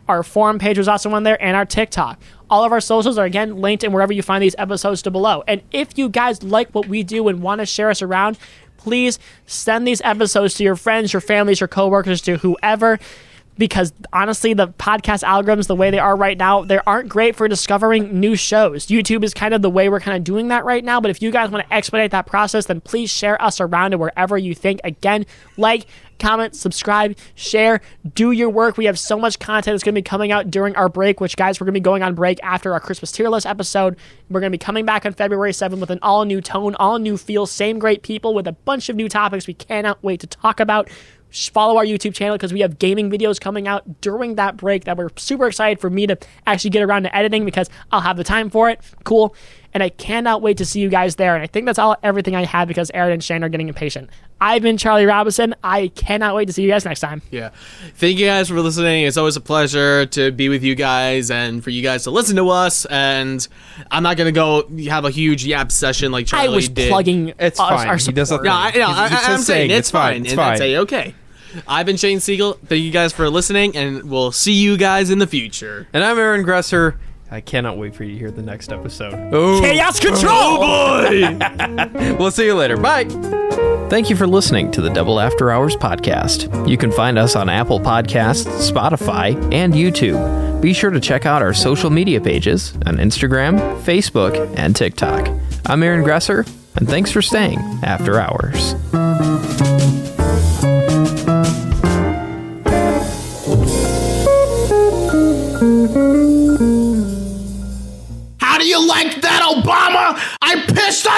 Our forum page was also on there, and our TikTok. All of our socials are, again, linked in wherever you find these episodes to below. And if you guys like what we do and want to share us around, please send these episodes to your friends, your families, your coworkers, to whoever, because honestly, the podcast algorithms, the way they are right now, they aren't great for discovering new shows. YouTube is kind of the way we're kind of doing that right now, but if you guys want to expedite that process, then please share us around to wherever you think. Again, like, comment, subscribe, share, do your work. We have so much content that's going to be coming out during our break, which, guys, we're going to be going on break after our Christmas tier list episode. We're going to be coming back on February 7th with an all-new tone, all-new feel, same great people with a bunch of new topics we cannot wait to talk about. Follow our YouTube channel because we have gaming videos coming out during that break that we're super excited for me to actually get around to editing because I'll have the time for it. Cool. And I cannot wait to see you guys there. And I think that's everything I have because Aaron and Shane are getting impatient. I've been Charlie Robinson. I cannot wait to see you guys next time. Yeah. Thank you guys for listening. It's always a pleasure to be with you guys and for you guys to listen to us. And I'm not going to go have a huge yap session like Charlie I was did. plugging It's us, fine. our He does support. a No, thing. I'm just saying saying, it's fine. It's and fine. that's okay. I've been Shane Siegel. Thank you guys for listening, and we'll see you guys in the future. And I'm Aaron Gresser. I cannot wait for you to hear the next episode. Oh, Chaos Control! We'll see you later. Bye. Thank you for listening to the Double After Hours podcast. You can find us on Apple Podcasts, Spotify, and YouTube. Be sure to check out our social media pages on Instagram, Facebook, and TikTok. I'm Aaron Gresser, and thanks for staying after hours. How do you like that, Obama? I pissed on